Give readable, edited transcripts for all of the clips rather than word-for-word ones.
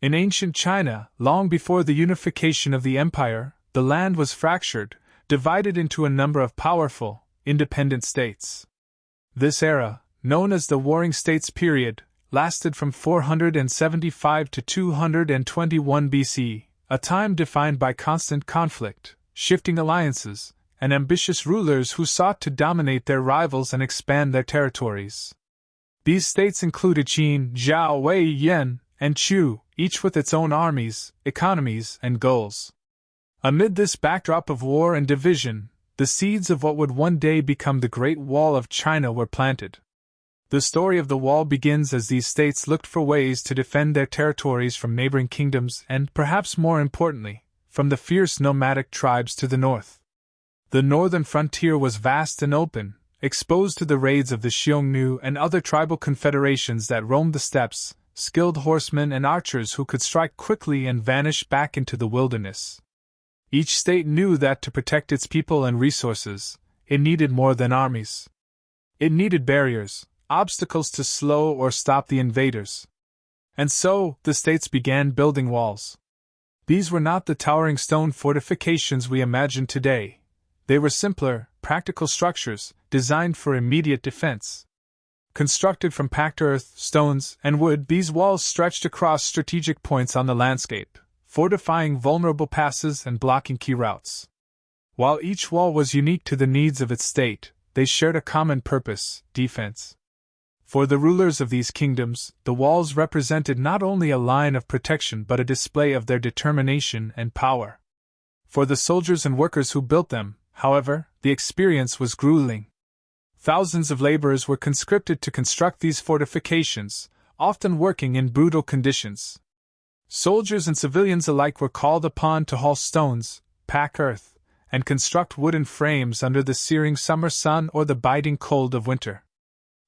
In ancient China, long before the unification of the empire, the land was fractured, divided into a number of powerful, independent states. This era, known as the Warring States period, lasted from 475 to 221 BC, a time defined by constant conflict, shifting alliances, and ambitious rulers who sought to dominate their rivals and expand their territories. These states included Qin, Zhao, Wei, Yan, and Chu, each with its own armies, economies, and goals. Amid this backdrop of war and division, the seeds of what would one day become the Great Wall of China were planted. The story of the wall begins as these states looked for ways to defend their territories from neighboring kingdoms and, perhaps more importantly, from the fierce nomadic tribes to the north. The northern frontier was vast and open, exposed to the raids of the Xiongnu and other tribal confederations that roamed the steppes, skilled horsemen and archers who could strike quickly and vanish back into the wilderness. Each state knew that to protect its people and resources, it needed more than armies. It needed barriers, obstacles to slow or stop the invaders. And so, the states began building walls. These were not the towering stone fortifications we imagine today. They were simpler, practical structures, designed for immediate defense. Constructed from packed earth, stones, and wood, these walls stretched across strategic points on the landscape, fortifying vulnerable passes and blocking key routes. While each wall was unique to the needs of its state, they shared a common purpose: defense. For the rulers of these kingdoms, the walls represented not only a line of protection but a display of their determination and power. For the soldiers and workers who built them, however, the experience was grueling. Thousands of laborers were conscripted to construct these fortifications, often working in brutal conditions. Soldiers and civilians alike were called upon to haul stones, pack earth, and construct wooden frames under the searing summer sun or the biting cold of winter.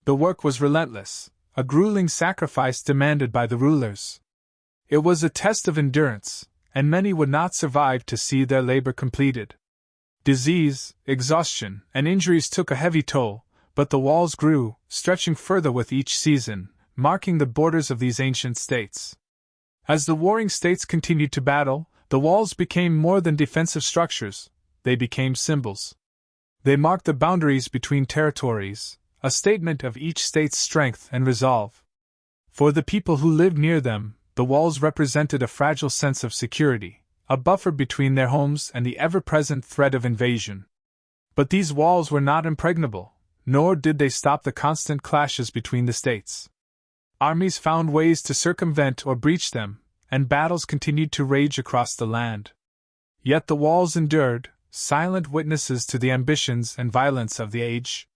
The work was relentless, a grueling sacrifice demanded by the rulers. It was a test of endurance, and many would not survive to see their labor completed. Disease, exhaustion, and injuries took a heavy toll, but the walls grew, stretching further with each season, marking the borders of these ancient states. As the warring states continued to battle, the walls became more than defensive structures, they became symbols. They marked the boundaries between territories, a statement of each state's strength and resolve. For the people who lived near them, the walls represented a fragile sense of security, a buffer between their homes and the ever-present threat of invasion. But these walls were not impregnable, nor did they stop the constant clashes between the states. Armies found ways to circumvent or breach them, and battles continued to rage across the land. Yet the walls endured, silent witnesses to the ambitions and violence of the age.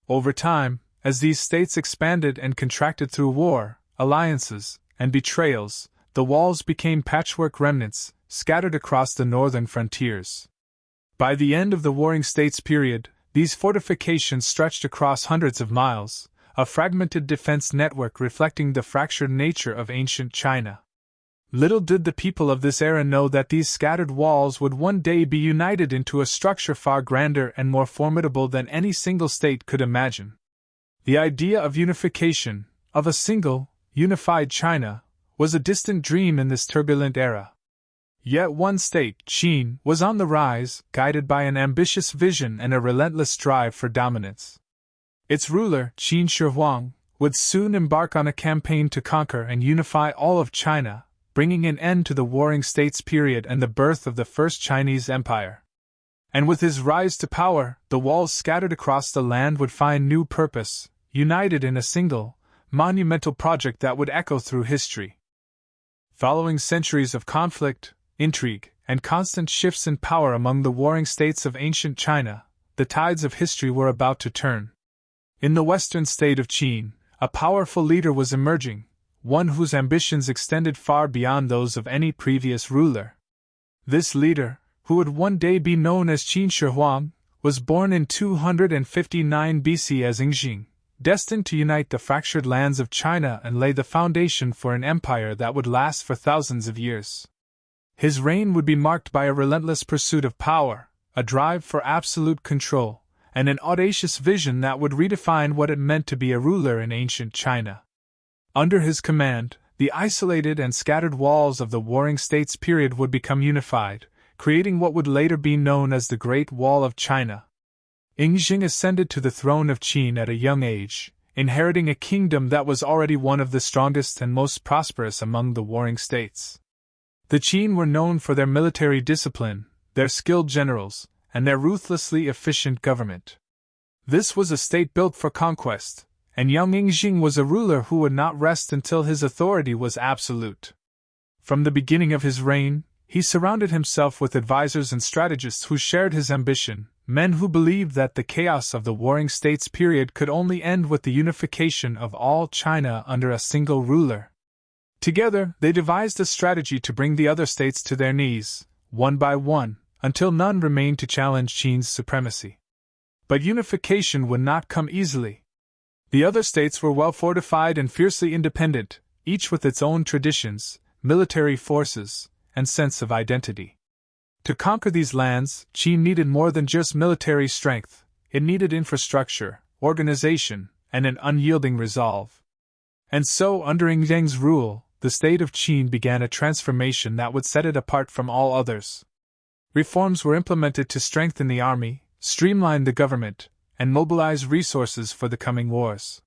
Over time, as these states expanded and contracted through war, alliances, and betrayals, the walls became patchwork remnants, scattered across the northern frontiers. By the end of the Warring States period, these fortifications stretched across hundreds of miles, a fragmented defense network reflecting the fractured nature of ancient China. Little did the people of this era know that these scattered walls would one day be united into a structure far grander and more formidable than any single state could imagine. The idea of unification, of a single, unified China, was a distant dream in this turbulent era. Yet one state, Qin, was on the rise, guided by an ambitious vision and a relentless drive for dominance. Its ruler, Qin Shi Huang, would soon embark on a campaign to conquer and unify all of China, bringing an end to the Warring States period and the birth of the First Chinese Empire. And with his rise to power, the walls scattered across the land would find new purpose, united in a single, monumental project that would echo through history. Following centuries of conflict, intrigue, and constant shifts in power among the warring states of ancient China, the tides of history were about to turn. In the western state of Qin, a powerful leader was emerging, one whose ambitions extended far beyond those of any previous ruler. This leader, who would one day be known as Qin Shi Huang, was born in 259 BC as Yingxing, destined to unite the fractured lands of China and lay the foundation for an empire that would last for thousands of years. His reign would be marked by a relentless pursuit of power, a drive for absolute control, and an audacious vision that would redefine what it meant to be a ruler in ancient China. Under his command, the isolated and scattered walls of the warring states period would become unified, creating what would later be known as the Great Wall of China. Yingxing ascended to the throne of Qin at a young age, inheriting a kingdom that was already one of the strongest and most prosperous among the warring states. The Qin were known for their military discipline, their skilled generals, and their ruthlessly efficient government. This was a state built for conquest, and young Yingxing was a ruler who would not rest until his authority was absolute. From the beginning of his reign, he surrounded himself with advisors and strategists who shared his ambition, men who believed that the chaos of the warring states period could only end with the unification of all China under a single ruler. Together, they devised a strategy to bring the other states to their knees, one by one, until none remained to challenge Qin's supremacy. But unification would not come easily. The other states were well fortified and fiercely independent, each with its own traditions, military forces, and sense of identity. To conquer these lands, Qin needed more than just military strength, it needed infrastructure, organization, and an unyielding resolve. And so, under Yingxing's rule, the state of Qin began a transformation that would set it apart from all others. Reforms were implemented to strengthen the army, streamline the government, and mobilize resources for the coming wars.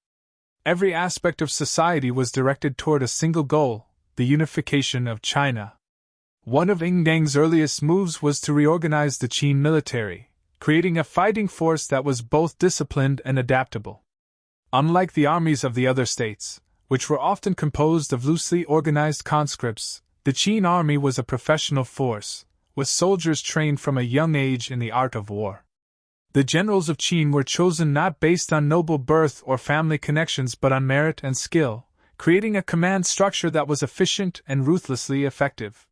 Every aspect of society was directed toward a single goal, the unification of China. One of Yingxing's earliest moves was to reorganize the Qin military, creating a fighting force that was both disciplined and adaptable. Unlike the armies of the other states, which were often composed of loosely organized conscripts, the Qin army was a professional force, with soldiers trained from a young age in the art of war. The generals of Qin were chosen not based on noble birth or family connections but on merit and skill, creating a command structure that was efficient and ruthlessly effective.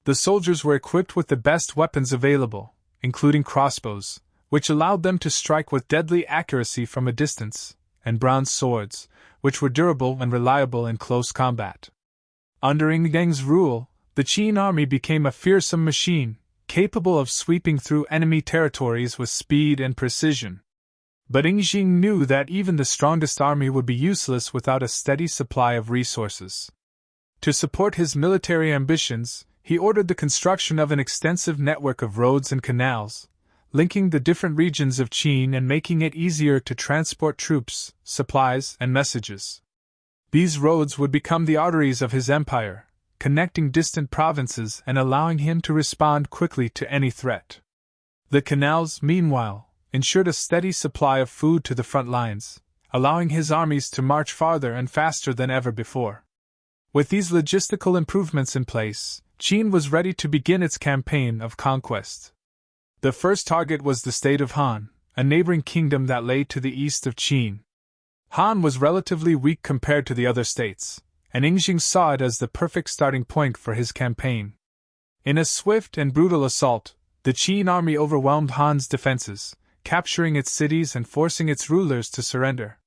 The soldiers were equipped with the best weapons available, including crossbows, which allowed them to strike with deadly accuracy from a distance, and bronze swords, which were durable and reliable in close combat. Under Yingxing's rule, the Qin army became a fearsome machine, capable of sweeping through enemy territories with speed and precision. But Yingxing knew that even the strongest army would be useless without a steady supply of resources. To support his military ambitions, he ordered the construction of an extensive network of roads and canals, linking the different regions of Qin and making it easier to transport troops, supplies, and messages. These roads would become the arteries of his empire, connecting distant provinces and allowing him to respond quickly to any threat. The canals, meanwhile, ensured a steady supply of food to the front lines, allowing his armies to march farther and faster than ever before. With these logistical improvements in place, Qin was ready to begin its campaign of conquest. The first target was the state of Han, a neighboring kingdom that lay to the east of Qin. Han was relatively weak compared to the other states, and Yingxing saw it as the perfect starting point for his campaign. In a swift and brutal assault, the Qin army overwhelmed Han's defenses, capturing its cities and forcing its rulers to surrender.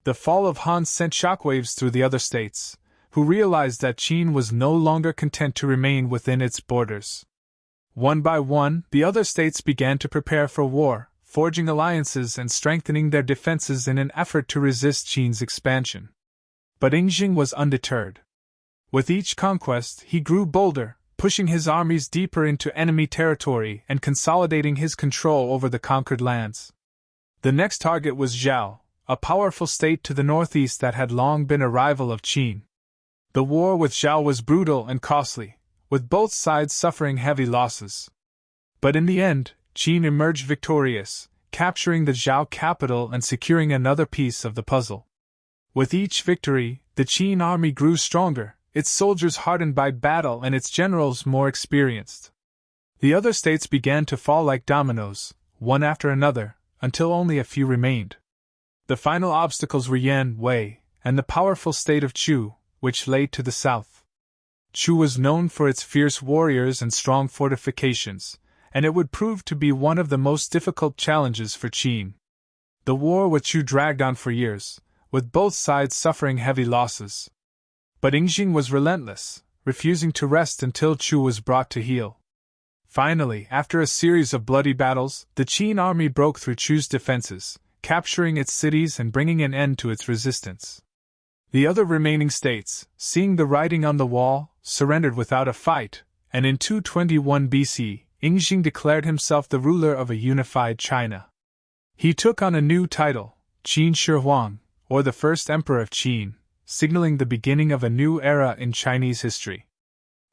The fall of Han sent shockwaves through the other states, who realized that Qin was no longer content to remain within its borders. One by one, the other states began to prepare for war, forging alliances and strengthening their defenses in an effort to resist Qin's expansion. But Yingxing was undeterred. With each conquest, he grew bolder, pushing his armies deeper into enemy territory and consolidating his control over the conquered lands. The next target was Zhao, a powerful state to the northeast that had long been a rival of Qin. The war with Zhao was brutal and costly, with both sides suffering heavy losses. But in the end, Qin emerged victorious, capturing the Zhao capital and securing another piece of the puzzle. With each victory, the Qin army grew stronger, its soldiers hardened by battle and its generals more experienced. The other states began to fall like dominoes, one after another, until only a few remained. The final obstacles were Yan, Wei, and the powerful state of Chu, which lay to the south. Chu was known for its fierce warriors and strong fortifications, and it would prove to be one of the most difficult challenges for Qin. The war with Chu dragged on for years, with both sides suffering heavy losses. But Yingxing was relentless, refusing to rest until Chu was brought to heel. Finally, after a series of bloody battles, the Qin army broke through Chu's defenses, capturing its cities and bringing an end to its resistance. The other remaining states, seeing the writing on the wall, surrendered without a fight, and in 221 BC, Yingxing declared himself the ruler of a unified China. He took on a new title, Qin Shi Huang, or the first emperor of Qin, signaling the beginning of a new era in Chinese history.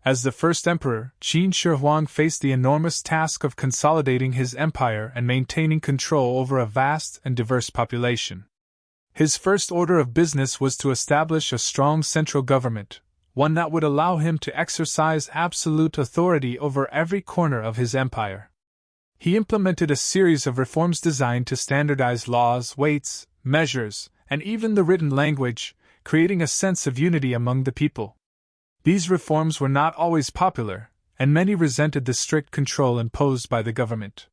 As the first emperor, Qin Shi Huang faced the enormous task of consolidating his empire and maintaining control over a vast and diverse population. His first order of business was to establish a strong central government, one that would allow him to exercise absolute authority over every corner of his empire. He implemented a series of reforms designed to standardize laws, weights, measures, and even the written language, creating a sense of unity among the people. These reforms were not always popular, and many resented the strict control imposed by the government.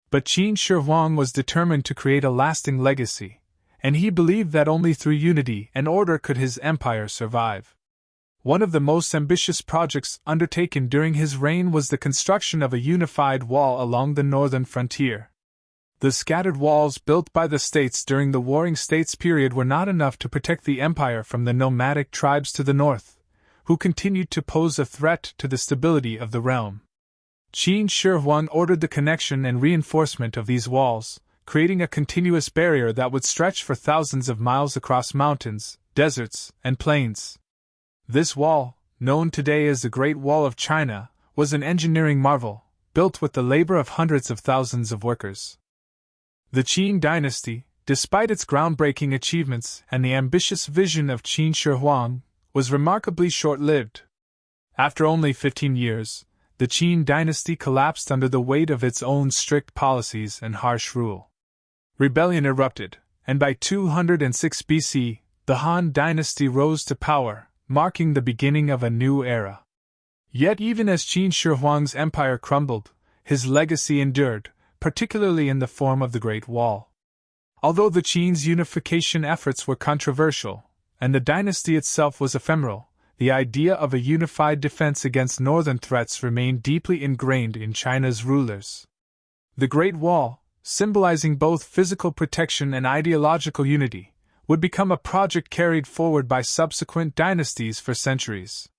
But Qin Shi Huang was determined to create a lasting legacy, and he believed that only through unity and order could his empire survive. One of the most ambitious projects undertaken during his reign was the construction of a unified wall along the northern frontier. The scattered walls built by the states during the Warring States period were not enough to protect the empire from the nomadic tribes to the north, who continued to pose a threat to the stability of the realm. Qin Shi Huang ordered the connection and reinforcement of these walls, creating a continuous barrier that would stretch for thousands of miles across mountains, deserts, and plains. This wall, known today as the Great Wall of China, was an engineering marvel, built with the labor of hundreds of thousands of workers. The Qin dynasty, despite its groundbreaking achievements and the ambitious vision of Qin Shi Huang, was remarkably short-lived. After only 15 years, the Qin dynasty collapsed under the weight of its own strict policies and harsh rule. Rebellion erupted, and by 206 BC, the Han dynasty rose to power, marking the beginning of a new era. Yet even as Qin Shi Huang's empire crumbled, his legacy endured, particularly in the form of the Great Wall. Although the Qin's unification efforts were controversial, and the dynasty itself was ephemeral, the idea of a unified defense against northern threats remained deeply ingrained in China's rulers. The Great Wall, symbolizing both physical protection and ideological unity, would become a project carried forward by subsequent dynasties for centuries.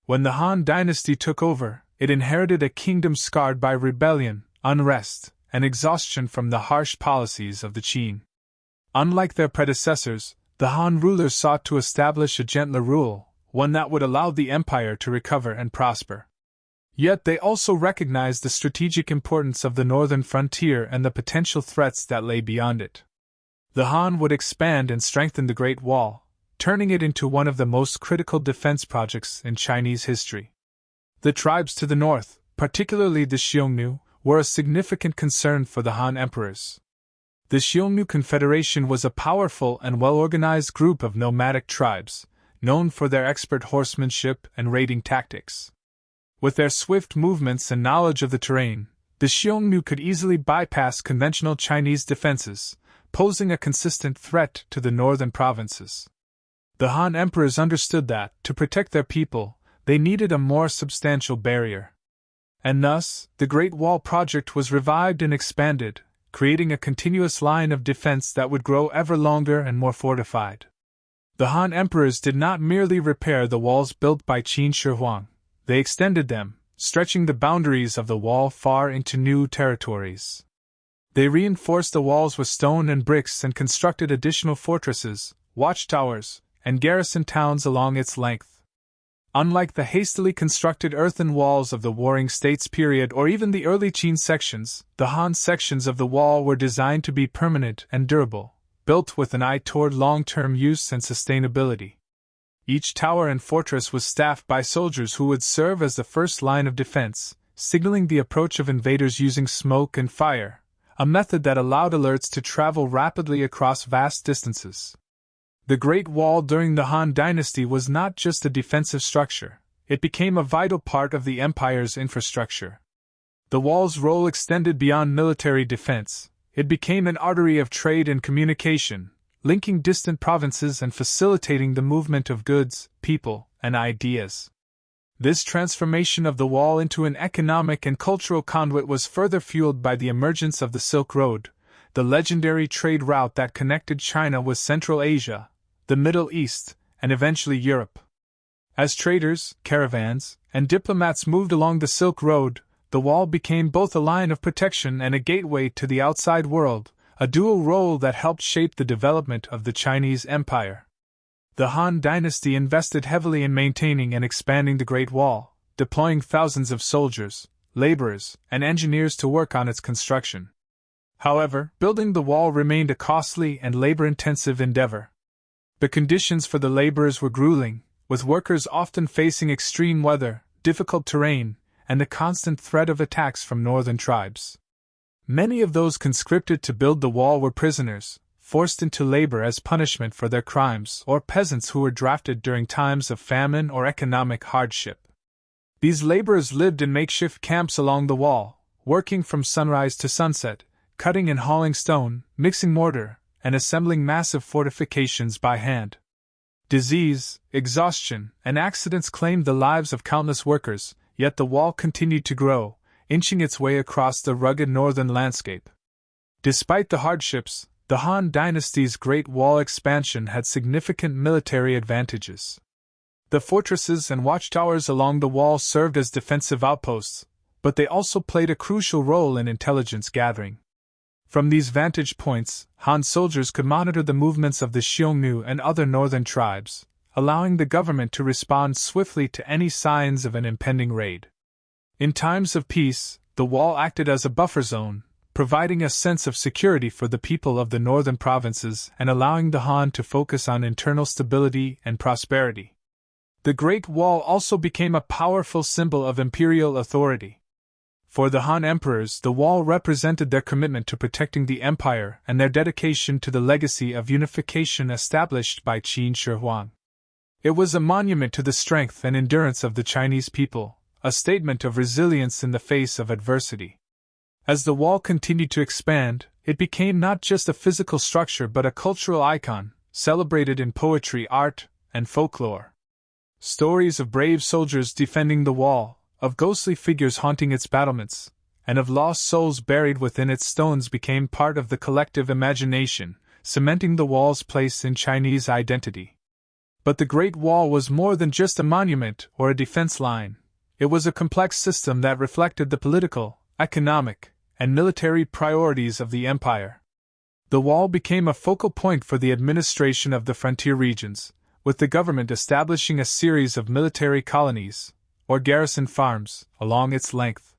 When the Han dynasty took over, it inherited a kingdom scarred by rebellion, unrest, and exhaustion from the harsh policies of the Qin. Unlike their predecessors, the Han rulers sought to establish a gentler rule, one that would allow the empire to recover and prosper. Yet they also recognized the strategic importance of the northern frontier and the potential threats that lay beyond it. The Han would expand and strengthen the Great Wall, turning it into one of the most critical defense projects in Chinese history. The tribes to the north, particularly the Xiongnu, were a significant concern for the Han emperors. The Xiongnu Confederation was a powerful and well-organized group of nomadic tribes, known for their expert horsemanship and raiding tactics. With their swift movements and knowledge of the terrain, the Xiongnu could easily bypass conventional Chinese defenses, posing a consistent threat to the northern provinces. The Han emperors understood that, to protect their people, they needed a more substantial barrier. And thus, the Great Wall project was revived and expanded, creating a continuous line of defense that would grow ever longer and more fortified. The Han emperors did not merely repair the walls built by Qin Shi Huang, they extended them, stretching the boundaries of the wall far into new territories. They reinforced the walls with stone and bricks and constructed additional fortresses, watchtowers, and garrison towns along its length. Unlike the hastily constructed earthen walls of the Warring States period or even the early Qin sections, the Han sections of the wall were designed to be permanent and durable, built with an eye toward long-term use and sustainability. Each tower and fortress was staffed by soldiers who would serve as the first line of defense, signaling the approach of invaders using smoke and fire, a method that allowed alerts to travel rapidly across vast distances. The Great Wall during the Han Dynasty was not just a defensive structure, it became a vital part of the empire's infrastructure. The wall's role extended beyond military defense, it became an artery of trade and communication, linking distant provinces and facilitating the movement of goods, people, and ideas. This transformation of the wall into an economic and cultural conduit was further fueled by the emergence of the Silk Road, the legendary trade route that connected China with Central Asia, the Middle East, and eventually Europe. As traders, caravans, and diplomats moved along the Silk Road, the wall became both a line of protection and a gateway to the outside world, a dual role that helped shape the development of the Chinese Empire. The Han Dynasty invested heavily in maintaining and expanding the Great Wall, deploying thousands of soldiers, laborers, and engineers to work on its construction. However, building the wall remained a costly and labor-intensive endeavor. The conditions for the laborers were grueling, with workers often facing extreme weather, difficult terrain, and the constant threat of attacks from northern tribes. Many of those conscripted to build the wall were prisoners, forced into labor as punishment for their crimes, or peasants who were drafted during times of famine or economic hardship. These laborers lived in makeshift camps along the wall, working from sunrise to sunset, cutting and hauling stone, mixing mortar, and assembling massive fortifications by hand. Disease, exhaustion, and accidents claimed the lives of countless workers, yet the wall continued to grow, inching its way across the rugged northern landscape. Despite the hardships, the Han Dynasty's Great Wall expansion had significant military advantages. The fortresses and watchtowers along the wall served as defensive outposts, but they also played a crucial role in intelligence gathering. From these vantage points, Han soldiers could monitor the movements of the Xiongnu and other northern tribes, allowing the government to respond swiftly to any signs of an impending raid. In times of peace, the wall acted as a buffer zone, providing a sense of security for the people of the northern provinces and allowing the Han to focus on internal stability and prosperity. The Great Wall also became a powerful symbol of imperial authority. For the Han emperors, the wall represented their commitment to protecting the empire and their dedication to the legacy of unification established by Qin Shi Huang. It was a monument to the strength and endurance of the Chinese people, a statement of resilience in the face of adversity. As the wall continued to expand, it became not just a physical structure but a cultural icon, celebrated in poetry, art, and folklore. Stories of brave soldiers defending the wall, of ghostly figures haunting its battlements, and of lost souls buried within its stones became part of the collective imagination, cementing the wall's place in Chinese identity. But the Great Wall was more than just a monument or a defense line. It was a complex system that reflected the political, economic, and military priorities of the empire. The wall became a focal point for the administration of the frontier regions, with the government establishing a series of military colonies, or garrison farms, along its length.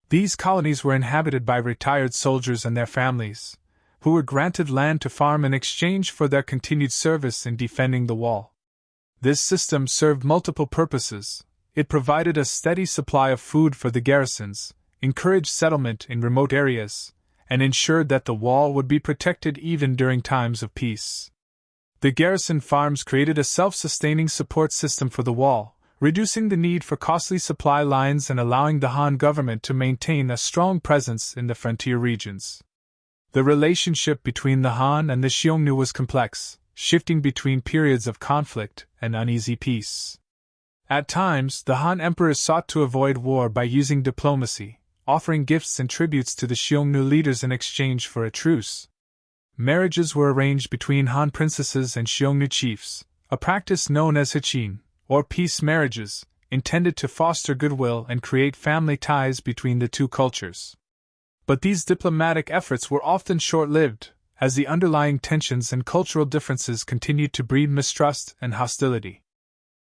These colonies were inhabited by retired soldiers and their families, who were granted land to farm in exchange for their continued service in defending the wall. This system served multiple purposes. It provided a steady supply of food for the garrisons, encouraged settlement in remote areas, and ensured that the wall would be protected even during times of peace. The garrison farms created a self-sustaining support system for the wall, reducing the need for costly supply lines and allowing the Han government to maintain a strong presence in the frontier regions. The relationship between the Han and the Xiongnu was complex, shifting between periods of conflict and uneasy peace. At times, the Han emperors sought to avoid war by using diplomacy, offering gifts and tributes to the Xiongnu leaders in exchange for a truce. Marriages were arranged between Han princesses and Xiongnu chiefs, a practice known as hichin, or peace marriages, intended to foster goodwill and create family ties between the two cultures. But these diplomatic efforts were often short-lived, as the underlying tensions and cultural differences continued to breed mistrust and hostility.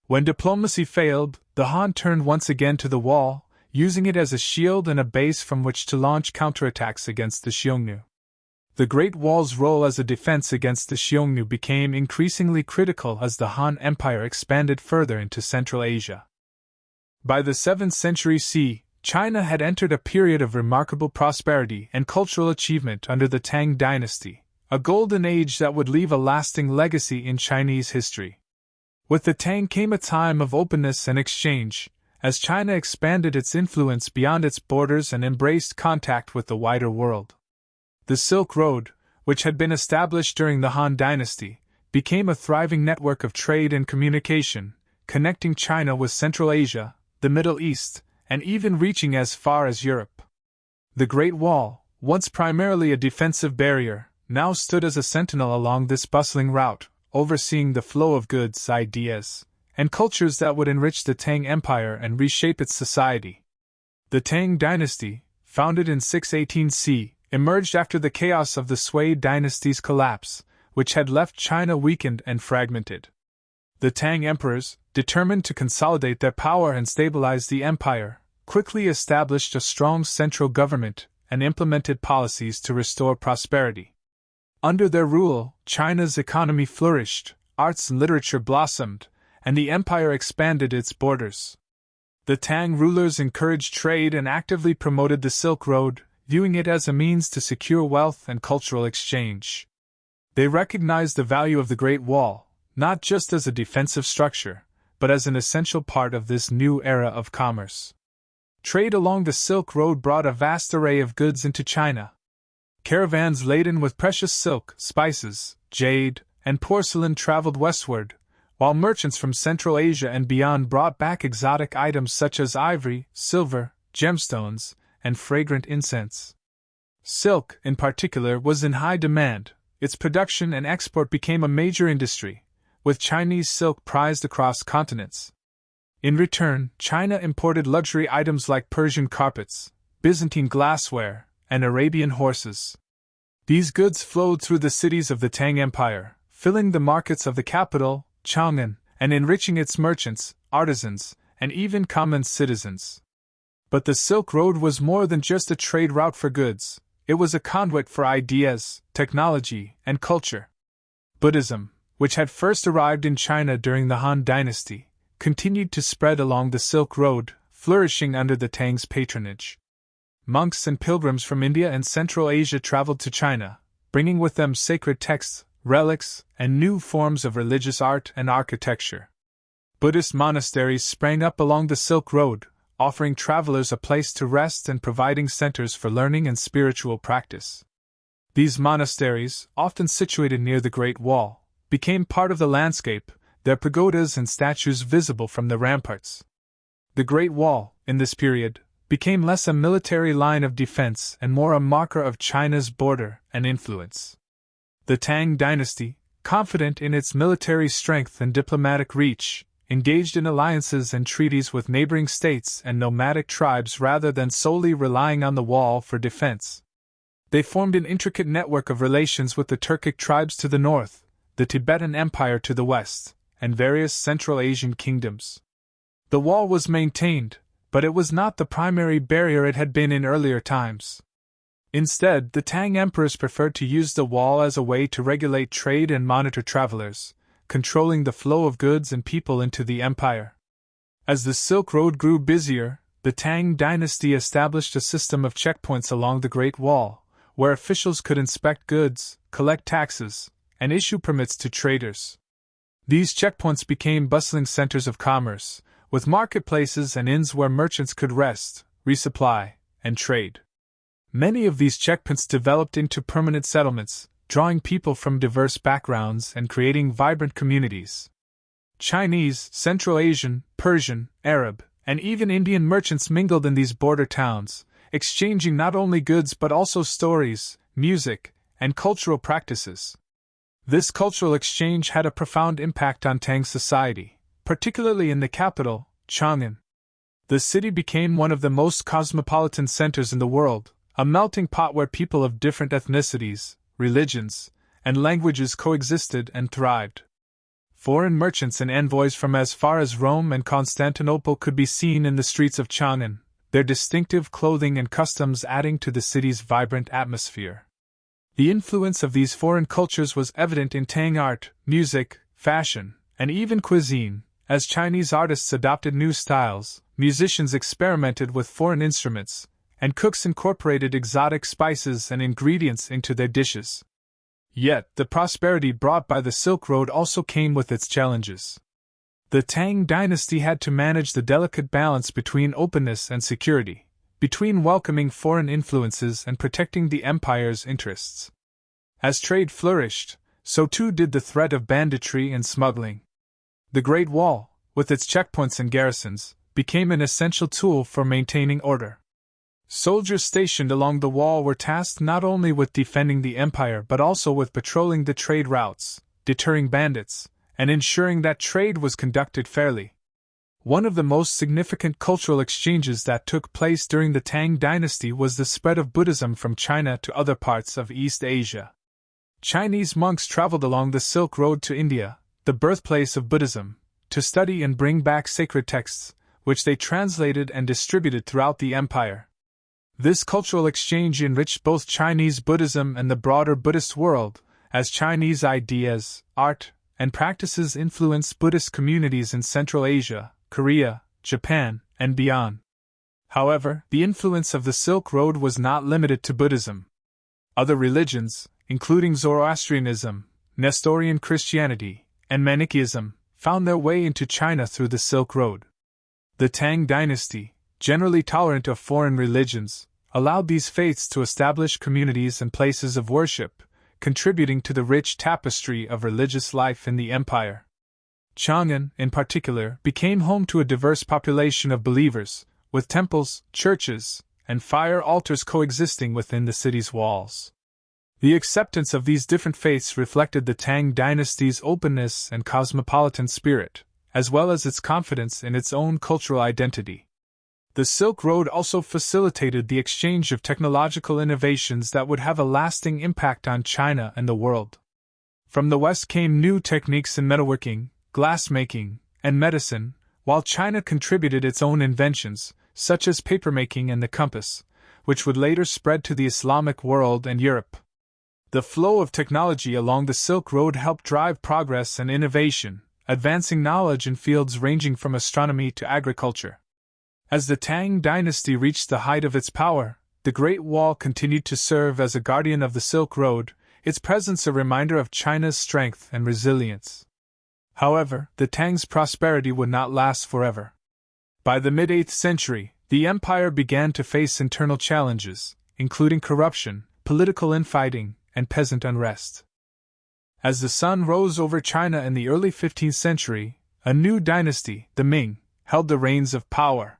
When diplomacy failed, the Han turned once again to the wall, using it as a shield and a base from which to launch counterattacks against the Xiongnu. The Great Wall's role as a defense against the Xiongnu became increasingly critical as the Han Empire expanded further into Central Asia. By the 7th century CE, China had entered a period of remarkable prosperity and cultural achievement under the Tang dynasty, a golden age that would leave a lasting legacy in Chinese history. With the Tang came a time of openness and exchange, as China expanded its influence beyond its borders and embraced contact with the wider world. The Silk Road, which had been established during the Han Dynasty, became a thriving network of trade and communication, connecting China with Central Asia, the Middle East, and even reaching as far as Europe. The Great Wall, once primarily a defensive barrier, now stood as a sentinel along this bustling route, overseeing the flow of goods, ideas, and cultures that would enrich the Tang Empire and reshape its society. The Tang dynasty, founded in 618 CE, emerged after the chaos of the Sui dynasty's collapse, which had left China weakened and fragmented. The Tang emperors, determined to consolidate their power and stabilize the empire, quickly established a strong central government and implemented policies to restore prosperity. Under their rule, China's economy flourished, arts and literature blossomed, and the empire expanded its borders. The Tang rulers encouraged trade and actively promoted the Silk Road, viewing it as a means to secure wealth and cultural exchange. They recognized the value of the Great Wall, not just as a defensive structure, but as an essential part of this new era of commerce. Trade along the Silk Road brought a vast array of goods into China. Caravans laden with precious silk, spices, jade, and porcelain traveled westward, while merchants from Central Asia and beyond brought back exotic items such as ivory, silver, gemstones, and fragrant incense. Silk, in particular, was in high demand. Its production and export became a major industry, with Chinese silk prized across continents. In return, China imported luxury items like Persian carpets, Byzantine glassware, and Arabian horses. These goods flowed through the cities of the Tang Empire, filling the markets of the capital, Chang'an, and enriching its merchants, artisans, and even common citizens. But the Silk Road was more than just a trade route for goods, it was a conduit for ideas, technology, and culture. Buddhism, which had first arrived in China during the Han Dynasty, continued to spread along the Silk Road, flourishing under the Tang's patronage. Monks and pilgrims from India and Central Asia traveled to China, bringing with them sacred texts, relics, and new forms of religious art and architecture. Buddhist monasteries sprang up along the Silk Road, offering travelers a place to rest and providing centers for learning and spiritual practice. These monasteries, often situated near the Great Wall, became part of the landscape, their pagodas and statues visible from the ramparts. The Great Wall, in this period, became less a military line of defense and more a marker of China's border and influence. The Tang dynasty, confident in its military strength and diplomatic reach, engaged in alliances and treaties with neighboring states and nomadic tribes rather than solely relying on the wall for defense. They formed an intricate network of relations with the Turkic tribes to the north, the Tibetan Empire to the west, and various Central Asian kingdoms. The wall was maintained, but it was not the primary barrier it had been in earlier times. Instead, the Tang emperors preferred to use the wall as a way to regulate trade and monitor travelers, controlling the flow of goods and people into the empire. As the Silk Road grew busier, the Tang dynasty established a system of checkpoints along the Great Wall, where officials could inspect goods, collect taxes, and issue permits to traders. These checkpoints became bustling centers of commerce, with marketplaces and inns where merchants could rest, resupply, and trade. Many of these checkpoints developed into permanent settlements, drawing people from diverse backgrounds and creating vibrant communities. Chinese, Central Asian, Persian, Arab, and even Indian merchants mingled in these border towns, exchanging not only goods but also stories, music, and cultural practices. This cultural exchange had a profound impact on Tang society, particularly in the capital, Chang'an. The city became one of the most cosmopolitan centers in the world, a melting pot where people of different ethnicities, religions, and languages coexisted and thrived. Foreign merchants and envoys from as far as Rome and Constantinople could be seen in the streets of Chang'an, their distinctive clothing and customs adding to the city's vibrant atmosphere. The influence of these foreign cultures was evident in Tang art, music, fashion, and even cuisine. As Chinese artists adopted new styles, musicians experimented with foreign instruments, and cooks incorporated exotic spices and ingredients into their dishes. Yet, the prosperity brought by the Silk Road also came with its challenges. The Tang dynasty had to manage the delicate balance between openness and security, between welcoming foreign influences and protecting the empire's interests. As trade flourished, so too did the threat of banditry and smuggling. The Great Wall, with its checkpoints and garrisons, became an essential tool for maintaining order. Soldiers stationed along the wall were tasked not only with defending the empire but also with patrolling the trade routes, deterring bandits, and ensuring that trade was conducted fairly. One of the most significant cultural exchanges that took place during the Tang dynasty was the spread of Buddhism from China to other parts of East Asia. Chinese monks traveled along the Silk Road to India, the birthplace of Buddhism, to study and bring back sacred texts, which they translated and distributed throughout the empire. This cultural exchange enriched both Chinese Buddhism and the broader Buddhist world, as Chinese ideas, art, and practices influenced Buddhist communities in Central Asia, Korea, Japan, and beyond. However, the influence of the Silk Road was not limited to Buddhism. Other religions, including Zoroastrianism, Nestorian Christianity, and Manichaeism, found their way into China through the Silk Road. The Tang dynasty, generally tolerant of foreign religions, allowed these faiths to establish communities and places of worship, contributing to the rich tapestry of religious life in the empire. Chang'an, in particular, became home to a diverse population of believers, with temples, churches, and fire altars coexisting within the city's walls. The acceptance of these different faiths reflected the Tang dynasty's openness and cosmopolitan spirit, as well as its confidence in its own cultural identity. The Silk Road also facilitated the exchange of technological innovations that would have a lasting impact on China and the world. From the West came new techniques in metalworking, glassmaking, and medicine, while China contributed its own inventions, such as papermaking and the compass, which would later spread to the Islamic world and Europe. The flow of technology along the Silk Road helped drive progress and innovation, advancing knowledge in fields ranging from astronomy to agriculture. As the Tang dynasty reached the height of its power, the Great Wall continued to serve as a guardian of the Silk Road, its presence a reminder of China's strength and resilience. However, the Tang's prosperity would not last forever. By the mid-8th century, the empire began to face internal challenges, including corruption, political infighting, and peasant unrest. As the sun rose over China in the early 15th century, a new dynasty, the Ming, held the reins of power.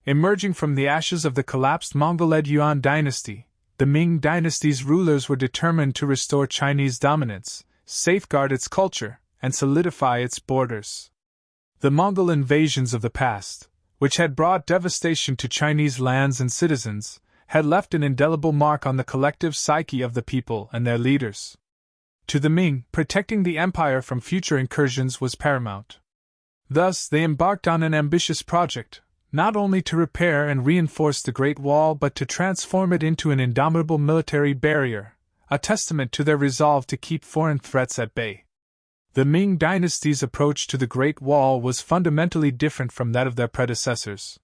Emerging from the ashes of the collapsed Mongol-led Yuan dynasty, the Ming dynasty's rulers were determined to restore Chinese dominance, safeguard its culture, and solidify its borders. The Mongol invasions of the past, which had brought devastation to Chinese lands and citizens, had left an indelible mark on the collective psyche of the people and their leaders. To the Ming, protecting the empire from future incursions was paramount. Thus, they embarked on an ambitious project, not only to repair and reinforce the Great Wall but to transform it into an indomitable military barrier, a testament to their resolve to keep foreign threats at bay. The Ming dynasty's approach to the Great Wall was fundamentally different from that of their predecessors.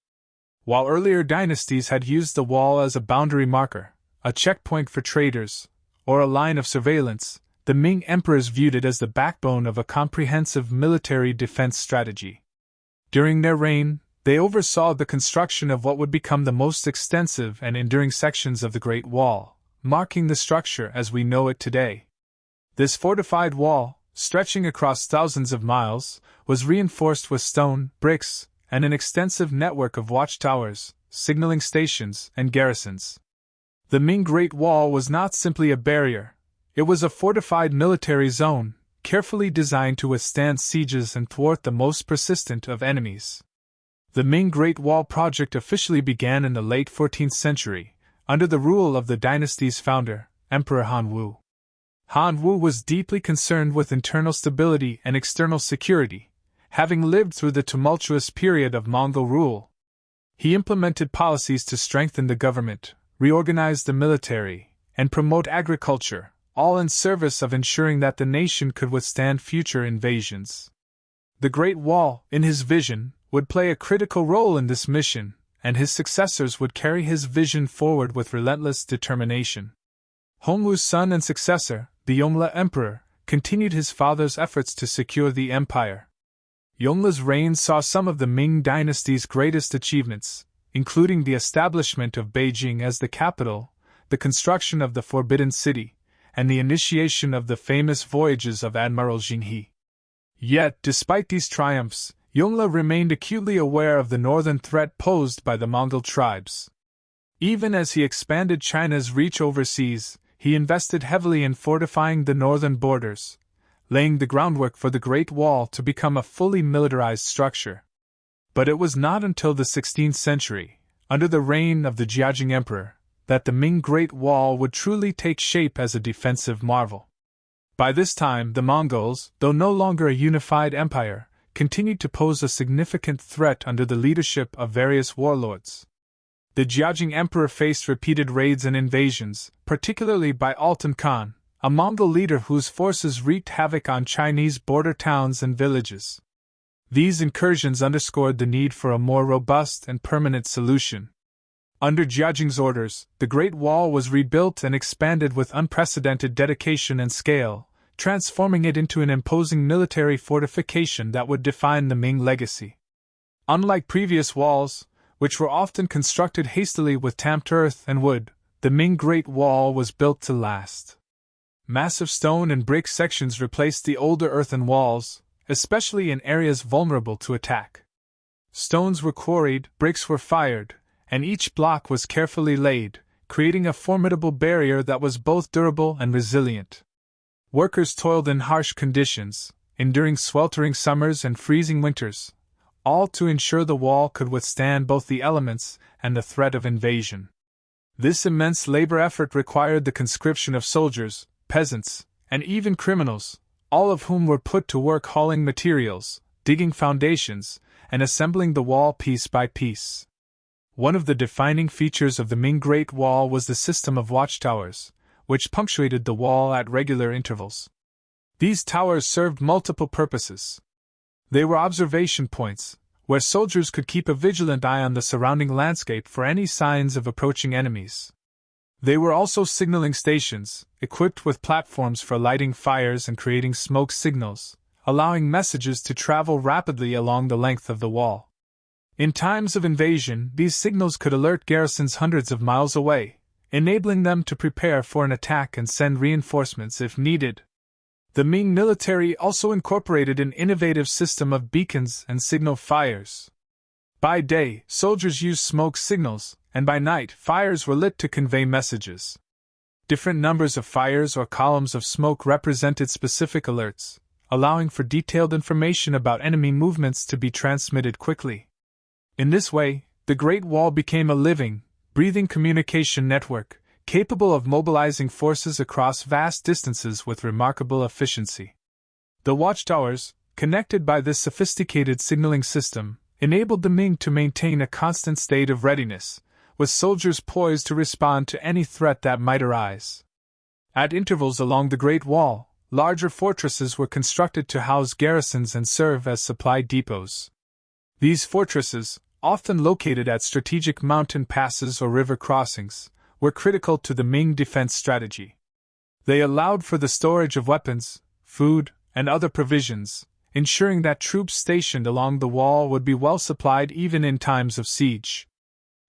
While earlier dynasties had used the wall as a boundary marker, a checkpoint for traders, or a line of surveillance, the Ming emperors viewed it as the backbone of a comprehensive military defense strategy. During their reign, they oversaw the construction of what would become the most extensive and enduring sections of the Great Wall, marking the structure as we know it today. This fortified wall, stretching across thousands of miles, was reinforced with stone, bricks, and an extensive network of watchtowers, signaling stations, and garrisons. The Ming Great Wall was not simply a barrier, it was a fortified military zone, carefully designed to withstand sieges and thwart the most persistent of enemies. The Ming Great Wall project officially began in the late 14th century, under the rule of the dynasty's founder, Emperor Han Wu. Han Wu was deeply concerned with internal stability and external security, having lived through the tumultuous period of Mongol rule. He implemented policies to strengthen the government, reorganize the military, and promote agriculture, all in service of ensuring that the nation could withstand future invasions. The Great Wall, in his vision, would play a critical role in this mission, and his successors would carry his vision forward with relentless determination. Hongwu's son and successor, the Yongle Emperor, continued his father's efforts to secure the empire. Yongle's reign saw some of the Ming dynasty's greatest achievements, including the establishment of Beijing as the capital, the construction of the Forbidden City, and the initiation of the famous voyages of Admiral Jinghe. Yet, despite these triumphs, Yongle remained acutely aware of the northern threat posed by the Mongol tribes. Even as he expanded China's reach overseas, he invested heavily in fortifying the northern borders, laying the groundwork for the Great Wall to become a fully militarized structure. But it was not until the 16th century, under the reign of the Jiajing Emperor, that the Ming Great Wall would truly take shape as a defensive marvel. By this time, the Mongols, though no longer a unified empire, continued to pose a significant threat under the leadership of various warlords. The Jiajing Emperor faced repeated raids and invasions, particularly by Altan Khan, a Mongol leader whose forces wreaked havoc on Chinese border towns and villages. These incursions underscored the need for a more robust and permanent solution. Under Jiajing's orders, the Great Wall was rebuilt and expanded with unprecedented dedication and scale, transforming it into an imposing military fortification that would define the Ming legacy. Unlike previous walls, which were often constructed hastily with tamped earth and wood, the Ming Great Wall was built to last. Massive stone and brick sections replaced the older earthen walls, especially in areas vulnerable to attack. Stones were quarried, bricks were fired, and each block was carefully laid, creating a formidable barrier that was both durable and resilient. Workers toiled in harsh conditions, enduring sweltering summers and freezing winters, all to ensure the wall could withstand both the elements and the threat of invasion. This immense labor effort required the conscription of soldiers, peasants, and even criminals, all of whom were put to work hauling materials, digging foundations, and assembling the wall piece by piece. One of the defining features of the Ming Great Wall was the system of watchtowers, which punctuated the wall at regular intervals. These towers served multiple purposes. They were observation points, where soldiers could keep a vigilant eye on the surrounding landscape for any signs of approaching enemies. They were also signaling stations, equipped with platforms for lighting fires and creating smoke signals, allowing messages to travel rapidly along the length of the wall. In times of invasion, these signals could alert garrisons hundreds of miles away, enabling them to prepare for an attack and send reinforcements if needed. The Ming military also incorporated an innovative system of beacons and signal fires. By day, soldiers used smoke signals, and by night, fires were lit to convey messages. Different numbers of fires or columns of smoke represented specific alerts, allowing for detailed information about enemy movements to be transmitted quickly. In this way, the Great Wall became a living, breathing communication network, capable of mobilizing forces across vast distances with remarkable efficiency. The watchtowers, connected by this sophisticated signaling system, enabled the Ming to maintain a constant state of readiness, with soldiers poised to respond to any threat that might arise. At intervals along the Great Wall, larger fortresses were constructed to house garrisons and serve as supply depots. These fortresses, often located at strategic mountain passes or river crossings, were critical to the Ming defense strategy. They allowed for the storage of weapons, food, and other provisions, ensuring that troops stationed along the wall would be well supplied even in times of siege.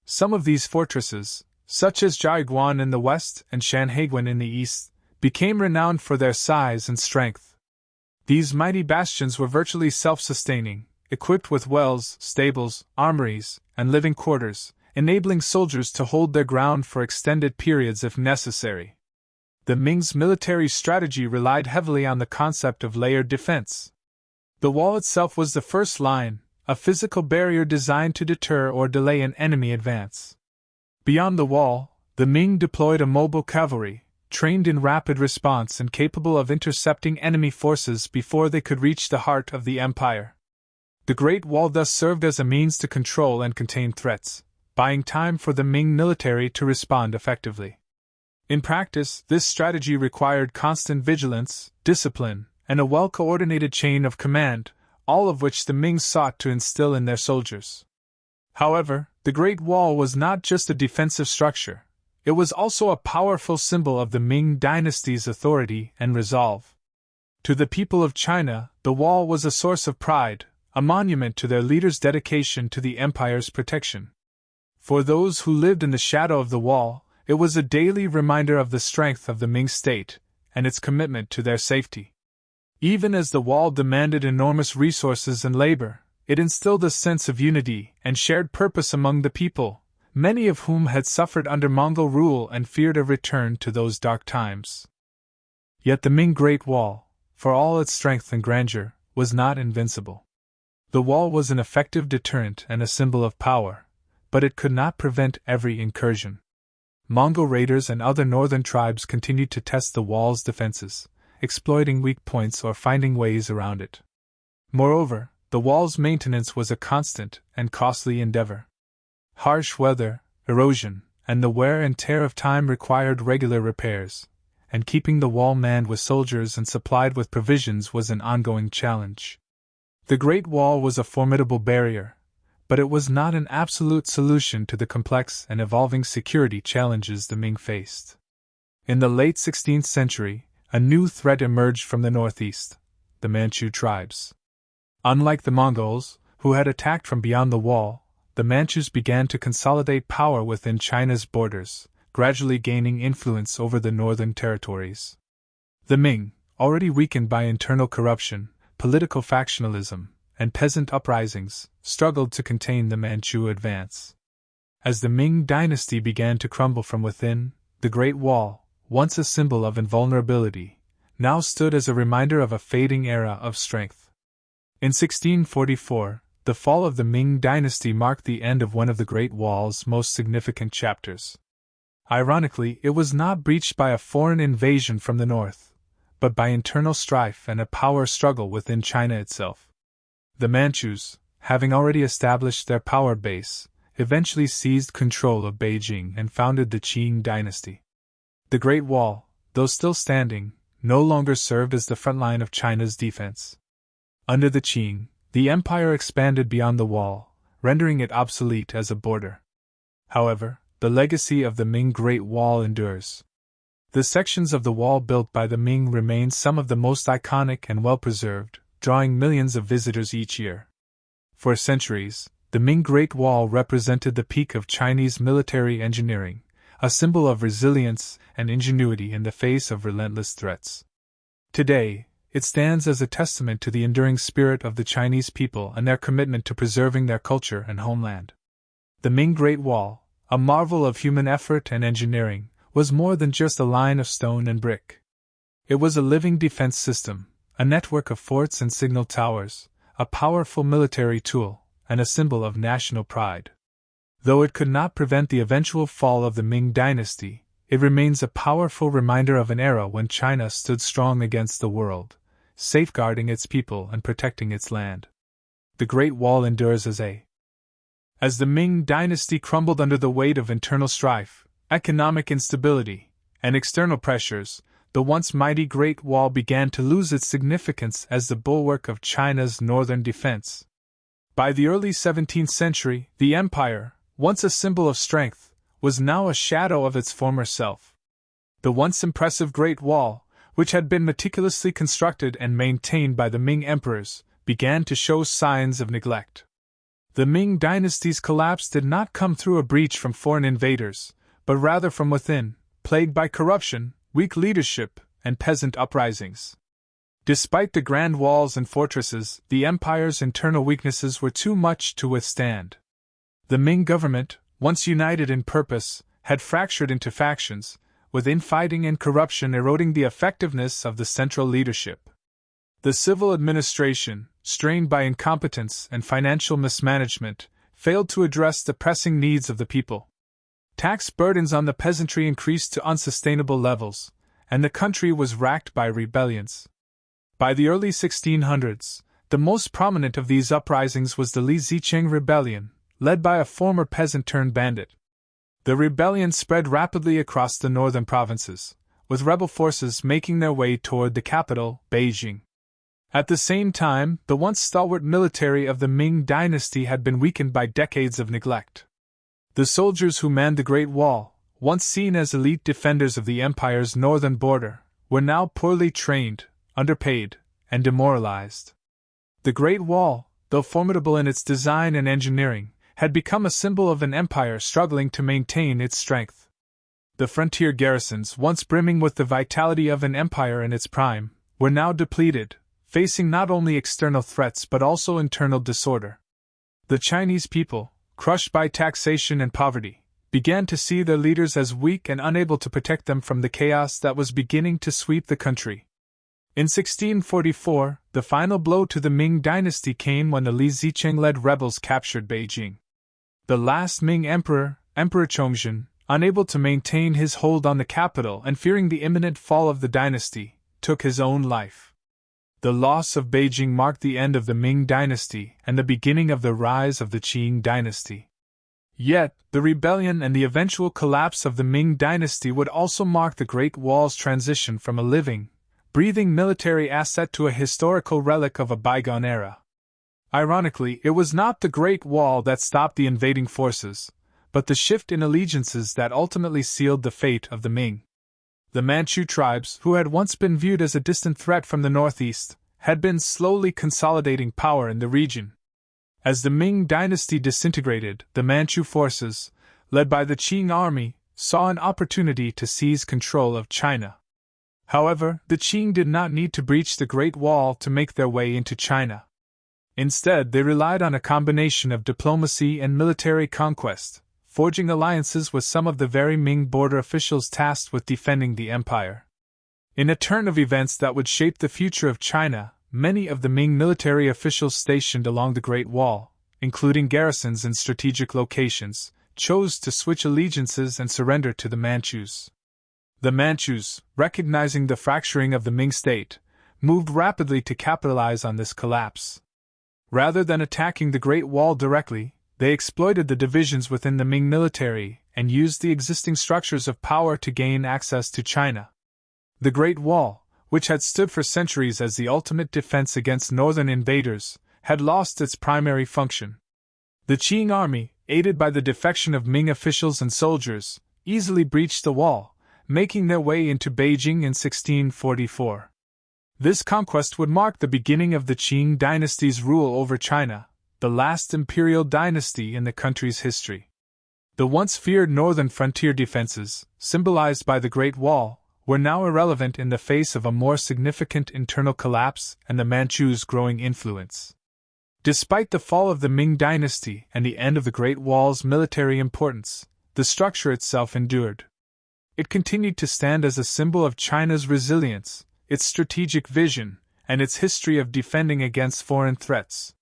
Some of these fortresses, such as Jiaiguan in the west and Shanhaiguan in the east, became renowned for their size and strength. These mighty bastions were virtually self-sustaining, equipped with wells, stables, armories, and living quarters, enabling soldiers to hold their ground for extended periods if necessary. The Ming's military strategy relied heavily on the concept of layered defense. The wall itself was the first line, a physical barrier designed to deter or delay an enemy advance. Beyond the wall, the Ming deployed a mobile cavalry, trained in rapid response and capable of intercepting enemy forces before they could reach the heart of the empire. The Great Wall thus served as a means to control and contain threats, buying time for the Ming military to respond effectively. In practice, this strategy required constant vigilance, discipline, and a well-coordinated chain of command, all of which the Ming sought to instill in their soldiers. However, the Great Wall was not just a defensive structure, it was also a powerful symbol of the Ming dynasty's authority and resolve. To the people of China, the wall was a source of pride, a monument to their leaders' dedication to the empire's protection. For those who lived in the shadow of the wall, it was a daily reminder of the strength of the Ming state and its commitment to their safety. Even as the wall demanded enormous resources and labor, it instilled a sense of unity and shared purpose among the people, many of whom had suffered under Mongol rule and feared a return to those dark times. Yet the Ming Great Wall, for all its strength and grandeur, was not invincible. The wall was an effective deterrent and a symbol of power, but it could not prevent every incursion. Mongol raiders and other northern tribes continued to test the wall's defenses, exploiting weak points or finding ways around it. Moreover, the wall's maintenance was a constant and costly endeavor. Harsh weather, erosion, and the wear and tear of time required regular repairs, and keeping the wall manned with soldiers and supplied with provisions was an ongoing challenge. The Great Wall was a formidable barrier, but it was not an absolute solution to the complex and evolving security challenges the Ming faced. In the late 16th century, a new threat emerged from the northeast: the Manchu tribes. Unlike the Mongols, who had attacked from beyond the wall, the Manchus began to consolidate power within China's borders, gradually gaining influence over the northern territories. The Ming, already weakened by internal corruption, political factionalism, and peasant uprisings, struggled to contain the Manchu advance. As the Ming dynasty began to crumble from within, the Great Wall, once a symbol of invulnerability, now stood as a reminder of a fading era of strength. In 1644, the fall of the Ming dynasty marked the end of one of the Great Wall's most significant chapters. Ironically, it was not breached by a foreign invasion from the north, but by internal strife and a power struggle within China itself. The Manchus, having already established their power base, eventually seized control of Beijing and founded the Qing dynasty. The Great Wall, though still standing, no longer served as the front line of China's defense. Under the Qing, the empire expanded beyond the wall, rendering it obsolete as a border. However, the legacy of the Ming Great Wall endures. The sections of the wall built by the Ming remain some of the most iconic and well-preserved, drawing millions of visitors each year. For centuries, the Ming Great Wall represented the peak of Chinese military engineering, a symbol of resilience and ingenuity in the face of relentless threats. Today, it stands as a testament to the enduring spirit of the Chinese people and their commitment to preserving their culture and homeland. The Ming Great Wall, a marvel of human effort and engineering, was more than just a line of stone and brick. It was a living defense system, a network of forts and signal towers, a powerful military tool, and a symbol of national pride. Though it could not prevent the eventual fall of the Ming dynasty, it remains a powerful reminder of an era when China stood strong against the world, safeguarding its people and protecting its land. The Great Wall endures as the Ming dynasty crumbled under the weight of internal strife, economic instability, and external pressures. The once mighty Great Wall began to lose its significance as the bulwark of China's northern defense. By the early 17th century, the empire, once a symbol of strength, was now a shadow of its former self. The once impressive Great Wall, which had been meticulously constructed and maintained by the Ming emperors, began to show signs of neglect. The Ming dynasty's collapse did not come through a breach from foreign invaders, but rather from within, plagued by corruption, weak leadership, and peasant uprisings. Despite the grand walls and fortresses, the empire's internal weaknesses were too much to withstand. The Ming government, once united in purpose, had fractured into factions, with infighting and corruption eroding the effectiveness of the central leadership. The civil administration, strained by incompetence and financial mismanagement, failed to address the pressing needs of the people. Tax burdens on the peasantry increased to unsustainable levels, and the country was racked by rebellions. By the early 1600s, the most prominent of these uprisings was the Li Zicheng Rebellion, led by a former peasant-turned-bandit. The rebellion spread rapidly across the northern provinces, with rebel forces making their way toward the capital, Beijing. At the same time, the once stalwart military of the Ming dynasty had been weakened by decades of neglect. The soldiers who manned the Great Wall, once seen as elite defenders of the empire's northern border, were now poorly trained, underpaid, and demoralized. The Great Wall, though formidable in its design and engineering, had become a symbol of an empire struggling to maintain its strength. The frontier garrisons, once brimming with the vitality of an empire in its prime, were now depleted, facing not only external threats but also internal disorder. The Chinese people, crushed by taxation and poverty, began to see their leaders as weak and unable to protect them from the chaos that was beginning to sweep the country. In 1644, the final blow to the Ming dynasty came when the Li Zicheng-led rebels captured Beijing. The last Ming emperor, Emperor Chongzhen, unable to maintain his hold on the capital and fearing the imminent fall of the dynasty, took his own life. The loss of Beijing marked the end of the Ming dynasty and the beginning of the rise of the Qing dynasty. Yet, the rebellion and the eventual collapse of the Ming dynasty would also mark the Great Wall's transition from a living, breathing military asset to a historical relic of a bygone era. Ironically, it was not the Great Wall that stopped the invading forces, but the shift in allegiances that ultimately sealed the fate of the Ming. The Manchu tribes, who had once been viewed as a distant threat from the northeast, had been slowly consolidating power in the region. As the Ming dynasty disintegrated, the Manchu forces, led by the Qing army, saw an opportunity to seize control of China. However, the Qing did not need to breach the Great Wall to make their way into China. Instead, they relied on a combination of diplomacy and military conquest, forging alliances with some of the very Ming border officials tasked with defending the empire. In a turn of events that would shape the future of China, many of the Ming military officials stationed along the Great Wall, including garrisons in strategic locations, chose to switch allegiances and surrender to the Manchus. The Manchus, recognizing the fracturing of the Ming state, moved rapidly to capitalize on this collapse. Rather than attacking the Great Wall directly, they exploited the divisions within the Ming military and used the existing structures of power to gain access to China. The Great Wall, which had stood for centuries as the ultimate defense against northern invaders, had lost its primary function. The Qing army, aided by the defection of Ming officials and soldiers, easily breached the wall, making their way into Beijing in 1644. This conquest would mark the beginning of the Qing dynasty's rule over China, the last imperial dynasty in the country's history. The once feared northern frontier defenses, symbolized by the Great Wall, were now irrelevant in the face of a more significant internal collapse and the Manchus' growing influence. Despite the fall of the Ming dynasty and the end of the Great Wall's military importance, the structure itself endured. It continued to stand as a symbol of China's resilience, its strategic vision, and its history of defending against foreign threats.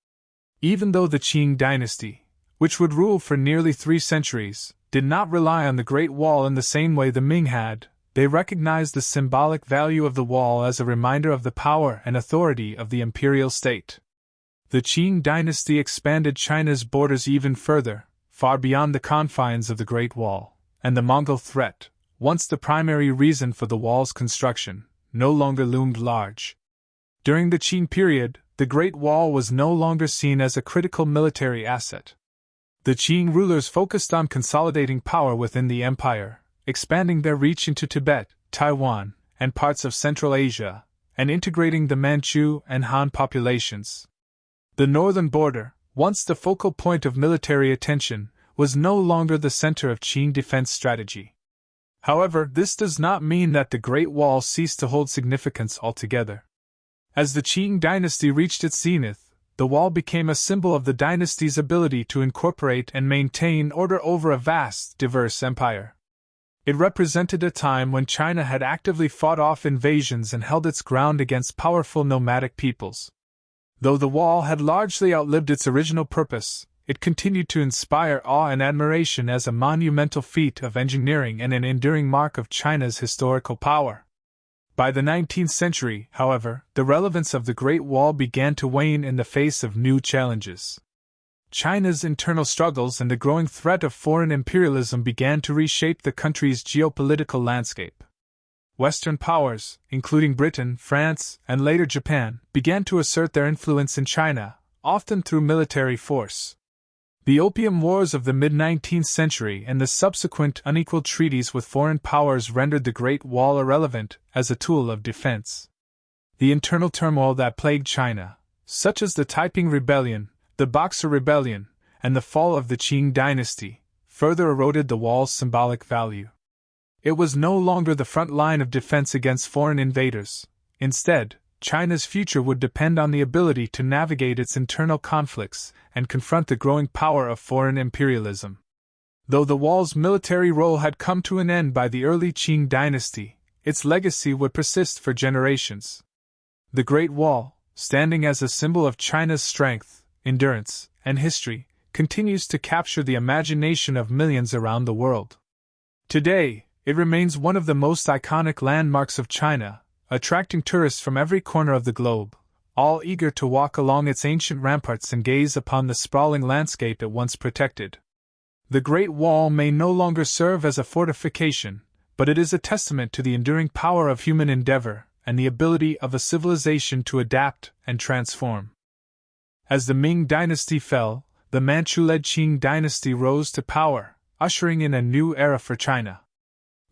Even though the Qing dynasty, which would rule for nearly 3 centuries, did not rely on the Great Wall in the same way the Ming had, they recognized the symbolic value of the wall as a reminder of the power and authority of the imperial state. The Qing dynasty expanded China's borders even further, far beyond the confines of the Great Wall, and the Mongol threat, once the primary reason for the wall's construction, no longer loomed large. During the Qing period, the Great Wall was no longer seen as a critical military asset. The Qing rulers focused on consolidating power within the empire, expanding their reach into Tibet, Taiwan, and parts of Central Asia, and integrating the Manchu and Han populations. The northern border, once the focal point of military attention, was no longer the center of Qing defense strategy. However, this does not mean that the Great Wall ceased to hold significance altogether. As the Qing dynasty reached its zenith, the wall became a symbol of the dynasty's ability to incorporate and maintain order over a vast, diverse empire. It represented a time when China had actively fought off invasions and held its ground against powerful nomadic peoples. Though the wall had largely outlived its original purpose, it continued to inspire awe and admiration as a monumental feat of engineering and an enduring mark of China's historical power. By the 19th century, however, the relevance of the Great Wall began to wane in the face of new challenges. China's internal struggles and the growing threat of foreign imperialism began to reshape the country's geopolitical landscape. Western powers, including Britain, France, and later Japan, began to assert their influence in China, often through military force. The Opium Wars of the mid-19th century and the subsequent unequal treaties with foreign powers rendered the Great Wall irrelevant as a tool of defense. The internal turmoil that plagued China, such as the Taiping Rebellion, the Boxer Rebellion, and the fall of the Qing dynasty, further eroded the wall's symbolic value. It was no longer the front line of defense against foreign invaders. Instead, China's future would depend on the ability to navigate its internal conflicts and confront the growing power of foreign imperialism. Though the wall's military role had come to an end by the early Qing dynasty, its legacy would persist for generations. the Great Wall, standing as a symbol of China's strength, endurance, and history, continues to capture the imagination of millions around the world. Today, it remains one of the most iconic landmarks of China, attracting tourists from every corner of the globe, all eager to walk along its ancient ramparts and gaze upon the sprawling landscape it once protected. The Great Wall may no longer serve as a fortification, but it is a testament to the enduring power of human endeavor and the ability of a civilization to adapt and transform. As the Ming dynasty fell, the Manchu-led Qing dynasty rose to power, ushering in a new era for China.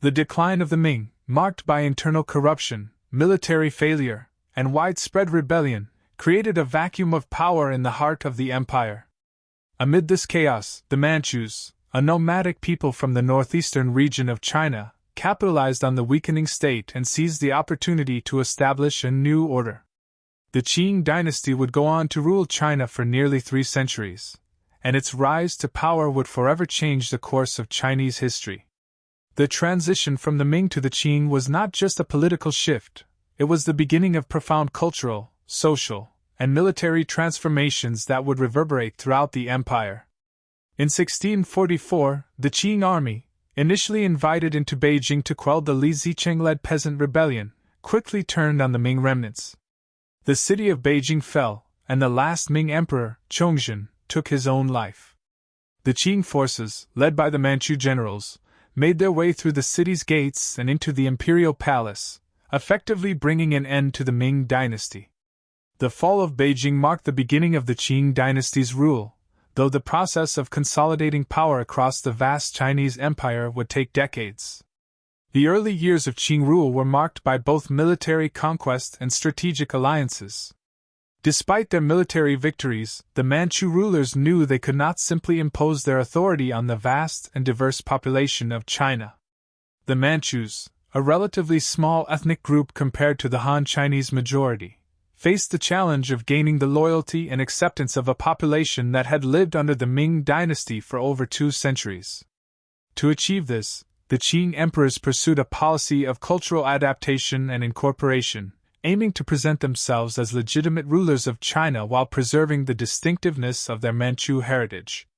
The decline of the Ming, marked by internal corruption, military failure, and widespread rebellion, created a vacuum of power in the heart of the empire. Amid this chaos, the Manchus, a nomadic people from the northeastern region of China, capitalized on the weakening state and seized the opportunity to establish a new order. The Qing dynasty would go on to rule China for nearly 3 centuries, and its rise to power would forever change the course of Chinese history. The transition from the Ming to the Qing was not just a political shift, it was the beginning of profound cultural, social, and military transformations that would reverberate throughout the empire. In 1644, the Qing army, initially invited into Beijing to quell the Li Zicheng-led peasant rebellion, quickly turned on the Ming remnants. The city of Beijing fell, and the last Ming emperor, Chongzhen, took his own life. The Qing forces, led by the Manchu generals, made their way through the city's gates and into the imperial palace, effectively bringing an end to the Ming dynasty. The fall of Beijing marked the beginning of the Qing dynasty's rule, though the process of consolidating power across the vast Chinese empire would take decades. The early years of Qing rule were marked by both military conquest and strategic alliances. Despite their military victories, the Manchu rulers knew they could not simply impose their authority on the vast and diverse population of China. The Manchus, a relatively small ethnic group compared to the Han Chinese majority, faced the challenge of gaining the loyalty and acceptance of a population that had lived under the Ming dynasty for over 2 centuries. To achieve this, the Qing emperors pursued a policy of cultural adaptation and incorporation, aiming to present themselves as legitimate rulers of China while preserving the distinctiveness of their Manchu heritage.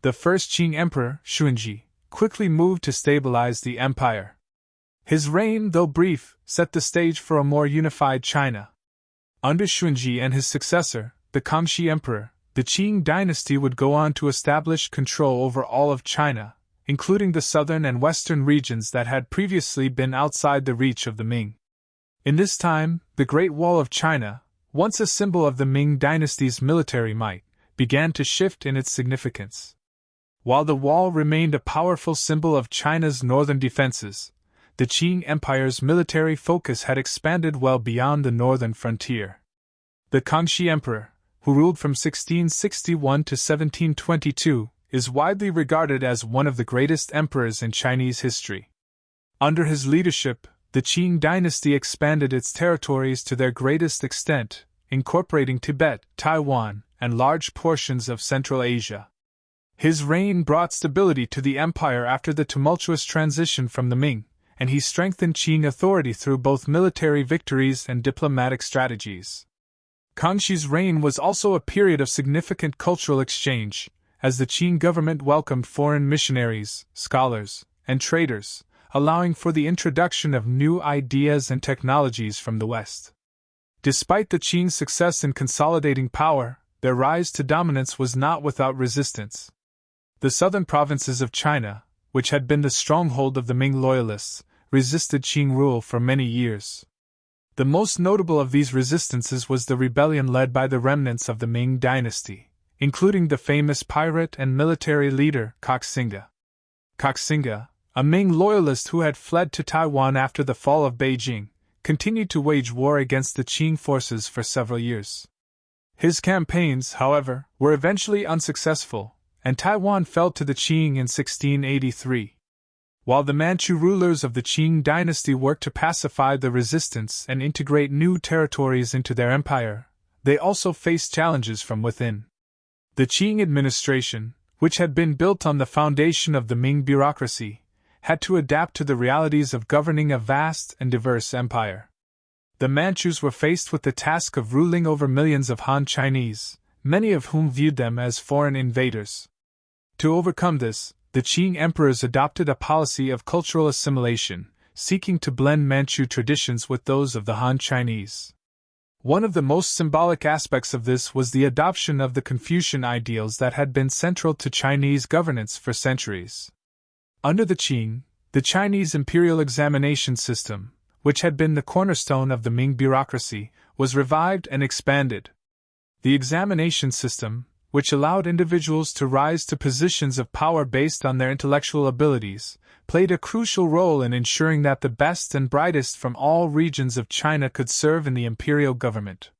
The first Qing emperor, Xuanzhi, quickly moved to stabilize the empire. His reign, though brief, set the stage for a more unified China. Under Xuanzhi and his successor, the Kangxi Emperor, the Qing dynasty would go on to establish control over all of China, including the southern and western regions that had previously been outside the reach of the Ming. In this time, the Great Wall of China, once a symbol of the Ming dynasty's military might, began to shift in its significance. While the wall remained a powerful symbol of China's northern defenses, the Qing Empire's military focus had expanded well beyond the northern frontier. The Kangxi Emperor, who ruled from 1661 to 1722, is widely regarded as one of the greatest emperors in Chinese history. Under his leadership, the Qing dynasty expanded its territories to their greatest extent, incorporating Tibet, Taiwan, and large portions of Central Asia. His reign brought stability to the empire after the tumultuous transition from the Ming, and he strengthened Qing authority through both military victories and diplomatic strategies. Kangxi's reign was also a period of significant cultural exchange, as the Qing government welcomed foreign missionaries, scholars, and traders, allowing for the introduction of new ideas and technologies from the West. Despite the Qing's success in consolidating power, their rise to dominance was not without resistance. The southern provinces of China, which had been the stronghold of the Ming loyalists, resisted Qing rule for many years. The most notable of these resistances was the rebellion led by the remnants of the Ming dynasty, including the famous pirate and military leader Koxinga. Koxinga, a Ming loyalist who had fled to Taiwan after the fall of Beijing, continued to wage war against the Qing forces for several years. His campaigns, however, were eventually unsuccessful, and Taiwan fell to the Qing in 1683. While the Manchu rulers of the Qing dynasty worked to pacify the resistance and integrate new territories into their empire, they also faced challenges from within. The Qing administration, which had been built on the foundation of the Ming bureaucracy, had to adapt to the realities of governing a vast and diverse empire. the Manchus were faced with the task of ruling over millions of Han Chinese, many of whom viewed them as foreign invaders. To overcome this, the Qing emperors adopted a policy of cultural assimilation, seeking to blend Manchu traditions with those of the Han Chinese. One of the most symbolic aspects of this was the adoption of the Confucian ideals that had been central to Chinese governance for centuries. Under the Qing, the Chinese imperial examination system, which had been the cornerstone of the Ming bureaucracy, was revived and expanded. The examination system, which allowed individuals to rise to positions of power based on their intellectual abilities, played a crucial role in ensuring that the best and brightest from all regions of China could serve in the imperial government.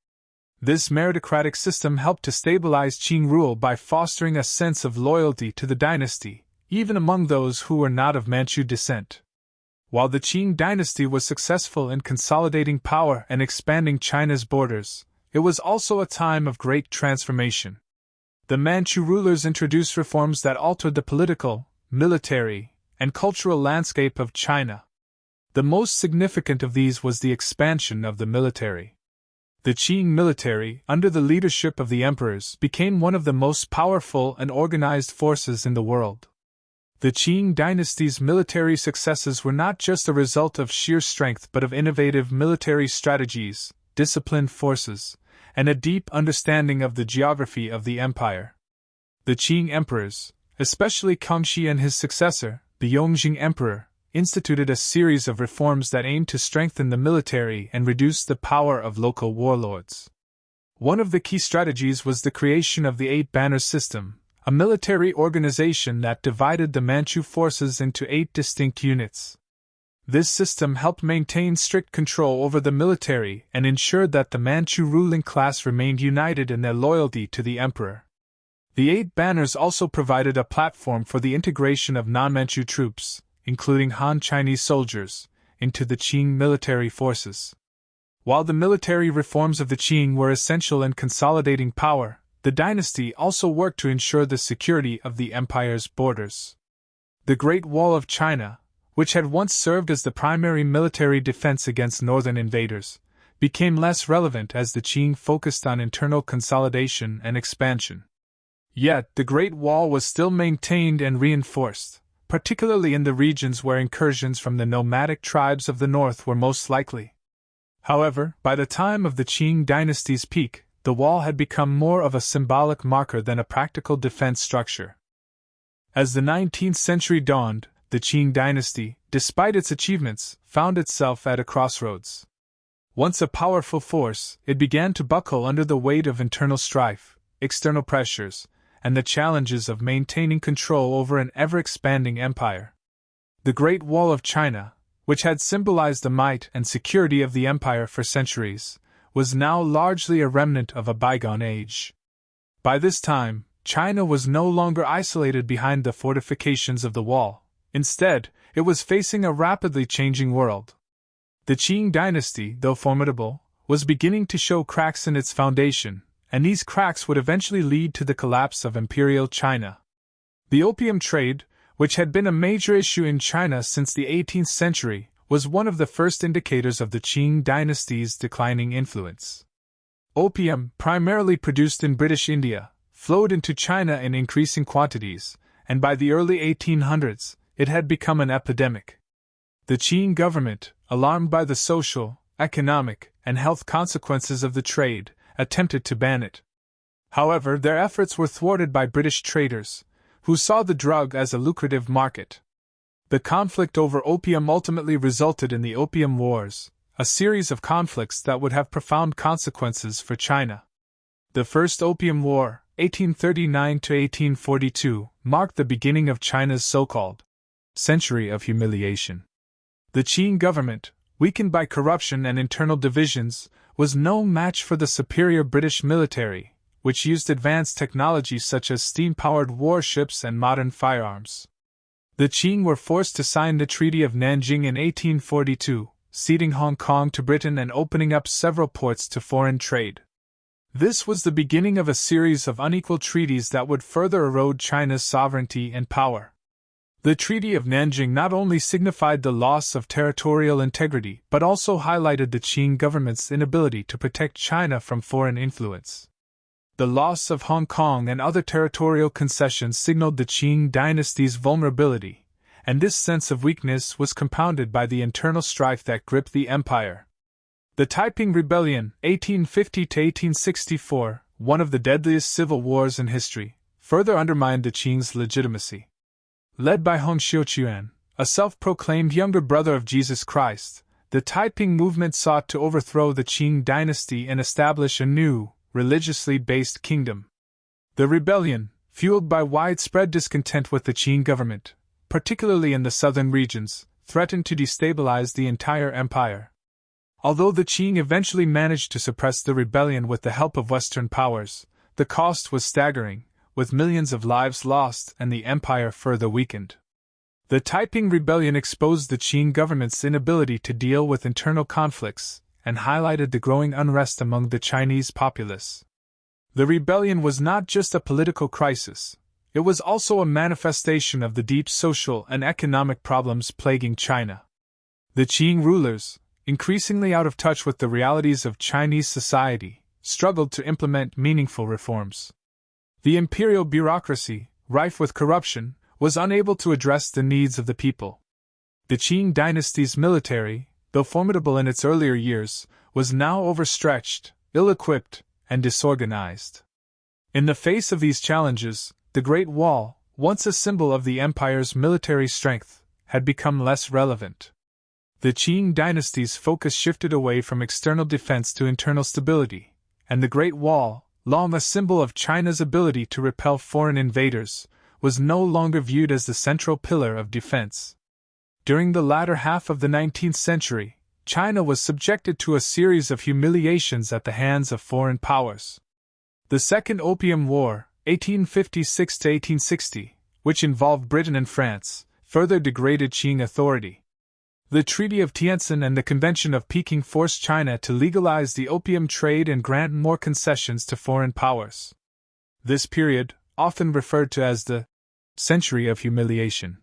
This meritocratic system helped to stabilize Qing rule by fostering a sense of loyalty to the dynasty, even among those who were not of Manchu descent. While the Qing dynasty was successful in consolidating power and expanding China's borders, it was also a time of great transformation. The Manchu rulers introduced reforms that altered the political, military, and cultural landscape of China. The most significant of these was the expansion of the military. The Qing military, under the leadership of the emperors, became one of the most powerful and organized forces in the world. The Qing dynasty's military successes were not just a result of sheer strength but of innovative military strategies, disciplined forces, and a deep understanding of the geography of the empire. The Qing emperors, especially Kangxi and his successor, the Yongjing emperor, instituted a series of reforms that aimed to strengthen the military and reduce the power of local warlords. One of the key strategies was the creation of the Eight Banners system, a military organization that divided the Manchu forces into 8 distinct units. This system helped maintain strict control over the military and ensured that the Manchu ruling class remained united in their loyalty to the emperor. The 8 Banners also provided a platform for the integration of non-Manchu troops, including Han Chinese soldiers, into the Qing military forces. While the military reforms of the Qing were essential in consolidating power, the dynasty also worked to ensure the security of the empire's borders. The Great Wall of China, which had once served as the primary military defense against northern invaders, became less relevant as the Qing focused on internal consolidation and expansion. Yet, the Great Wall was still maintained and reinforced, particularly in the regions where incursions from the nomadic tribes of the north were most likely. However, by the time of the Qing dynasty's peak, the wall had become more of a symbolic marker than a practical defense structure. As the 19th century dawned, the Qing dynasty, despite its achievements, found itself at a crossroads. Once a powerful force, it began to buckle under the weight of internal strife, external pressures, and the challenges of maintaining control over an ever-expanding empire. The Great Wall of China, which had symbolized the might and security of the empire for centuries, was now largely a remnant of a bygone age. By this time, China was no longer isolated behind the fortifications of the wall. Instead, it was facing a rapidly changing world. The Qing dynasty, though formidable, was beginning to show cracks in its foundation, and these cracks would eventually lead to the collapse of imperial China. The opium trade, which had been a major issue in China since the 18th century, was one of the first indicators of the Qing dynasty's declining influence. Opium, primarily produced in British India, flowed into China in increasing quantities, and by the early 1800s, it had become an epidemic. The Qing government, alarmed by the social, economic, and health consequences of the trade, attempted to ban it. However, their efforts were thwarted by British traders, who saw the drug as a lucrative market. The conflict over opium ultimately resulted in the Opium Wars, a series of conflicts that would have profound consequences for China. The First Opium War, 1839–1842, marked the beginning of China's so-called century of humiliation. The Qing government, weakened by corruption and internal divisions, was no match for the superior British military, which used advanced technologies such as steam-powered warships and modern firearms. The Qing were forced to sign the Treaty of Nanjing in 1842, ceding Hong Kong to Britain and opening up several ports to foreign trade. This was the beginning of a series of unequal treaties that would further erode China's sovereignty and power. The Treaty of Nanjing not only signified the loss of territorial integrity but also highlighted the Qing government's inability to protect China from foreign influence. The loss of Hong Kong and other territorial concessions signaled the Qing dynasty's vulnerability, and this sense of weakness was compounded by the internal strife that gripped the empire. The Taiping Rebellion, 1850–1864, one of the deadliest civil wars in history, further undermined the Qing's legitimacy. Led by Hong Xiuquan, a self-proclaimed younger brother of Jesus Christ, the Taiping movement sought to overthrow the Qing dynasty and establish a new, religiously based kingdom. The rebellion, fueled by widespread discontent with the Qing government, particularly in the southern regions, threatened to destabilize the entire empire. Although the Qing eventually managed to suppress the rebellion with the help of Western powers, the cost was staggering, with millions of lives lost and the empire further weakened. The Taiping Rebellion exposed the Qing government's inability to deal with internal conflicts and highlighted the growing unrest among the Chinese populace. The rebellion was not just a political crisis, it was also a manifestation of the deep social and economic problems plaguing China. The Qing rulers, increasingly out of touch with the realities of Chinese society, struggled to implement meaningful reforms. The imperial bureaucracy, rife with corruption, was unable to address the needs of the people. The Qing dynasty's military, though formidable in its earlier years, was now overstretched, ill-equipped, and disorganized. In the face of these challenges, the Great Wall, once a symbol of the empire's military strength, had become less relevant. The Qing dynasty's focus shifted away from external defense to internal stability, and the Great Wall, long a symbol of China's ability to repel foreign invaders, was no longer viewed as the central pillar of defense. During the latter half of the 19th century, China was subjected to a series of humiliations at the hands of foreign powers. The Second Opium War, 1856–1860, which involved Britain and France, further degraded Qing authority. The Treaty of Tientsin and the Convention of Peking forced China to legalize the opium trade and grant more concessions to foreign powers. This period, often referred to as the Century of Humiliation,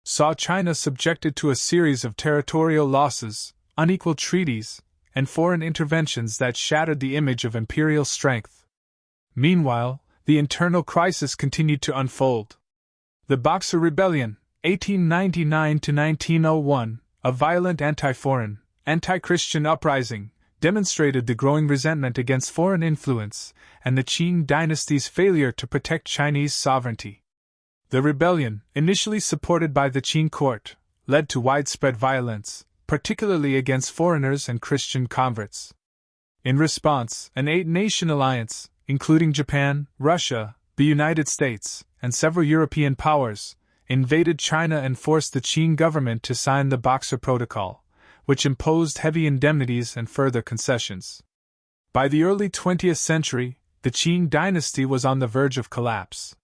saw China subjected to a series of territorial losses, unequal treaties, and foreign interventions that shattered the image of imperial strength. Meanwhile, the internal crisis continued to unfold. The Boxer Rebellion, 1899–1901, a violent anti-foreign, anti-Christian uprising, demonstrated the growing resentment against foreign influence and the Qing dynasty's failure to protect Chinese sovereignty. The rebellion, initially supported by the Qing court, led to widespread violence, particularly against foreigners and Christian converts. In response, an eight-nation alliance, including Japan, Russia, the United States, and several European powers, invaded China and forced the Qing government to sign the Boxer Protocol, which imposed heavy indemnities and further concessions. By the early 20th century, the Qing dynasty was on the verge of collapse.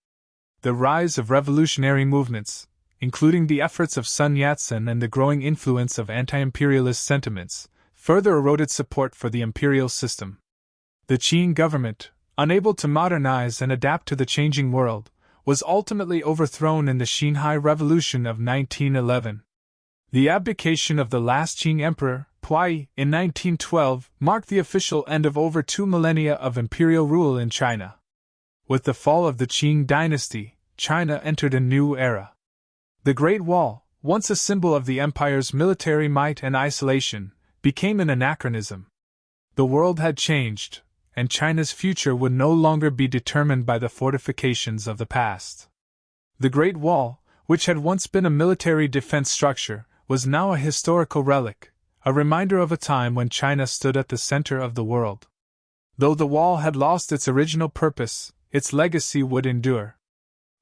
The rise of revolutionary movements, including the efforts of Sun Yat-sen and the growing influence of anti-imperialist sentiments, further eroded support for the imperial system. The Qing government, unable to modernize and adapt to the changing world, was ultimately overthrown in the Xinhai Revolution of 1911. The abdication of the last Qing emperor, Puyi, in 1912 marked the official end of over 2 millennia of imperial rule in China. With the fall of the Qing dynasty, China entered a new era. The Great Wall, once a symbol of the empire's military might and isolation, became an anachronism. The world had changed, and China's future would no longer be determined by the fortifications of the past. The Great Wall, which had once been a military defense structure, was now a historical relic, a reminder of a time when China stood at the center of the world. Though the wall had lost its original purpose, its legacy would endure.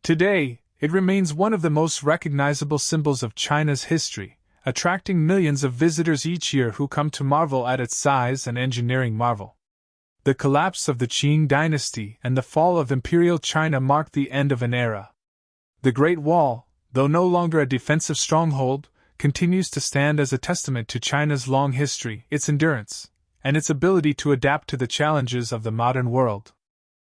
Today, it remains one of the most recognizable symbols of China's history, attracting millions of visitors each year who come to marvel at its size and engineering marvel. The collapse of the Qing dynasty and the fall of Imperial China marked the end of an era. The Great Wall, though no longer a defensive stronghold, continues to stand as a testament to China's long history, its endurance, and its ability to adapt to the challenges of the modern world.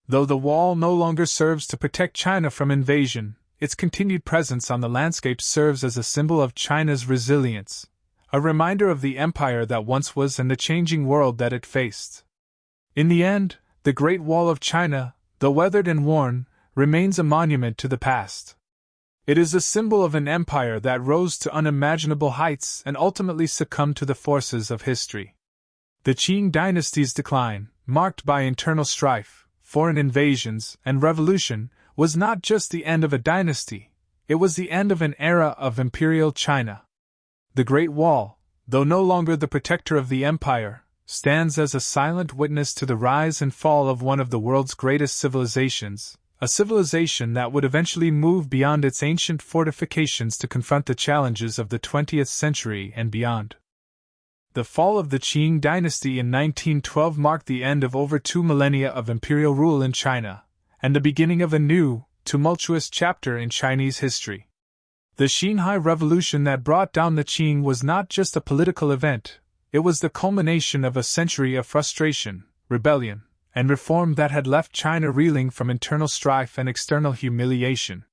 Though the wall no longer serves to protect China from invasion, its continued presence on the landscape serves as a symbol of China's resilience, a reminder of the empire that once was and the changing world that it faced. In the end, the Great Wall of China, though weathered and worn, remains a monument to the past. It is a symbol of an empire that rose to unimaginable heights and ultimately succumbed to the forces of history. The Qing dynasty's decline, marked by internal strife, foreign invasions, and revolution, was not just the end of a dynasty, it was the end of an era of imperial China. The Great Wall, though no longer the protector of the empire, stands as a silent witness to the rise and fall of one of the world's greatest civilizations, a civilization that would eventually move beyond its ancient fortifications to confront the challenges of the 20th century and beyond. The fall of the Qing dynasty in 1912 marked the end of over 2 millennia of imperial rule in China, and the beginning of a new, tumultuous chapter in Chinese history. The Xinhai Revolution that brought down the Qing was not just a political event, it was the culmination of a century of frustration, rebellion, and reform that had left China reeling from internal strife and external humiliation.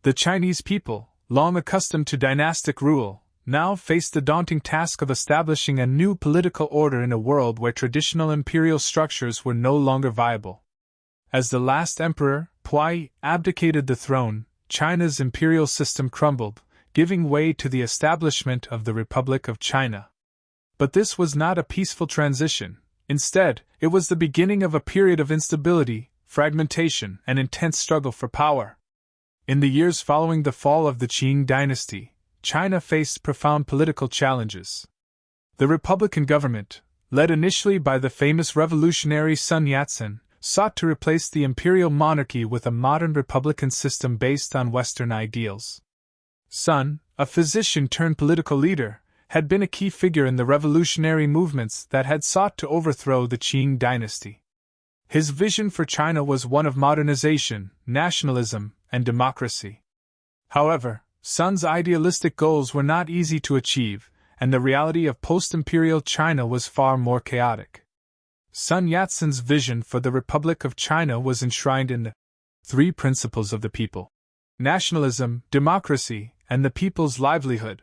The Chinese people, long accustomed to dynastic rule, now faced the daunting task of establishing a new political order in a world where traditional imperial structures were no longer viable. As the last emperor, Puyi, abdicated the throne, China's imperial system crumbled, giving way to the establishment of the Republic of China. But this was not a peaceful transition. Instead, it was the beginning of a period of instability, fragmentation, and intense struggle for power. In the years following the fall of the Qing dynasty, China faced profound political challenges. The Republican government, led initially by the famous revolutionary Sun Yat-sen, sought to replace the imperial monarchy with a modern republican system based on Western ideals. Sun, a physician-turned-political leader, had been a key figure in the revolutionary movements that had sought to overthrow the Qing dynasty. His vision for China was one of modernization, nationalism, and democracy. However, Sun's idealistic goals were not easy to achieve, and the reality of post-imperial China was far more chaotic. Sun Yat-sen's vision for the Republic of China was enshrined in the 3 principles of the people: nationalism, democracy, and the people's livelihood.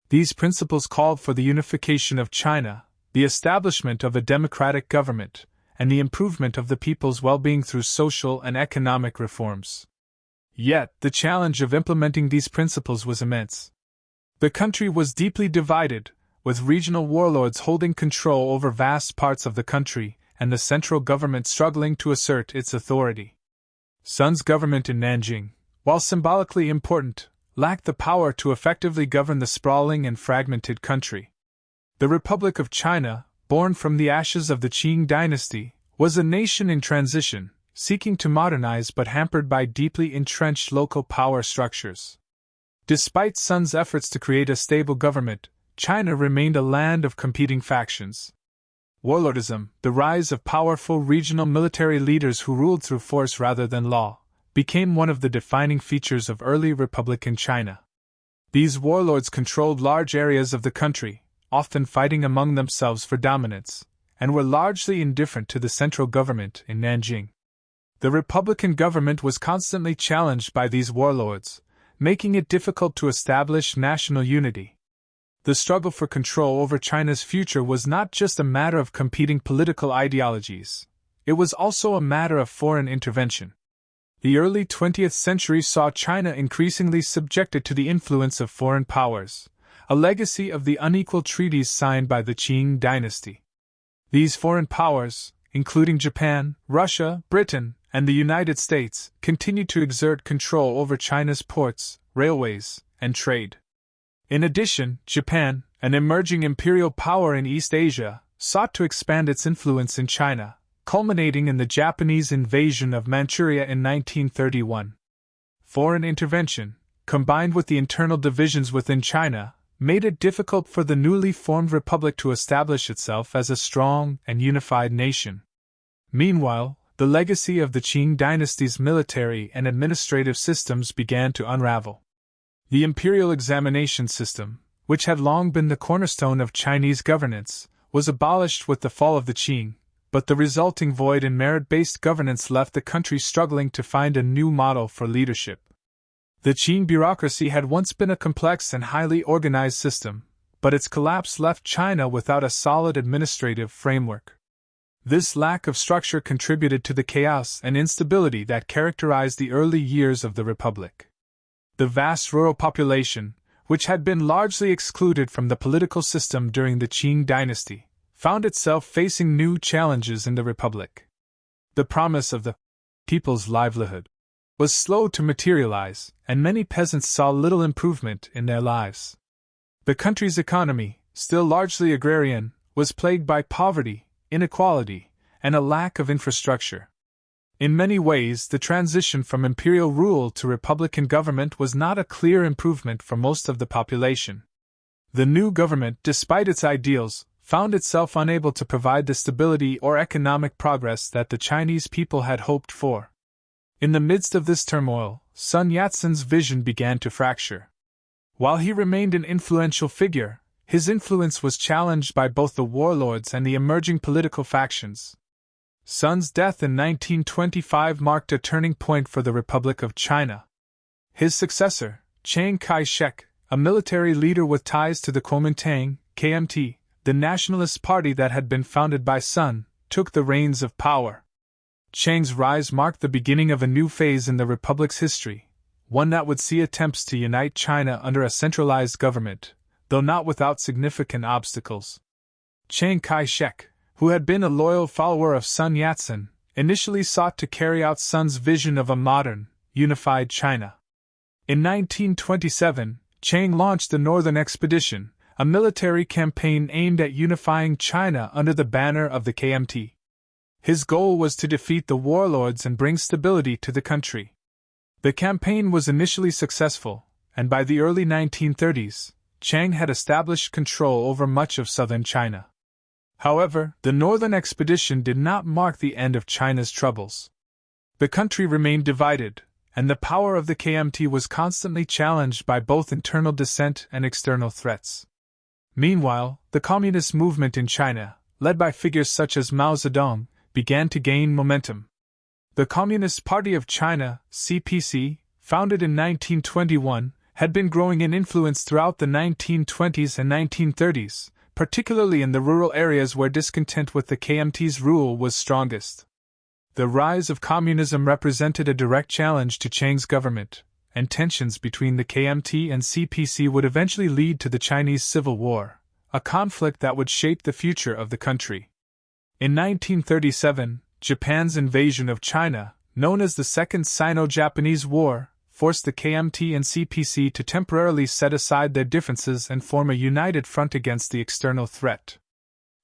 These principles called for the unification of China, the establishment of a democratic government, and the improvement of the people's well-being through social and economic reforms. Yet, the challenge of implementing these principles was immense. The country was deeply divided, with regional warlords holding control over vast parts of the country, and the central government struggling to assert its authority. Sun's government in Nanjing, while symbolically important, lacked the power to effectively govern the sprawling and fragmented country. The Republic of China, born from the ashes of the Qing dynasty, was a nation in transition, seeking to modernize but hampered by deeply entrenched local power structures. Despite Sun's efforts to create a stable government, China remained a land of competing factions. Warlordism, the rise of powerful regional military leaders who ruled through force rather than law, became one of the defining features of early Republican China. These warlords controlled large areas of the country, often fighting among themselves for dominance, and were largely indifferent to the central government in Nanjing. The Republican government was constantly challenged by these warlords, making it difficult to establish national unity. The struggle for control over China's future was not just a matter of competing political ideologies, it was also a matter of foreign intervention. The early 20th century saw China increasingly subjected to the influence of foreign powers, a legacy of the unequal treaties signed by the Qing dynasty. These foreign powers, including Japan, Russia, Britain, and the United States, continued to exert control over China's ports, railways, and trade. In addition, Japan, an emerging imperial power in East Asia, sought to expand its influence in China, culminating in the Japanese invasion of Manchuria in 1931. Foreign intervention, combined with the internal divisions within China, made it difficult for the newly formed republic to establish itself as a strong and unified nation. Meanwhile, the legacy of the Qing dynasty's military and administrative systems began to unravel. The imperial examination system, which had long been the cornerstone of Chinese governance, was abolished with the fall of the Qing, but the resulting void in merit-based governance left the country struggling to find a new model for leadership. The Qing bureaucracy had once been a complex and highly organized system, but its collapse left China without a solid administrative framework. This lack of structure contributed to the chaos and instability that characterized the early years of the Republic. The vast rural population, which had been largely excluded from the political system during the Qing dynasty, found itself facing new challenges in the Republic. The promise of the people's livelihood was slow to materialize, and many peasants saw little improvement in their lives. The country's economy, still largely agrarian, was plagued by poverty, inequality, and a lack of infrastructure. In many ways, the transition from imperial rule to republican government was not a clear improvement for most of the population. The new government, despite its ideals, found itself unable to provide the stability or economic progress that the Chinese people had hoped for. In the midst of this turmoil, Sun Yat-sen's vision began to fracture. While he remained an influential figure, his influence was challenged by both the warlords and the emerging political factions. Sun's death in 1925 marked a turning point for the Republic of China. His successor, Chiang Kai-shek, a military leader with ties to the Kuomintang, KMT, the nationalist party that had been founded by Sun, took the reins of power. Chiang's rise marked the beginning of a new phase in the Republic's history, one that would see attempts to unite China under a centralized government, though not without significant obstacles. Chiang Kai-shek, who had been a loyal follower of Sun Yat-sen, initially sought to carry out Sun's vision of a modern, unified China. In 1927, Chiang launched the Northern Expedition, a military campaign aimed at unifying China under the banner of the KMT. His goal was to defeat the warlords and bring stability to the country. The campaign was initially successful, and by the early 1930s, Chiang had established control over much of southern China. However, the Northern Expedition did not mark the end of China's troubles. The country remained divided, and the power of the KMT was constantly challenged by both internal dissent and external threats. Meanwhile, the communist movement in China, led by figures such as Mao Zedong, began to gain momentum. The Communist Party of China, CPC, founded in 1921, had been growing in influence throughout the 1920s and 1930s, particularly in the rural areas where discontent with the KMT's rule was strongest. The rise of communism represented a direct challenge to Chiang's government, and tensions between the KMT and CPC would eventually lead to the Chinese Civil War, a conflict that would shape the future of the country. In 1937, Japan's invasion of China, known as the Second Sino-Japanese War, forced the KMT and CPC to temporarily set aside their differences and form a united front against the external threat.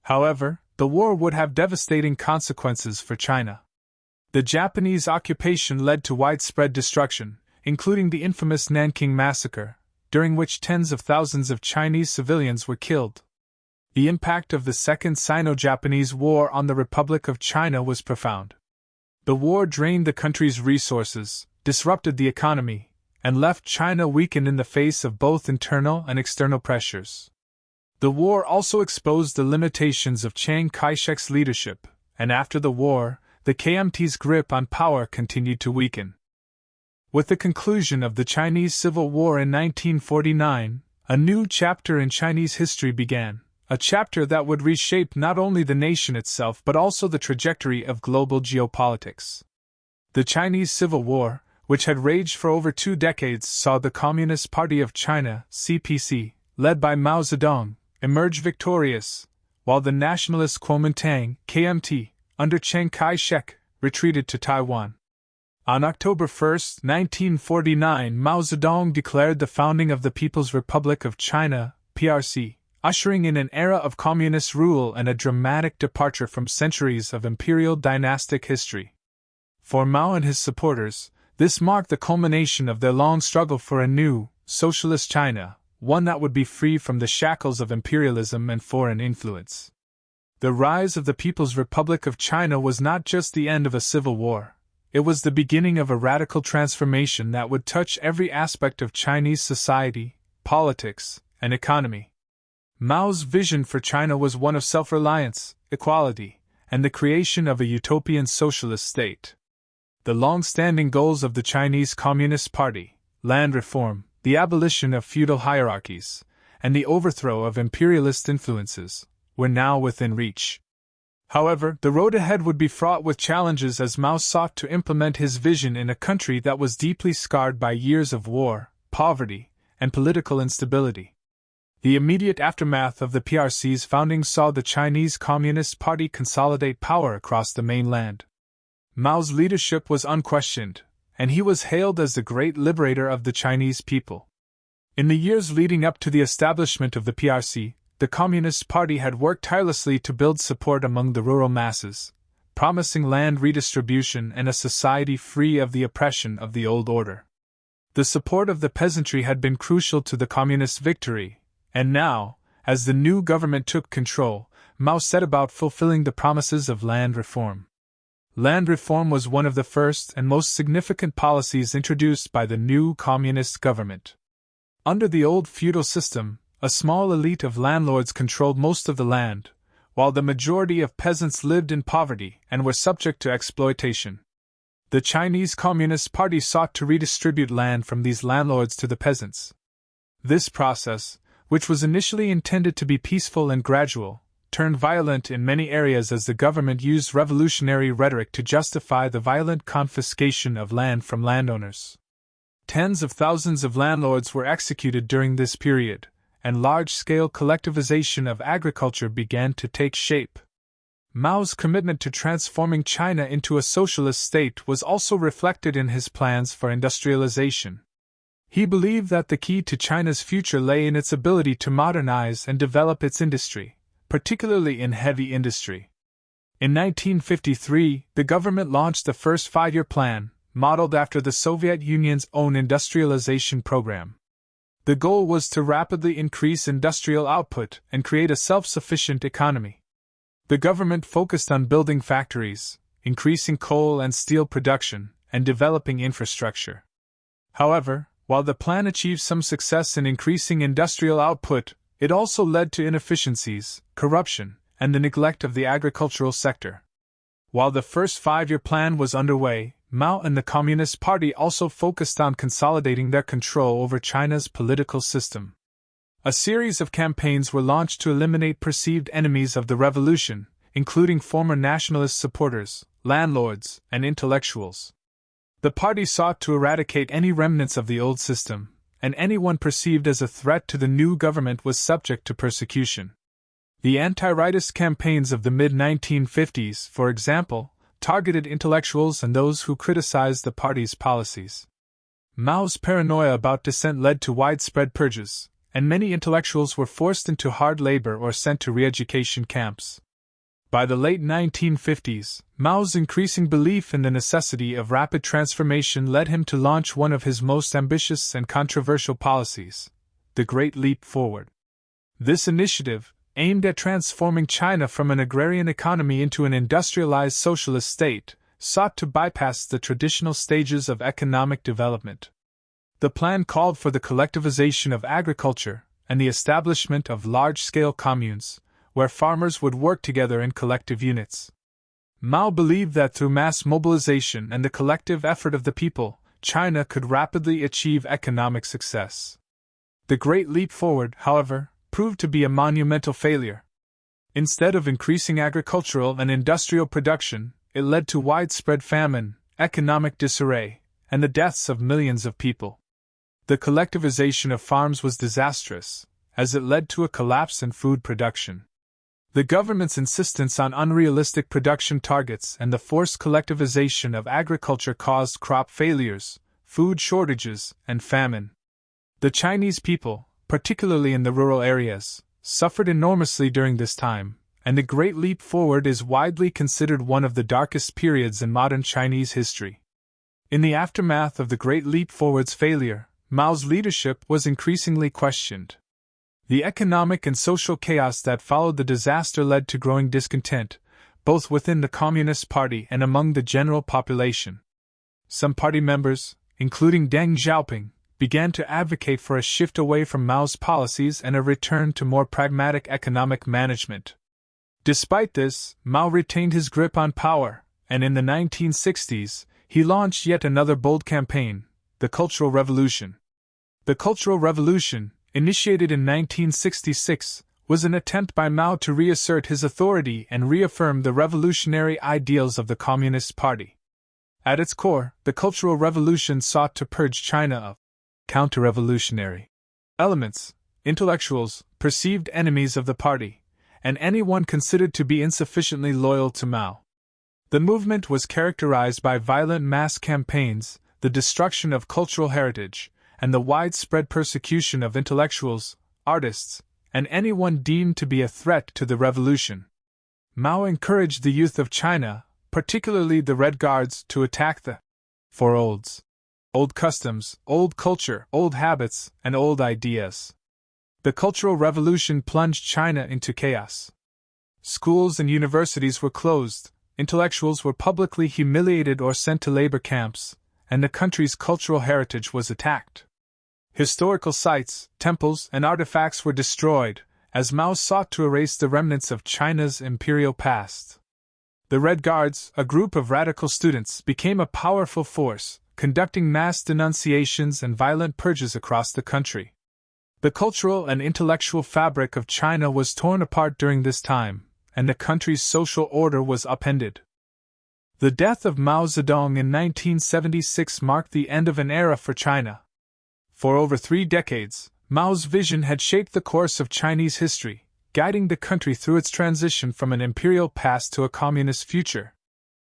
However, the war would have devastating consequences for China. The Japanese occupation led to widespread destruction, including the infamous Nanking Massacre, during which tens of thousands of Chinese civilians were killed. The impact of the Second Sino-Japanese War on the Republic of China was profound. The war drained the country's resources, disrupted the economy, and left China weakened in the face of both internal and external pressures. The war also exposed the limitations of Chiang Kai-shek's leadership, and after the war, the KMT's grip on power continued to weaken. With the conclusion of the Chinese Civil War in 1949, a new chapter in Chinese history began. A chapter that would reshape not only the nation itself but also the trajectory of global geopolitics. The Chinese Civil War, which had raged for over 2 decades, saw the Communist Party of China, CPC, led by Mao Zedong, emerge victorious, while the nationalist Kuomintang, KMT, under Chiang Kai-shek, retreated to Taiwan. On October 1, 1949, Mao Zedong declared the founding of the People's Republic of China, PRC, ushering in an era of communist rule and a dramatic departure from centuries of imperial dynastic history. For Mao and his supporters, this marked the culmination of their long struggle for a new, socialist China, one that would be free from the shackles of imperialism and foreign influence. The rise of the People's Republic of China was not just the end of a civil war, it was the beginning of a radical transformation that would touch every aspect of Chinese society, politics, and economy. Mao's vision for China was one of self-reliance, equality, and the creation of a utopian socialist state. The long-standing goals of the Chinese Communist Party, land reform, the abolition of feudal hierarchies, and the overthrow of imperialist influences, were now within reach. However, the road ahead would be fraught with challenges as Mao sought to implement his vision in a country that was deeply scarred by years of war, poverty, and political instability. The immediate aftermath of the PRC's founding saw the Chinese Communist Party consolidate power across the mainland. Mao's leadership was unquestioned, and he was hailed as the great liberator of the Chinese people. In the years leading up to the establishment of the PRC, the Communist Party had worked tirelessly to build support among the rural masses, promising land redistribution and a society free of the oppression of the old order. The support of the peasantry had been crucial to the Communist victory, and now, as the new government took control, Mao set about fulfilling the promises of land reform. Land reform was one of the first and most significant policies introduced by the new Communist government. Under the old feudal system, a small elite of landlords controlled most of the land, while the majority of peasants lived in poverty and were subject to exploitation. The Chinese Communist Party sought to redistribute land from these landlords to the peasants. This process, which was initially intended to be peaceful and gradual, turned violent in many areas as the government used revolutionary rhetoric to justify the violent confiscation of land from landowners. Tens of thousands of landlords were executed during this period, and large-scale collectivization of agriculture began to take shape. Mao's commitment to transforming China into a socialist state was also reflected in his plans for industrialization. He believed that the key to China's future lay in its ability to modernize and develop its industry, particularly in heavy industry. In 1953, the government launched the first five-year plan, modeled after the Soviet Union's own industrialization program. The goal was to rapidly increase industrial output and create a self-sufficient economy. The government focused on building factories, increasing coal and steel production, and developing infrastructure. However, while the plan achieved some success in increasing industrial output, it also led to inefficiencies, corruption, and the neglect of the agricultural sector. While the first five-year plan was underway, Mao and the Communist Party also focused on consolidating their control over China's political system. A series of campaigns were launched to eliminate perceived enemies of the revolution, including former nationalist supporters, landlords, and intellectuals. The party sought to eradicate any remnants of the old system, and anyone perceived as a threat to the new government was subject to persecution. The anti-rightist campaigns of the mid-1950s, for example, targeted intellectuals and those who criticized the party's policies. Mao's paranoia about dissent led to widespread purges, and many intellectuals were forced into hard labor or sent to re-education camps. By the late 1950s, Mao's increasing belief in the necessity of rapid transformation led him to launch one of his most ambitious and controversial policies, the Great Leap Forward. This initiative, aimed at transforming China from an agrarian economy into an industrialized socialist state, sought to bypass the traditional stages of economic development. The plan called for the collectivization of agriculture and the establishment of large-scale communes, where farmers would work together in collective units. Mao believed that through mass mobilization and the collective effort of the people, China could rapidly achieve economic success. The Great Leap Forward, however, proved to be a monumental failure. Instead of increasing agricultural and industrial production, it led to widespread famine, economic disarray, and the deaths of millions of people. The collectivization of farms was disastrous, as it led to a collapse in food production. The government's insistence on unrealistic production targets and the forced collectivization of agriculture caused crop failures, food shortages, and famine. The Chinese people, particularly in the rural areas, suffered enormously during this time, and the Great Leap Forward is widely considered one of the darkest periods in modern Chinese history. In the aftermath of the Great Leap Forward's failure, Mao's leadership was increasingly questioned. The economic and social chaos that followed the disaster led to growing discontent, both within the Communist Party and among the general population. Some party members, including Deng Xiaoping, began to advocate for a shift away from Mao's policies and a return to more pragmatic economic management. Despite this, Mao retained his grip on power, and in the 1960s, he launched yet another bold campaign, the Cultural Revolution. The Cultural Revolution, initiated in 1966, was an attempt by Mao to reassert his authority and reaffirm the revolutionary ideals of the Communist Party. At its core, the Cultural Revolution sought to purge China of counter-revolutionary elements, intellectuals, perceived enemies of the party, and anyone considered to be insufficiently loyal to Mao. The movement was characterized by violent mass campaigns, the destruction of cultural heritage, and the widespread persecution of intellectuals, artists, and anyone deemed to be a threat to the revolution. Mao encouraged the youth of China, particularly the Red Guards, to attack the four olds: old customs, old culture, old habits, and old ideas. The Cultural Revolution plunged China into chaos. Schools and universities were closed, intellectuals were publicly humiliated or sent to labor camps, and the country's cultural heritage was attacked. Historical sites, temples, and artifacts were destroyed, as Mao sought to erase the remnants of China's imperial past. The Red Guards, a group of radical students, became a powerful force, conducting mass denunciations and violent purges across the country. The cultural and intellectual fabric of China was torn apart during this time, and the country's social order was upended. The death of Mao Zedong in 1976 marked the end of an era for China. For over 3 decades, Mao's vision had shaped the course of Chinese history, guiding the country through its transition from an imperial past to a communist future.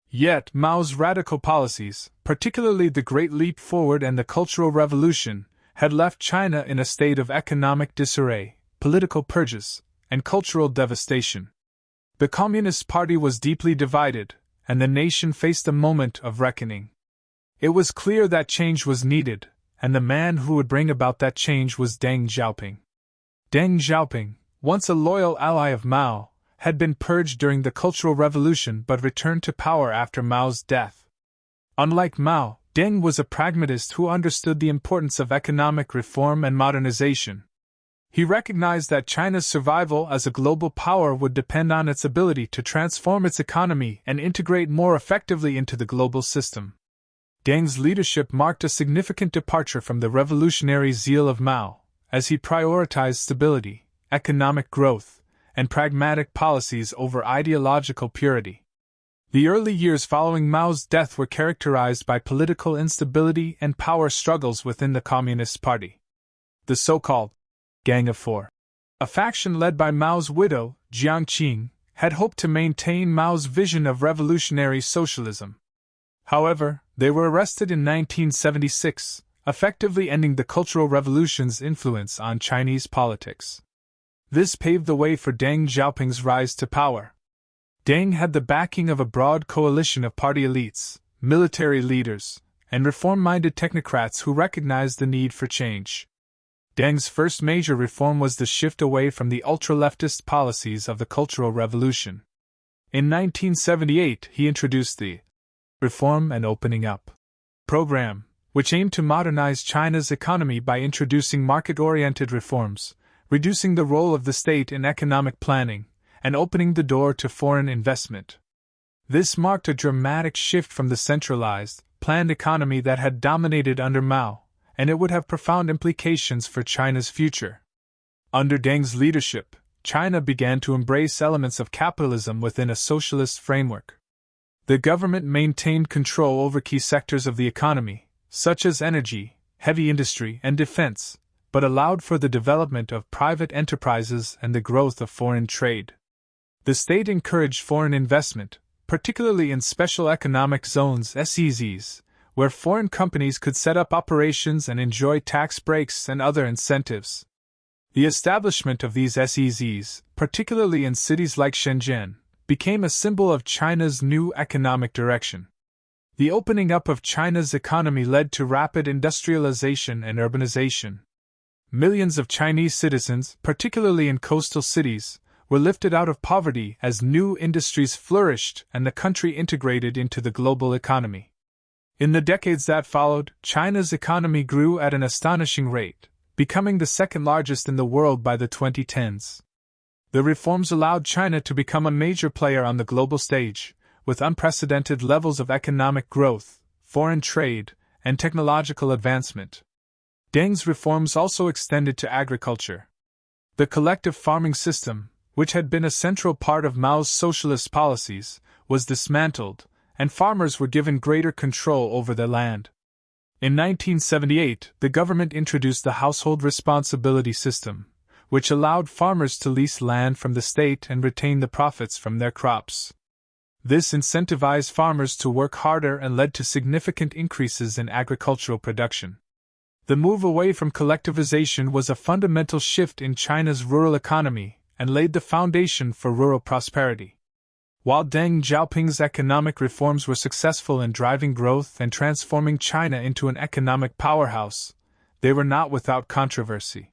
Yet, Mao's radical policies, particularly the Great Leap Forward and the Cultural Revolution, had left China in a state of economic disarray, political purges, and cultural devastation. The Communist Party was deeply divided, and the nation faced a moment of reckoning. It was clear that change was needed, and the man who would bring about that change was Deng Xiaoping. Deng Xiaoping, once a loyal ally of Mao, had been purged during the Cultural Revolution but returned to power after Mao's death. Unlike Mao, Deng was a pragmatist who understood the importance of economic reform and modernization. He recognized that China's survival as a global power would depend on its ability to transform its economy and integrate more effectively into the global system. Deng's leadership marked a significant departure from the revolutionary zeal of Mao, as he prioritized stability, economic growth, and pragmatic policies over ideological purity. The early years following Mao's death were characterized by political instability and power struggles within the Communist Party. The so-called Gang of Four, a faction led by Mao's widow, Jiang Qing, had hoped to maintain Mao's vision of revolutionary socialism. However, they were arrested in 1976, effectively ending the Cultural Revolution's influence on Chinese politics. This paved the way for Deng Xiaoping's rise to power. Deng had the backing of a broad coalition of party elites, military leaders, and reform-minded technocrats who recognized the need for change. Deng's first major reform was the shift away from the ultra-leftist policies of the Cultural Revolution. In 1978, he introduced the Reform and Opening Up program, which aimed to modernize China's economy by introducing market-oriented reforms, reducing the role of the state in economic planning, and opening the door to foreign investment. This marked a dramatic shift from the centralized, planned economy that had dominated under Mao, and it would have profound implications for China's future. Under Deng's leadership, China began to embrace elements of capitalism within a socialist framework. The government maintained control over key sectors of the economy, such as energy, heavy industry, and defense, but allowed for the development of private enterprises and the growth of foreign trade. The state encouraged foreign investment, particularly in special economic zones (SEZs), where foreign companies could set up operations and enjoy tax breaks and other incentives. The establishment of these SEZs, particularly in cities like Shenzhen, became a symbol of China's new economic direction. The opening up of China's economy led to rapid industrialization and urbanization. Millions of Chinese citizens, particularly in coastal cities, were lifted out of poverty as new industries flourished and the country integrated into the global economy. In the decades that followed, China's economy grew at an astonishing rate, becoming the second largest in the world by the 2010s. The reforms allowed China to become a major player on the global stage, with unprecedented levels of economic growth, foreign trade, and technological advancement. Deng's reforms also extended to agriculture. The collective farming system, which had been a central part of Mao's socialist policies, was dismantled, and farmers were given greater control over their land. In 1978, the government introduced the household responsibility system, which allowed farmers to lease land from the state and retain the profits from their crops. This incentivized farmers to work harder and led to significant increases in agricultural production. The move away from collectivization was a fundamental shift in China's rural economy and laid the foundation for rural prosperity. While Deng Xiaoping's economic reforms were successful in driving growth and transforming China into an economic powerhouse, they were not without controversy.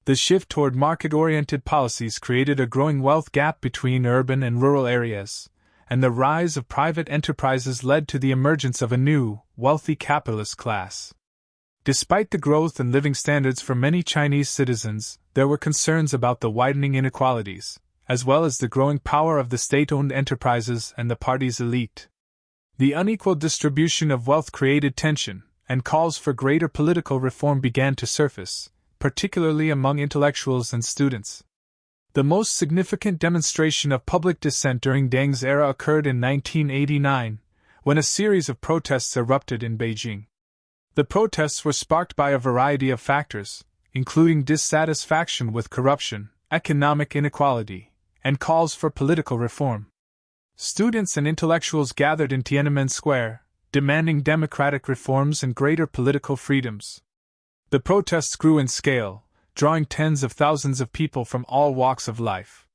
The shift toward market-oriented policies created a growing wealth gap between urban and rural areas, and the rise of private enterprises led to the emergence of a new, wealthy capitalist class. Despite the growth in living standards for many Chinese citizens, there were concerns about the widening inequalities, as well as the growing power of the state-owned enterprises and the party's elite. The unequal distribution of wealth created tension, and calls for greater political reform began to surface, particularly among intellectuals and students. The most significant demonstration of public dissent during Deng's era occurred in 1989, when a series of protests erupted in Beijing. The protests were sparked by a variety of factors, including dissatisfaction with corruption, economic inequality, and calls for political reform. Students and intellectuals gathered in Tiananmen Square, demanding democratic reforms and greater political freedoms. The protests grew in scale, drawing tens of thousands of people from all walks of life.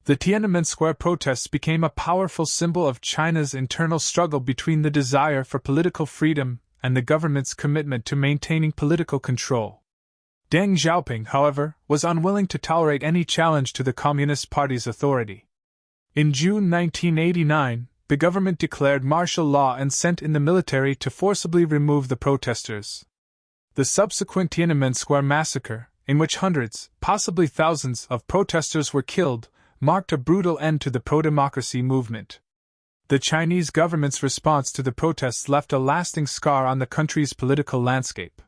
The Tiananmen Square protests became a powerful symbol of China's internal struggle between the desire for political freedom and the government's commitment to maintaining political control. Deng Xiaoping, however, was unwilling to tolerate any challenge to the Communist Party's authority. In June 1989, the government declared martial law and sent in the military to forcibly remove the protesters. The subsequent Tiananmen Square massacre, in which hundreds, possibly thousands, of protesters were killed, marked a brutal end to the pro-democracy movement. The Chinese government's response to the protests left a lasting scar on the country's political landscape.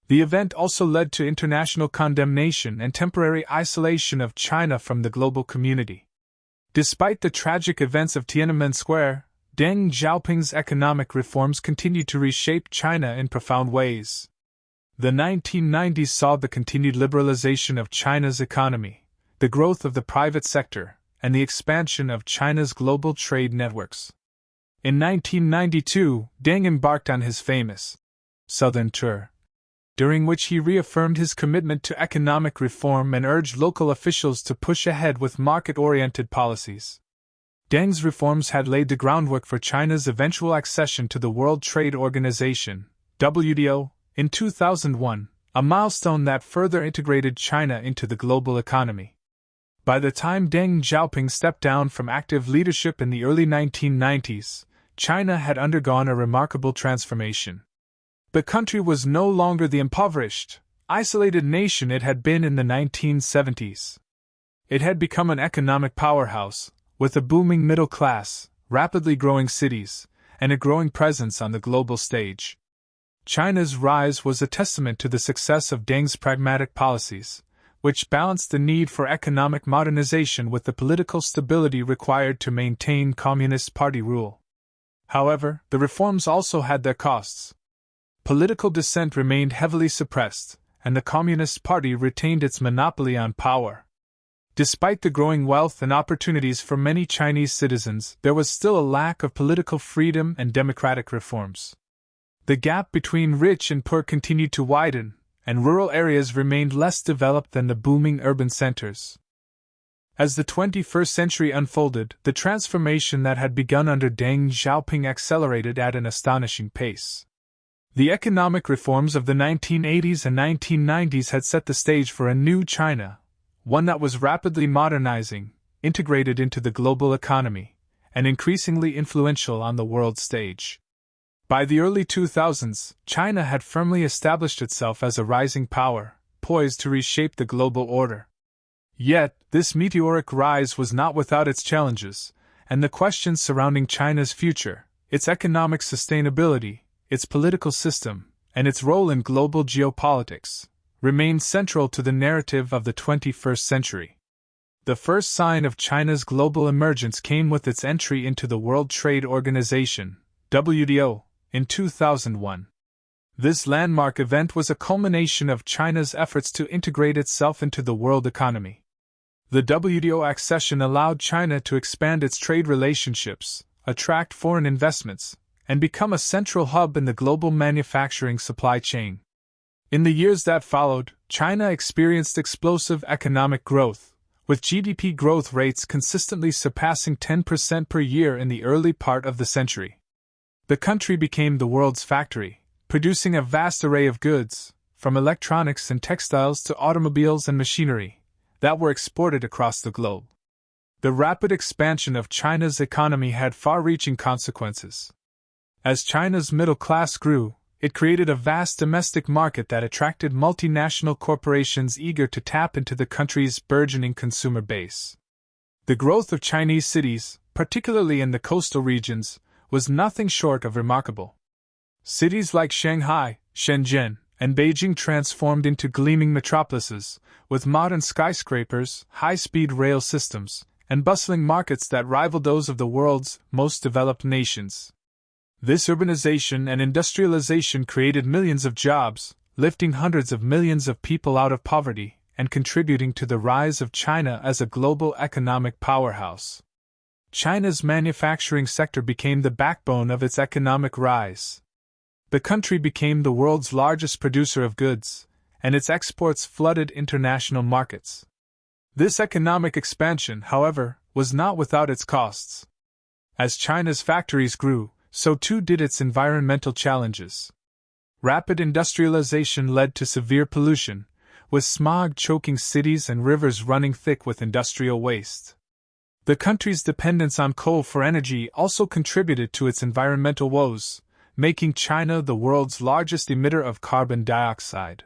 The event also led to international condemnation and temporary isolation of China from the global community. Despite the tragic events of Tiananmen Square, Deng Xiaoping's economic reforms continued to reshape China in profound ways. The 1990s saw the continued liberalization of China's economy, the growth of the private sector, and the expansion of China's global trade networks. In 1992, Deng embarked on his famous Southern Tour, during which he reaffirmed his commitment to economic reform and urged local officials to push ahead with market-oriented policies. Deng's reforms had laid the groundwork for China's eventual accession to the World Trade Organization, WTO, in 2001, a milestone that further integrated China into the global economy. By the time Deng Xiaoping stepped down from active leadership in the early 1990s, China had undergone a remarkable transformation. The country was no longer the impoverished, isolated nation it had been in the 1970s. It had become an economic powerhouse, with a booming middle class, rapidly growing cities, and a growing presence on the global stage. China's rise was a testament to the success of Deng's pragmatic policies, which balanced the need for economic modernization with the political stability required to maintain Communist Party rule. However, the reforms also had their costs. Political dissent remained heavily suppressed, and the Communist Party retained its monopoly on power. Despite the growing wealth and opportunities for many Chinese citizens, there was still a lack of political freedom and democratic reforms. The gap between rich and poor continued to widen, and rural areas remained less developed than the booming urban centers. As the 21st century unfolded, the transformation that had begun under Deng Xiaoping accelerated at an astonishing pace. The economic reforms of the 1980s and 1990s had set the stage for a new China, one that was rapidly modernizing, integrated into the global economy, and increasingly influential on the world stage. By the early 2000s, China had firmly established itself as a rising power, poised to reshape the global order. Yet, this meteoric rise was not without its challenges, and the questions surrounding China's future, its economic sustainability, its political system, and its role in global geopolitics, remained central to the narrative of the 21st century. The first sign of China's global emergence came with its entry into the World Trade Organization, WTO, in 2001. This landmark event was a culmination of China's efforts to integrate itself into the world economy. The WTO accession allowed China to expand its trade relationships, attract foreign investments, and become a central hub in the global manufacturing supply chain. In the years that followed, China experienced explosive economic growth, with GDP growth rates consistently surpassing 10% per year in the early part of the century. The country became the world's factory, producing a vast array of goods, from electronics and textiles to automobiles and machinery, that were exported across the globe. The rapid expansion of China's economy had far-reaching consequences. As China's middle class grew, it created a vast domestic market that attracted multinational corporations eager to tap into the country's burgeoning consumer base. The growth of Chinese cities, particularly in the coastal regions, was nothing short of remarkable. Cities like Shanghai, Shenzhen, and Beijing transformed into gleaming metropolises, with modern skyscrapers, high-speed rail systems, and bustling markets that rivaled those of the world's most developed nations. This urbanization and industrialization created millions of jobs, lifting hundreds of millions of people out of poverty, and contributing to the rise of China as a global economic powerhouse. China's manufacturing sector became the backbone of its economic rise. The country became the world's largest producer of goods, and its exports flooded international markets. This economic expansion, however, was not without its costs. As China's factories grew, so too did its environmental challenges. Rapid industrialization led to severe pollution, with smog choking cities and rivers running thick with industrial waste. The country's dependence on coal for energy also contributed to its environmental woes, making China the world's largest emitter of carbon dioxide.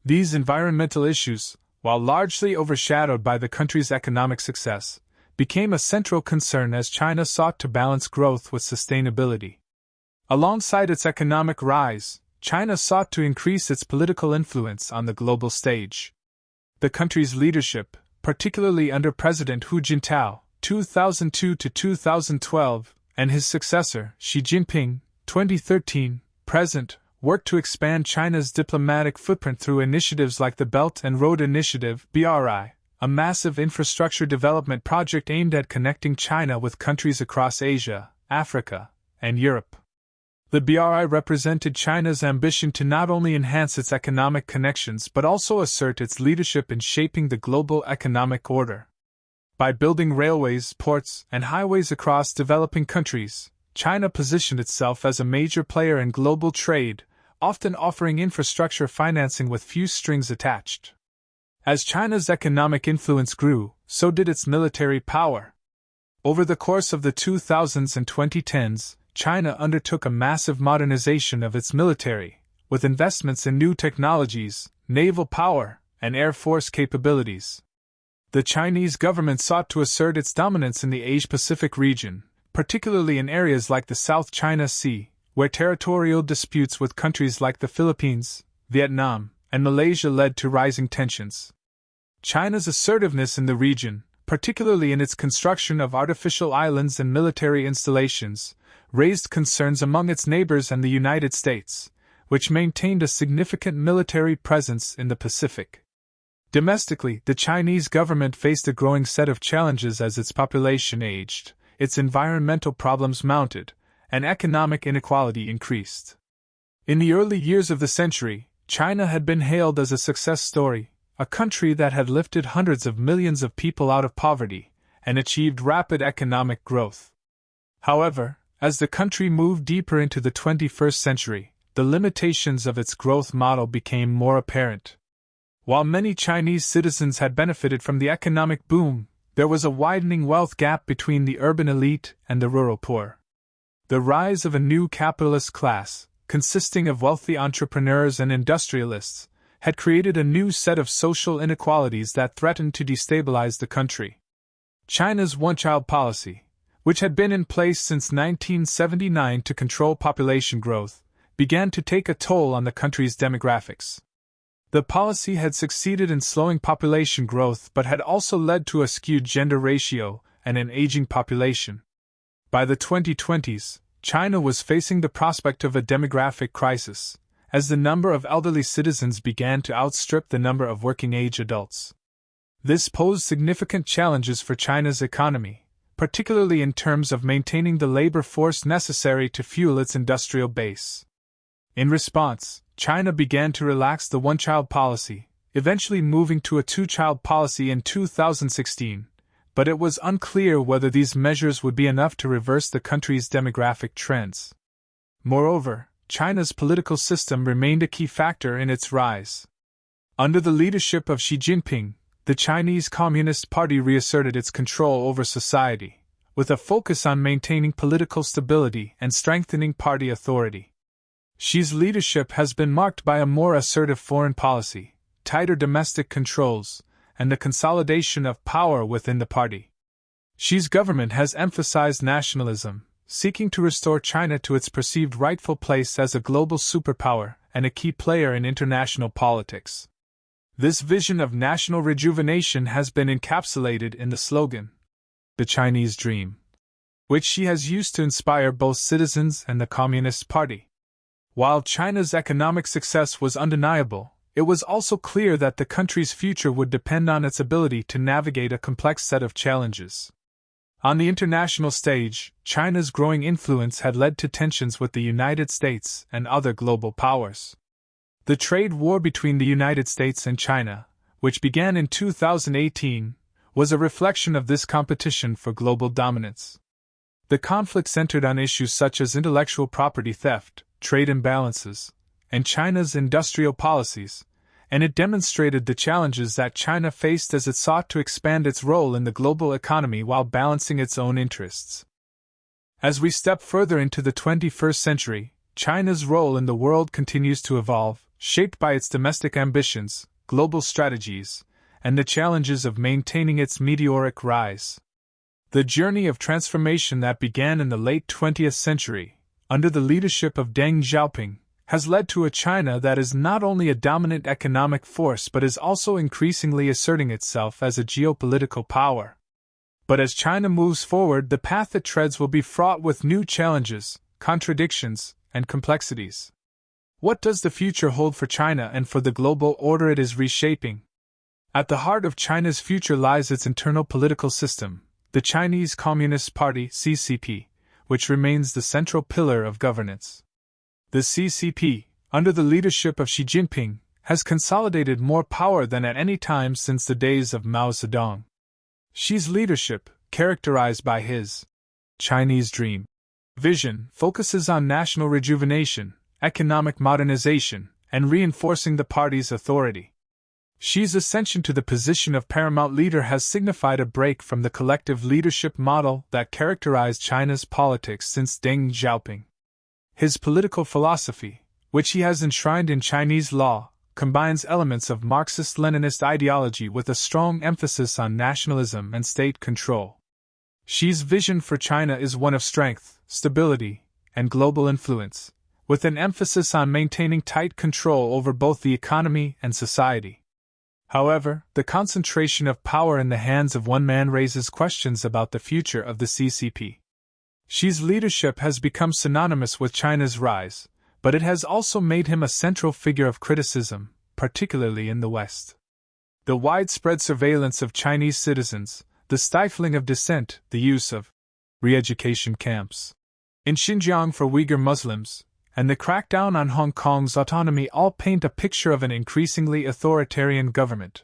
These environmental issues, while largely overshadowed by the country's economic success, became a central concern as China sought to balance growth with sustainability. Alongside its economic rise, China sought to increase its political influence on the global stage. The country's leadership, particularly under President Hu Jintao, 2002 to 2012, and his successor, Xi Jinping, 2013, present, worked to expand China's diplomatic footprint through initiatives like the Belt and Road Initiative, BRI, a massive infrastructure development project aimed at connecting China with countries across Asia, Africa, and Europe. The BRI represented China's ambition to not only enhance its economic connections but also assert its leadership in shaping the global economic order. By building railways, ports, and highways across developing countries, China positioned itself as a major player in global trade, often offering infrastructure financing with few strings attached. As China's economic influence grew, so did its military power. Over the course of the 2000s and 2010s, China undertook a massive modernization of its military, with investments in new technologies, naval power, and air force capabilities. The Chinese government sought to assert its dominance in the Asia-Pacific region, particularly in areas like the South China Sea, where territorial disputes with countries like the Philippines, Vietnam, and Malaysia led to rising tensions. China's assertiveness in the region, particularly in its construction of artificial islands and military installations, raised concerns among its neighbors and the United States, which maintained a significant military presence in the Pacific. Domestically, the Chinese government faced a growing set of challenges as its population aged, its environmental problems mounted, and economic inequality increased. In the early years of the century, China had been hailed as a success story, a country that had lifted hundreds of millions of people out of poverty and achieved rapid economic growth. However, as the country moved deeper into the 21st century, the limitations of its growth model became more apparent. While many Chinese citizens had benefited from the economic boom, there was a widening wealth gap between the urban elite and the rural poor. The rise of a new capitalist class, consisting of wealthy entrepreneurs and industrialists, had created a new set of social inequalities that threatened to destabilize the country. China's one-child policy, which had been in place since 1979 to control population growth, began to take a toll on the country's demographics. The policy had succeeded in slowing population growth but had also led to a skewed gender ratio and an aging population. By the 2020s, China was facing the prospect of a demographic crisis, as the number of elderly citizens began to outstrip the number of working-age adults. This posed significant challenges for China's economy, particularly in terms of maintaining the labor force necessary to fuel its industrial base. In response, China began to relax the one-child policy, eventually moving to a two-child policy in 2016, but it was unclear whether these measures would be enough to reverse the country's demographic trends. Moreover, China's political system remained a key factor in its rise. Under the leadership of Xi Jinping, the Chinese Communist Party reasserted its control over society, with a focus on maintaining political stability and strengthening party authority. Xi's leadership has been marked by a more assertive foreign policy, tighter domestic controls, and the consolidation of power within the party. Xi's government has emphasized nationalism, seeking to restore China to its perceived rightful place as a global superpower and a key player in international politics. This vision of national rejuvenation has been encapsulated in the slogan, "The Chinese Dream," which Xi has used to inspire both citizens and the Communist Party. While China's economic success was undeniable, it was also clear that the country's future would depend on its ability to navigate a complex set of challenges. On the international stage, China's growing influence had led to tensions with the United States and other global powers. The trade war between the United States and China, which began in 2018, was a reflection of this competition for global dominance. The conflict centered on issues such as intellectual property theft, trade imbalances, and China's industrial policies, and it demonstrated the challenges that China faced as it sought to expand its role in the global economy while balancing its own interests. As we step further into the 21st century, China's role in the world continues to evolve, shaped by its domestic ambitions, global strategies, and the challenges of maintaining its meteoric rise. The journey of transformation that began in the late 20th century, under the leadership of Deng Xiaoping, has led to a China that is not only a dominant economic force but is also increasingly asserting itself as a geopolitical power. But as China moves forward, the path it treads will be fraught with new challenges, contradictions, and complexities. What does the future hold for China and for the global order it is reshaping? At the heart of China's future lies its internal political system, the Chinese Communist Party (CCP), which remains the central pillar of governance. The CCP, under the leadership of Xi Jinping, has consolidated more power than at any time since the days of Mao Zedong. Xi's leadership, characterized by his Chinese Dream vision, focuses on national rejuvenation, economic modernization, and reinforcing the party's authority. Xi's ascension to the position of paramount leader has signified a break from the collective leadership model that characterized China's politics since Deng Xiaoping. His political philosophy, which he has enshrined in Chinese law, combines elements of Marxist-Leninist ideology with a strong emphasis on nationalism and state control. Xi's vision for China is one of strength, stability, and global influence, with an emphasis on maintaining tight control over both the economy and society. However, the concentration of power in the hands of one man raises questions about the future of the CCP. Xi's leadership has become synonymous with China's rise, but it has also made him a central figure of criticism, particularly in the West. The widespread surveillance of Chinese citizens, the stifling of dissent, the use of re-education camps in Xinjiang for Uyghur Muslims, and the crackdown on Hong Kong's autonomy all paint a picture of an increasingly authoritarian government.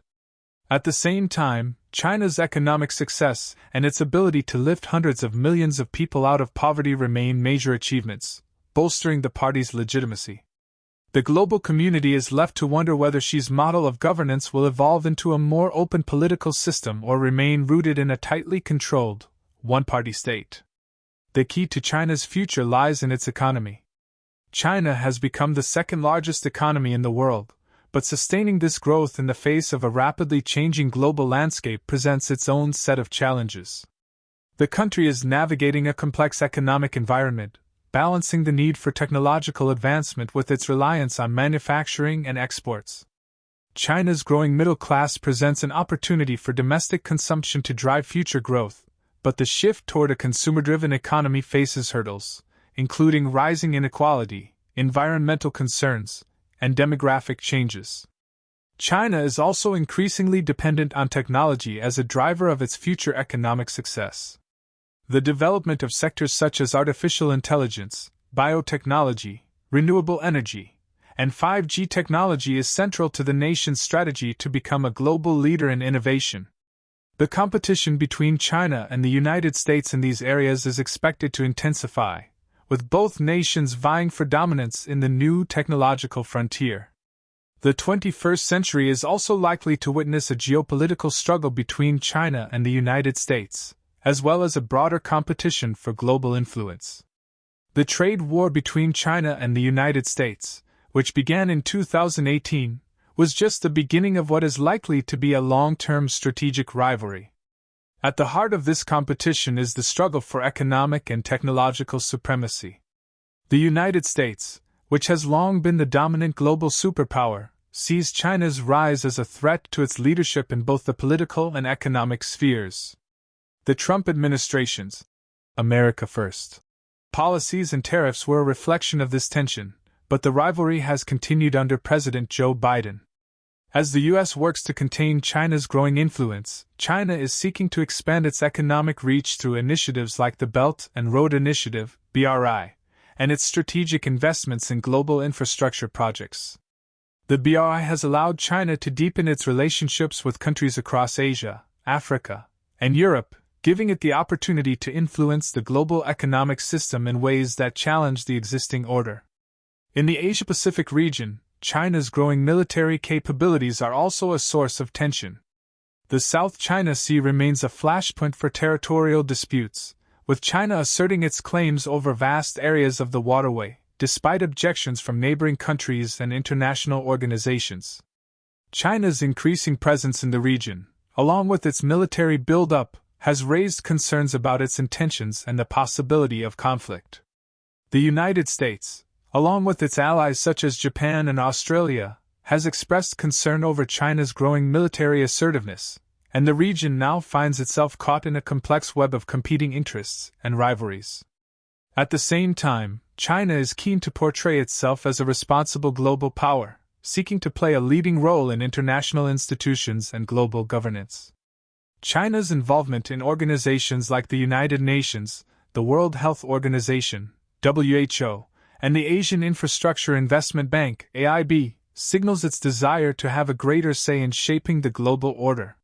At the same time, China's economic success and its ability to lift hundreds of millions of people out of poverty remain major achievements, bolstering the party's legitimacy. The global community is left to wonder whether Xi's model of governance will evolve into a more open political system or remain rooted in a tightly controlled, one-party state. The key to China's future lies in its economy. China has become the second-largest economy in the world, but sustaining this growth in the face of a rapidly changing global landscape presents its own set of challenges. The country is navigating a complex economic environment, balancing the need for technological advancement with its reliance on manufacturing and exports. China's growing middle class presents an opportunity for domestic consumption to drive future growth, but the shift toward a consumer-driven economy faces hurdles, including rising inequality, environmental concerns, and demographic changes. China is also increasingly dependent on technology as a driver of its future economic success. The development of sectors such as artificial intelligence, biotechnology, renewable energy, and 5G technology is central to the nation's strategy to become a global leader in innovation. The competition between China and the United States in these areas is expected to intensify, with both nations vying for dominance in the new technological frontier. The 21st century is also likely to witness a geopolitical struggle between China and the United States, as well as a broader competition for global influence. The trade war between China and the United States, which began in 2018, was just the beginning of what is likely to be a long-term strategic rivalry. At the heart of this competition is the struggle for economic and technological supremacy. The United States, which has long been the dominant global superpower, sees China's rise as a threat to its leadership in both the political and economic spheres. The Trump administration's America First policies and tariffs were a reflection of this tension, but the rivalry has continued under President Joe Biden. As the U.S. works to contain China's growing influence, China is seeking to expand its economic reach through initiatives like the Belt and Road Initiative, BRI, and its strategic investments in global infrastructure projects. The BRI has allowed China to deepen its relationships with countries across Asia, Africa, and Europe, giving it the opportunity to influence the global economic system in ways that challenge the existing order. In the Asia-Pacific region, China's growing military capabilities are also a source of tension. The South China Sea remains a flashpoint for territorial disputes, with China asserting its claims over vast areas of the waterway, despite objections from neighboring countries and international organizations. China's increasing presence in the region, along with its military build-up, has raised concerns about its intentions and the possibility of conflict. The United States, along with its allies such as Japan and Australia, has expressed concern over China's growing military assertiveness, and the region now finds itself caught in a complex web of competing interests and rivalries. At the same time, China is keen to portray itself as a responsible global power, seeking to play a leading role in international institutions and global governance. China's involvement in organizations like the United Nations, the World Health Organization, WHO, and the Asian Infrastructure Investment Bank, AIB, signals its desire to have a greater say in shaping the global order.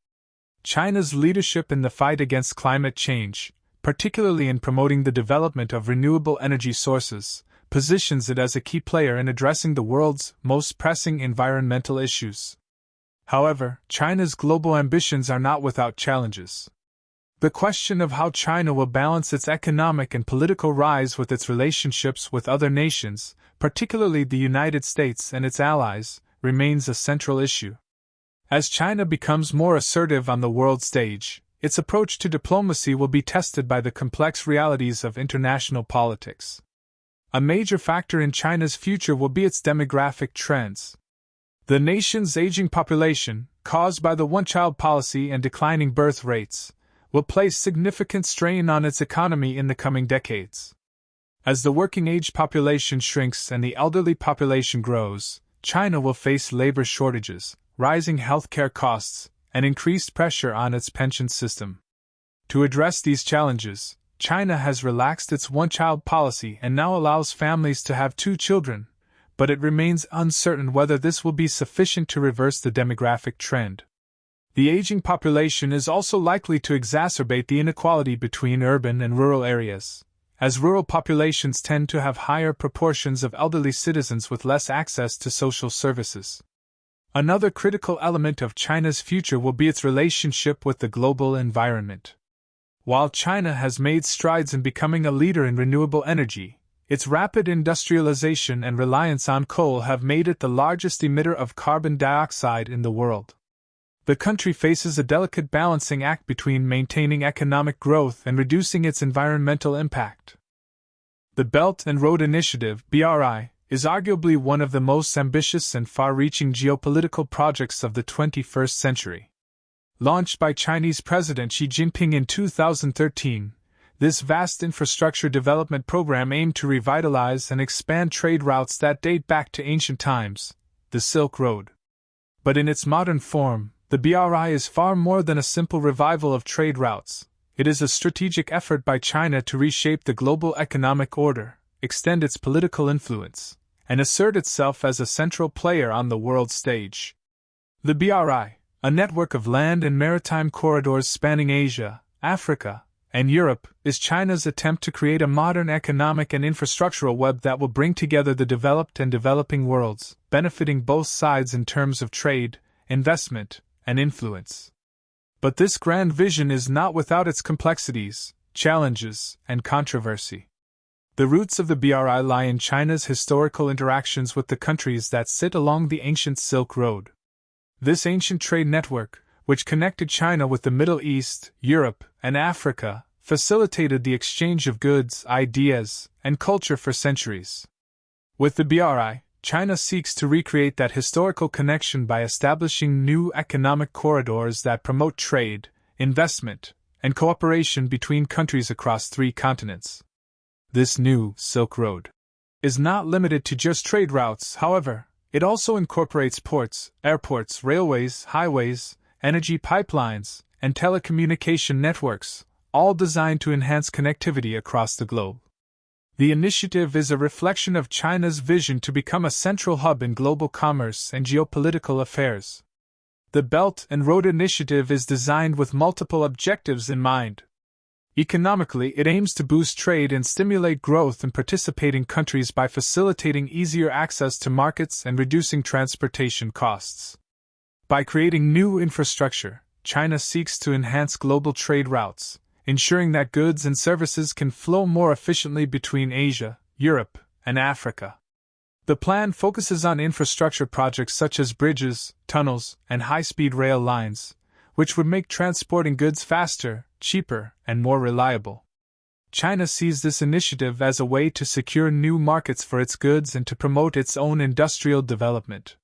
China's leadership in the fight against climate change, particularly in promoting the development of renewable energy sources, positions it as a key player in addressing the world's most pressing environmental issues. However, China's global ambitions are not without challenges. The question of how China will balance its economic and political rise with its relationships with other nations, particularly the United States and its allies, remains a central issue. As China becomes more assertive on the world stage, its approach to diplomacy will be tested by the complex realities of international politics. A major factor in China's future will be its demographic trends. The nation's aging population, caused by the one-child policy and declining birth rates, will place significant strain on its economy in the coming decades. As the working-age population shrinks and the elderly population grows, China will face labor shortages, rising healthcare costs, and increased pressure on its pension system. To address these challenges, China has relaxed its one-child policy and now allows families to have 2 children, but it remains uncertain whether this will be sufficient to reverse the demographic trend. The aging population is also likely to exacerbate the inequality between urban and rural areas, as rural populations tend to have higher proportions of elderly citizens with less access to social services. Another critical element of China's future will be its relationship with the global environment. While China has made strides in becoming a leader in renewable energy, its rapid industrialization and reliance on coal have made it the largest emitter of carbon dioxide in the world. The country faces a delicate balancing act between maintaining economic growth and reducing its environmental impact. The Belt and Road Initiative, BRI, is arguably one of the most ambitious and far-reaching geopolitical projects of the 21st century. Launched by Chinese President Xi Jinping in 2013, this vast infrastructure development program aimed to revitalize and expand trade routes that date back to ancient times, the Silk Road. But in its modern form, the BRI is far more than a simple revival of trade routes. It is a strategic effort by China to reshape the global economic order, extend its political influence, and assert itself as a central player on the world stage. The BRI, a network of land and maritime corridors spanning Asia, Africa, and Europe, is China's attempt to create a modern economic and infrastructural web that will bring together the developed and developing worlds, benefiting both sides in terms of trade, investment, and influence. But this grand vision is not without its complexities, challenges, and controversy. The roots of the BRI lie in China's historical interactions with the countries that sit along the ancient Silk Road. This ancient trade network, which connected China with the Middle East, Europe, and Africa, facilitated the exchange of goods, ideas, and culture for centuries. With the BRI, China seeks to recreate that historical connection by establishing new economic corridors that promote trade, investment, and cooperation between countries across 3 continents. This new Silk Road is not limited to just trade routes, however. It also incorporates ports, airports, railways, highways, energy pipelines, and telecommunication networks, all designed to enhance connectivity across the globe. The initiative is a reflection of China's vision to become a central hub in global commerce and geopolitical affairs. The Belt and Road Initiative is designed with multiple objectives in mind. Economically, it aims to boost trade and stimulate growth in participating countries by facilitating easier access to markets and reducing transportation costs. By creating new infrastructure, China seeks to enhance global trade routes, ensuring that goods and services can flow more efficiently between Asia, Europe, and Africa. The plan focuses on infrastructure projects such as bridges, tunnels, and high-speed rail lines, which would make transporting goods faster, cheaper, and more reliable. China sees this initiative as a way to secure new markets for its goods and to promote its own industrial development.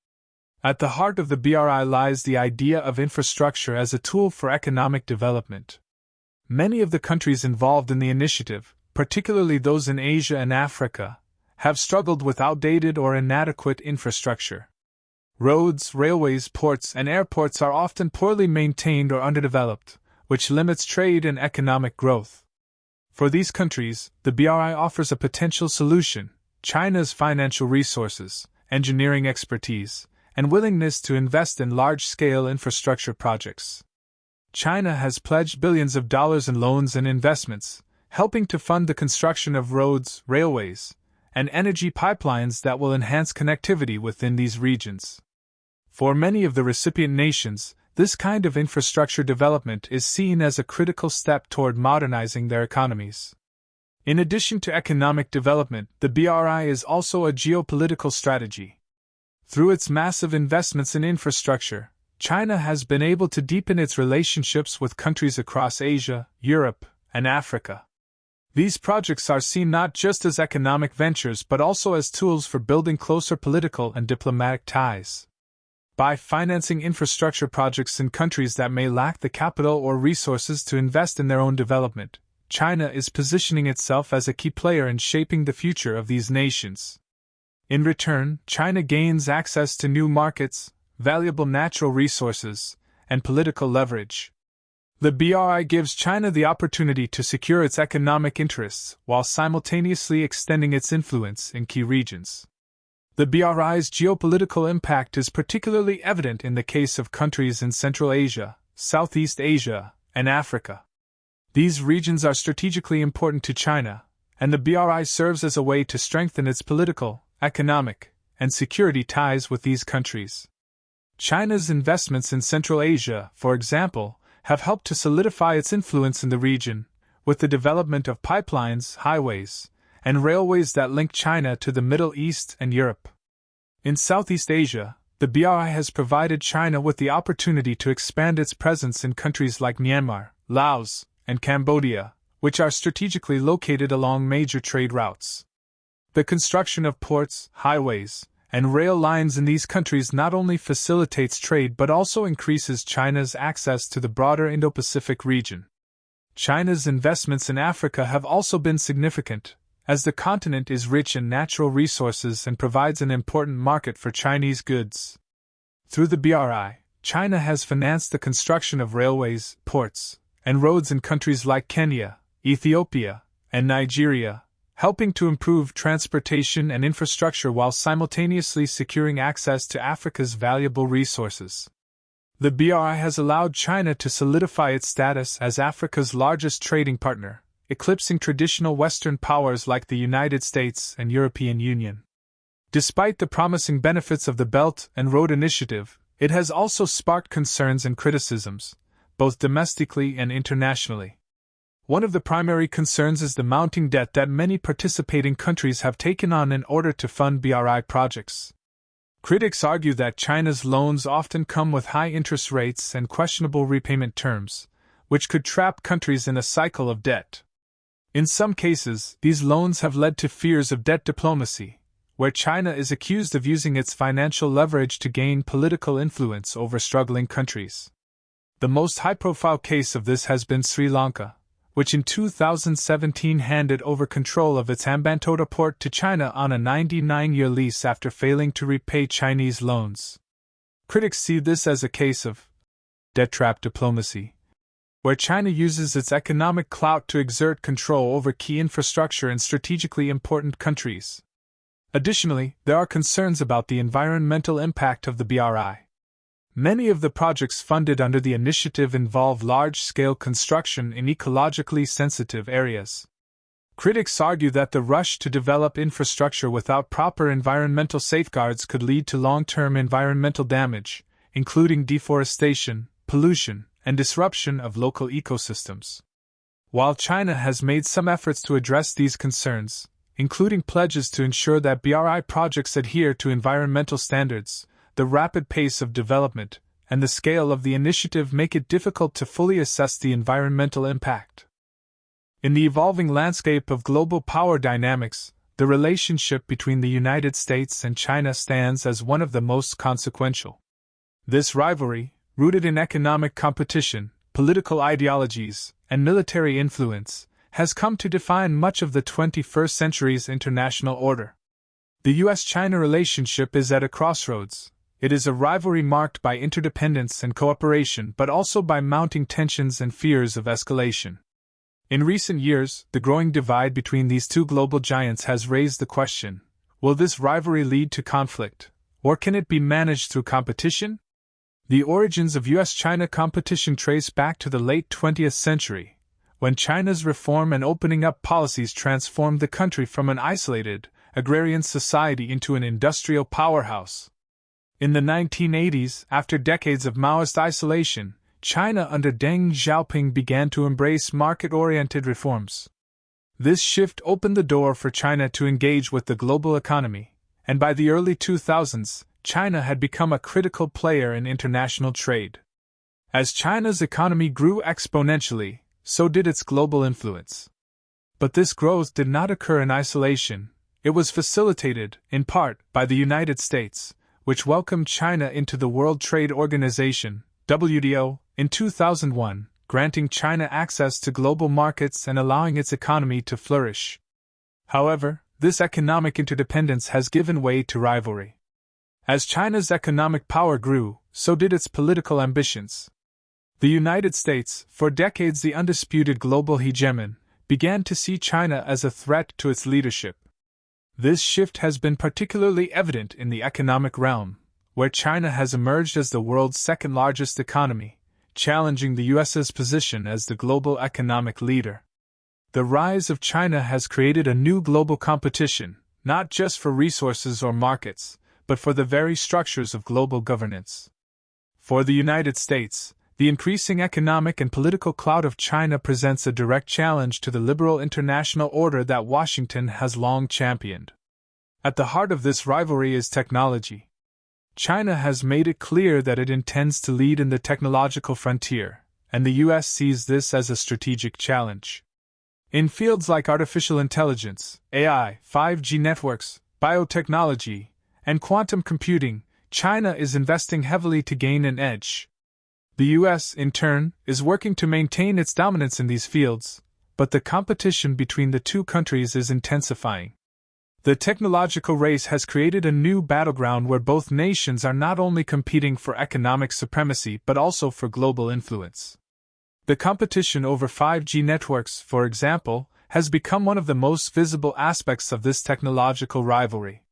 At the heart of the BRI lies the idea of infrastructure as a tool for economic development. Many of the countries involved in the initiative, particularly those in Asia and Africa, have struggled with outdated or inadequate infrastructure. Roads, railways, ports, and airports are often poorly maintained or underdeveloped, which limits trade and economic growth. For these countries, the BRI offers a potential solution: China's financial resources, engineering expertise, and willingness to invest in large-scale infrastructure projects. China has pledged billions of dollars in loans and investments, helping to fund the construction of roads, railways, and energy pipelines that will enhance connectivity within these regions. For many of the recipient nations, this kind of infrastructure development is seen as a critical step toward modernizing their economies. In addition to economic development, the BRI is also a geopolitical strategy. Through its massive investments in infrastructure, China has been able to deepen its relationships with countries across Asia, Europe, and Africa. These projects are seen not just as economic ventures but also as tools for building closer political and diplomatic ties. By financing infrastructure projects in countries that may lack the capital or resources to invest in their own development, China is positioning itself as a key player in shaping the future of these nations. In return, China gains access to new markets, valuable natural resources, and political leverage. The BRI gives China the opportunity to secure its economic interests while simultaneously extending its influence in key regions. The BRI's geopolitical impact is particularly evident in the case of countries in Central Asia, Southeast Asia, and Africa. These regions are strategically important to China, and the BRI serves as a way to strengthen its political, economic, and security ties with these countries. China's investments in Central Asia, for example, have helped to solidify its influence in the region, with the development of pipelines, highways, and railways that link China to the Middle East and Europe. In Southeast Asia, the BRI has provided China with the opportunity to expand its presence in countries like Myanmar, Laos, and Cambodia, which are strategically located along major trade routes. The construction of ports, highways, and rail lines in these countries not only facilitates trade but also increases China's access to the broader Indo-Pacific region. China's investments in Africa have also been significant, as the continent is rich in natural resources and provides an important market for Chinese goods. Through the BRI, China has financed the construction of railways, ports, and roads in countries like Kenya, Ethiopia, and Nigeria, helping to improve transportation and infrastructure while simultaneously securing access to Africa's valuable resources. The BRI has allowed China to solidify its status as Africa's largest trading partner, eclipsing traditional Western powers like the United States and European Union. Despite the promising benefits of the Belt and Road Initiative, it has also sparked concerns and criticisms, both domestically and internationally. One of the primary concerns is the mounting debt that many participating countries have taken on in order to fund BRI projects. Critics argue that China's loans often come with high interest rates and questionable repayment terms, which could trap countries in a cycle of debt. In some cases, these loans have led to fears of debt diplomacy, where China is accused of using its financial leverage to gain political influence over struggling countries. The most high-profile case of this has been Sri Lanka, which in 2017 handed over control of its Hambantota port to China on a 99-year lease after failing to repay Chinese loans. Critics see this as a case of debt trap diplomacy, where China uses its economic clout to exert control over key infrastructure in strategically important countries. Additionally, there are concerns about the environmental impact of the BRI. Many of the projects funded under the initiative involve large-scale construction in ecologically sensitive areas. Critics argue that the rush to develop infrastructure without proper environmental safeguards could lead to long-term environmental damage, including deforestation, pollution, and disruption of local ecosystems. While China has made some efforts to address these concerns, including pledges to ensure that BRI projects adhere to environmental standards, the rapid pace of development and the scale of the initiative make it difficult to fully assess the environmental impact. In the evolving landscape of global power dynamics, the relationship between the United States and China stands as one of the most consequential. This rivalry, rooted in economic competition, political ideologies, and military influence, has come to define much of the 21st century's international order. The US-China relationship is at a crossroads. It is a rivalry marked by interdependence and cooperation, but also by mounting tensions and fears of escalation. In recent years, the growing divide between these two global giants has raised the question: will this rivalry lead to conflict, or can it be managed through competition? The origins of US-China competition trace back to the late 20th century, when China's reform and opening up policies transformed the country from an isolated, agrarian society into an industrial powerhouse. In the 1980s, after decades of Maoist isolation, China under Deng Xiaoping began to embrace market-oriented reforms. This shift opened the door for China to engage with the global economy, and by the early 2000s, China had become a critical player in international trade. As China's economy grew exponentially, so did its global influence. But this growth did not occur in isolation. It was facilitated, in part, by the United States, which welcomed China into the World Trade Organization, WTO, in 2001, granting China access to global markets and allowing its economy to flourish. However, this economic interdependence has given way to rivalry. As China's economic power grew, so did its political ambitions. The United States, for decades the undisputed global hegemon, began to see China as a threat to its leadership. This shift has been particularly evident in the economic realm, where China has emerged as the world's second-largest economy, challenging the US's position as the global economic leader. The rise of China has created a new global competition, not just for resources or markets, but for the very structures of global governance. For the United States, the increasing economic and political clout of China presents a direct challenge to the liberal international order that Washington has long championed. At the heart of this rivalry is technology. China has made it clear that it intends to lead in the technological frontier, and the US sees this as a strategic challenge. In fields like artificial intelligence, AI, 5G networks, biotechnology, and quantum computing, China is investing heavily to gain an edge. The US, in turn, is working to maintain its dominance in these fields, but the competition between the two countries is intensifying. The technological race has created a new battleground where both nations are not only competing for economic supremacy but also for global influence. The competition over 5G networks, for example, has become one of the most visible aspects of this technological rivalry.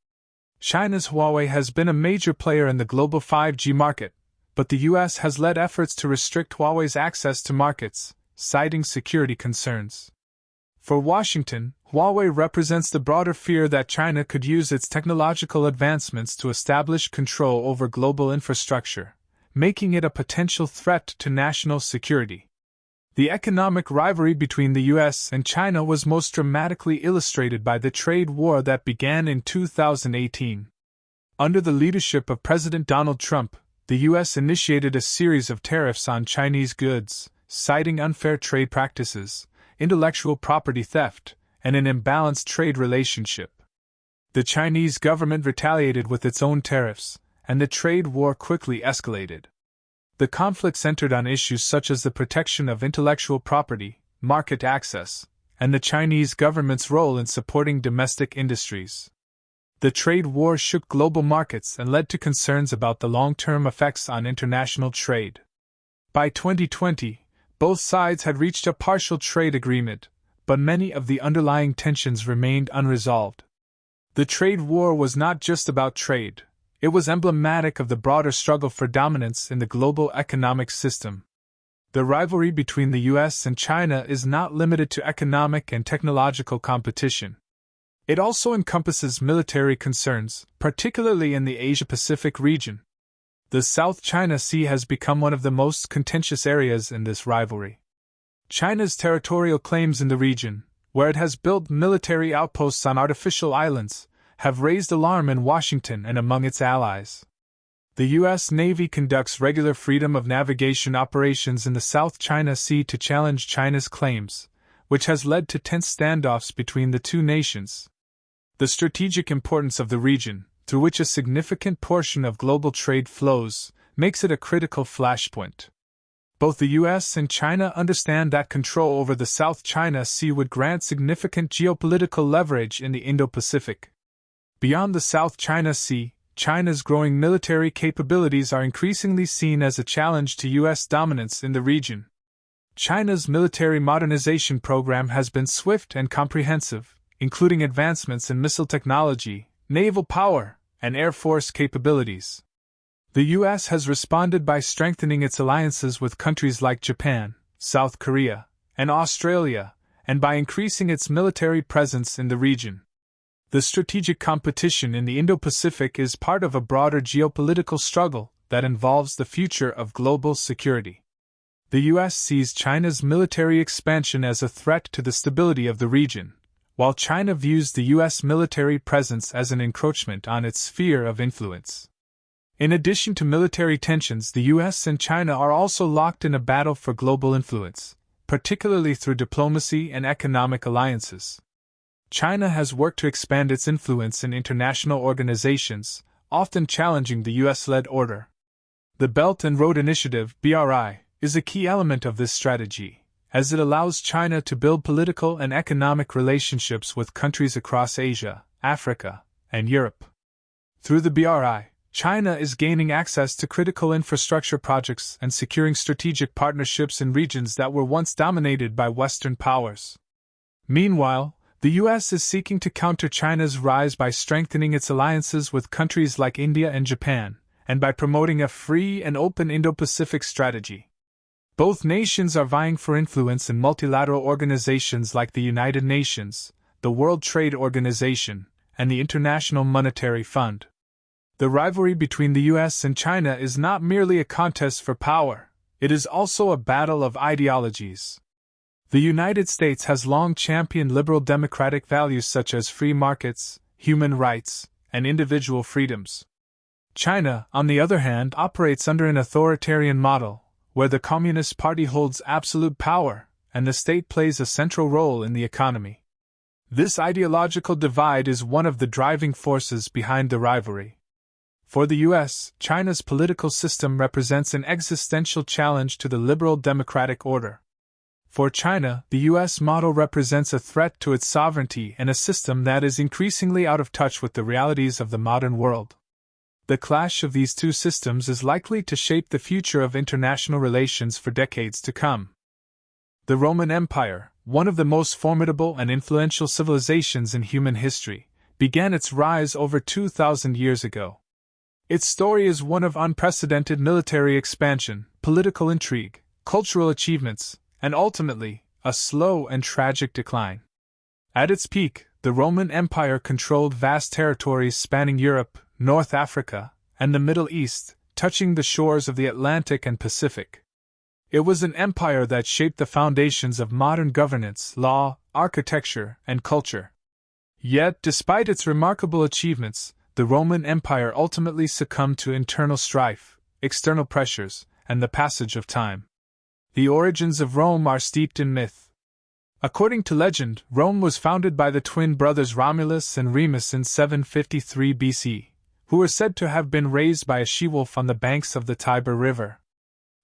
China's Huawei has been a major player in the global 5G market, but the US has led efforts to restrict Huawei's access to markets, citing security concerns. For Washington, Huawei represents the broader fear that China could use its technological advancements to establish control over global infrastructure, making it a potential threat to national security. The economic rivalry between the US and China was most dramatically illustrated by the trade war that began in 2018. Under the leadership of President Donald Trump, the US initiated a series of tariffs on Chinese goods, citing unfair trade practices, intellectual property theft, and an imbalanced trade relationship. The Chinese government retaliated with its own tariffs, and the trade war quickly escalated. The conflict centered on issues such as the protection of intellectual property, market access, and the Chinese government's role in supporting domestic industries. The trade war shook global markets and led to concerns about the long-term effects on international trade. By 2020, both sides had reached a partial trade agreement, but many of the underlying tensions remained unresolved. The trade war was not just about trade, it was emblematic of the broader struggle for dominance in the global economic system. The rivalry between the US and China is not limited to economic and technological competition. It also encompasses military concerns, particularly in the Asia-Pacific region. The South China Sea has become one of the most contentious areas in this rivalry. China's territorial claims in the region, where it has built military outposts on artificial islands, have raised alarm in Washington and among its allies. The U.S. Navy conducts regular freedom of navigation operations in the South China Sea to challenge China's claims, which has led to tense standoffs between the two nations. The strategic importance of the region, through which a significant portion of global trade flows, makes it a critical flashpoint. Both the US and China understand that control over the South China Sea would grant significant geopolitical leverage in the Indo-Pacific. Beyond the South China Sea, China's growing military capabilities are increasingly seen as a challenge to US dominance in the region. China's military modernization program has been swift and comprehensive, including advancements in missile technology, naval power, and air force capabilities. The U.S. has responded by strengthening its alliances with countries like Japan, South Korea, and Australia, and by increasing its military presence in the region. The strategic competition in the Indo-Pacific is part of a broader geopolitical struggle that involves the future of global security. The U.S. sees China's military expansion as a threat to the stability of the region, while China views the U.S. military presence as an encroachment on its sphere of influence. In addition to military tensions, the U.S. and China are also locked in a battle for global influence, particularly through diplomacy and economic alliances. China has worked to expand its influence in international organizations, often challenging the U.S.-led order. The Belt and Road Initiative (BRI) is a key element of this strategy, as it allows China to build political and economic relationships with countries across Asia, Africa, and Europe. Through the BRI, China is gaining access to critical infrastructure projects and securing strategic partnerships in regions that were once dominated by Western powers. Meanwhile, the U.S. is seeking to counter China's rise by strengthening its alliances with countries like India and Japan, and by promoting a free and open Indo-Pacific strategy. Both nations are vying for influence in multilateral organizations like the United Nations, the World Trade Organization, and the International Monetary Fund. The rivalry between the US and China is not merely a contest for power, it is also a battle of ideologies. The United States has long championed liberal democratic values such as free markets, human rights, and individual freedoms. China, on the other hand, operates under an authoritarian model, where the Communist Party holds absolute power, and the state plays a central role in the economy. This ideological divide is one of the driving forces behind the rivalry. For the US, China's political system represents an existential challenge to the liberal democratic order. For China, the US model represents a threat to its sovereignty and a system that is increasingly out of touch with the realities of the modern world. The clash of these two systems is likely to shape the future of international relations for decades to come. The Roman Empire, one of the most formidable and influential civilizations in human history, began its rise over 2,000 years ago. Its story is one of unprecedented military expansion, political intrigue, cultural achievements, and ultimately, a slow and tragic decline. At its peak, the Roman Empire controlled vast territories spanning Europe, North Africa, and the Middle East, touching the shores of the Atlantic and Pacific. It was an empire that shaped the foundations of modern governance, law, architecture, and culture. Yet, despite its remarkable achievements, the Roman Empire ultimately succumbed to internal strife, external pressures, and the passage of time. The origins of Rome are steeped in myth. According to legend, Rome was founded by the twin brothers Romulus and Remus in 753 BC, who were said to have been raised by a she-wolf on the banks of the Tiber River.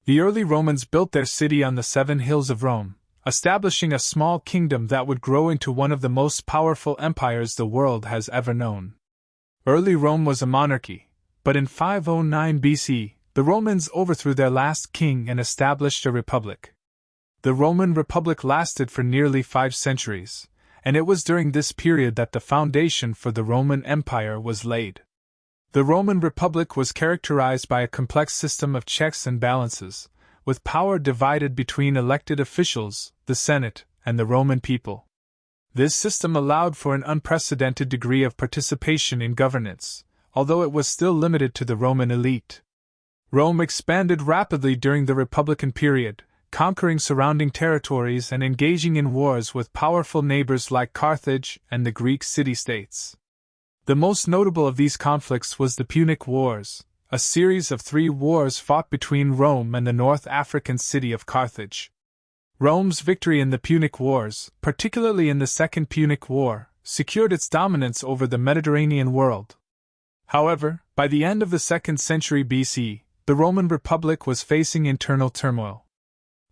The early Romans built their city on the 7 hills of Rome, establishing a small kingdom that would grow into one of the most powerful empires the world has ever known. Early Rome was a monarchy, but in 509 BC, the Romans overthrew their last king and established a republic. The Roman Republic lasted for nearly 5 centuries, and it was during this period that the foundation for the Roman Empire was laid. The Roman Republic was characterized by a complex system of checks and balances, with power divided between elected officials, the Senate, and the Roman people. This system allowed for an unprecedented degree of participation in governance, although it was still limited to the Roman elite. Rome expanded rapidly during the Republican period, conquering surrounding territories and engaging in wars with powerful neighbors like Carthage and the Greek city-states. The most notable of these conflicts was the Punic Wars, a series of 3 wars fought between Rome and the North African city of Carthage. Rome's victory in the Punic Wars, particularly in the Second Punic War, secured its dominance over the Mediterranean world. However, by the end of the 2nd century BC, the Roman Republic was facing internal turmoil.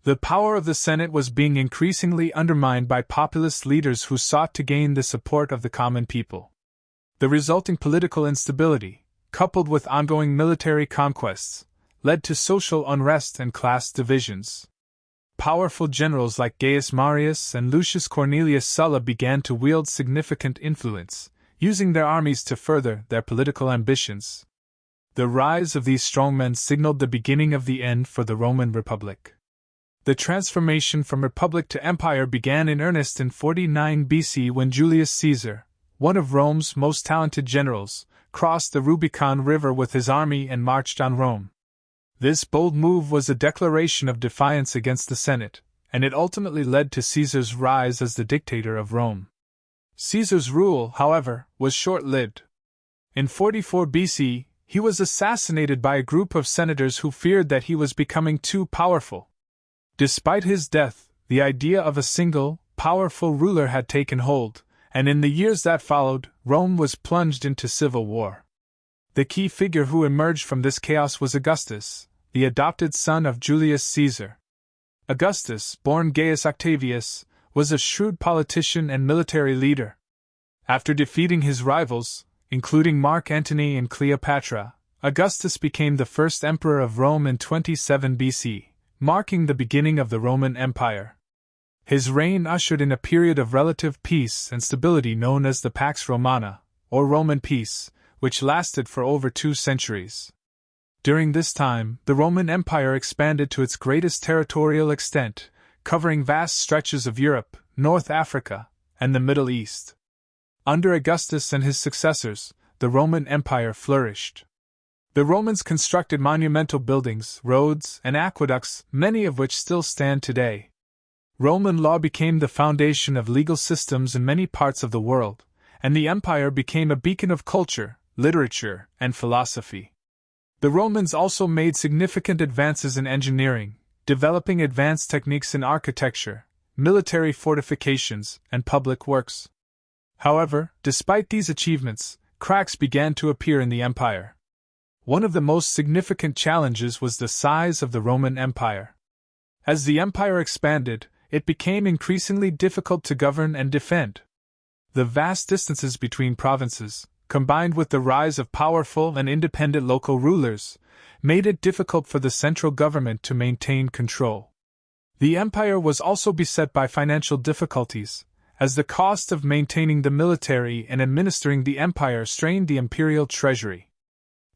The power of the Senate was being increasingly undermined by populist leaders who sought to gain the support of the common people. The resulting political instability, coupled with ongoing military conquests, led to social unrest and class divisions. Powerful generals like Gaius Marius and Lucius Cornelius Sulla began to wield significant influence, using their armies to further their political ambitions. The rise of these strongmen signaled the beginning of the end for the Roman Republic. The transformation from republic to empire began in earnest in 49 BC when Julius Caesar, one of Rome's most talented generals, crossed the Rubicon River with his army and marched on Rome. This bold move was a declaration of defiance against the Senate, and it ultimately led to Caesar's rise as the dictator of Rome. Caesar's rule, however, was short-lived. In 44 BC, he was assassinated by a group of senators who feared that he was becoming too powerful. Despite his death, the idea of a single, powerful ruler had taken hold, and in the years that followed, Rome was plunged into civil war. The key figure who emerged from this chaos was Augustus, the adopted son of Julius Caesar. Augustus, born Gaius Octavius, was a shrewd politician and military leader. After defeating his rivals, including Mark Antony and Cleopatra, Augustus became the first emperor of Rome in 27 BC, marking the beginning of the Roman Empire. His reign ushered in a period of relative peace and stability known as the Pax Romana, or Roman peace, which lasted for over 2 centuries. During this time, the Roman Empire expanded to its greatest territorial extent, covering vast stretches of Europe, North Africa, and the Middle East. Under Augustus and his successors, the Roman Empire flourished. The Romans constructed monumental buildings, roads, and aqueducts, many of which still stand today. Roman law became the foundation of legal systems in many parts of the world, and the empire became a beacon of culture, literature, and philosophy. The Romans also made significant advances in engineering, developing advanced techniques in architecture, military fortifications, and public works. However, despite these achievements, cracks began to appear in the empire. One of the most significant challenges was the size of the Roman Empire. As the empire expanded, it became increasingly difficult to govern and defend. The vast distances between provinces, combined with the rise of powerful and independent local rulers, made it difficult for the central government to maintain control. The empire was also beset by financial difficulties, as the cost of maintaining the military and administering the empire strained the imperial treasury.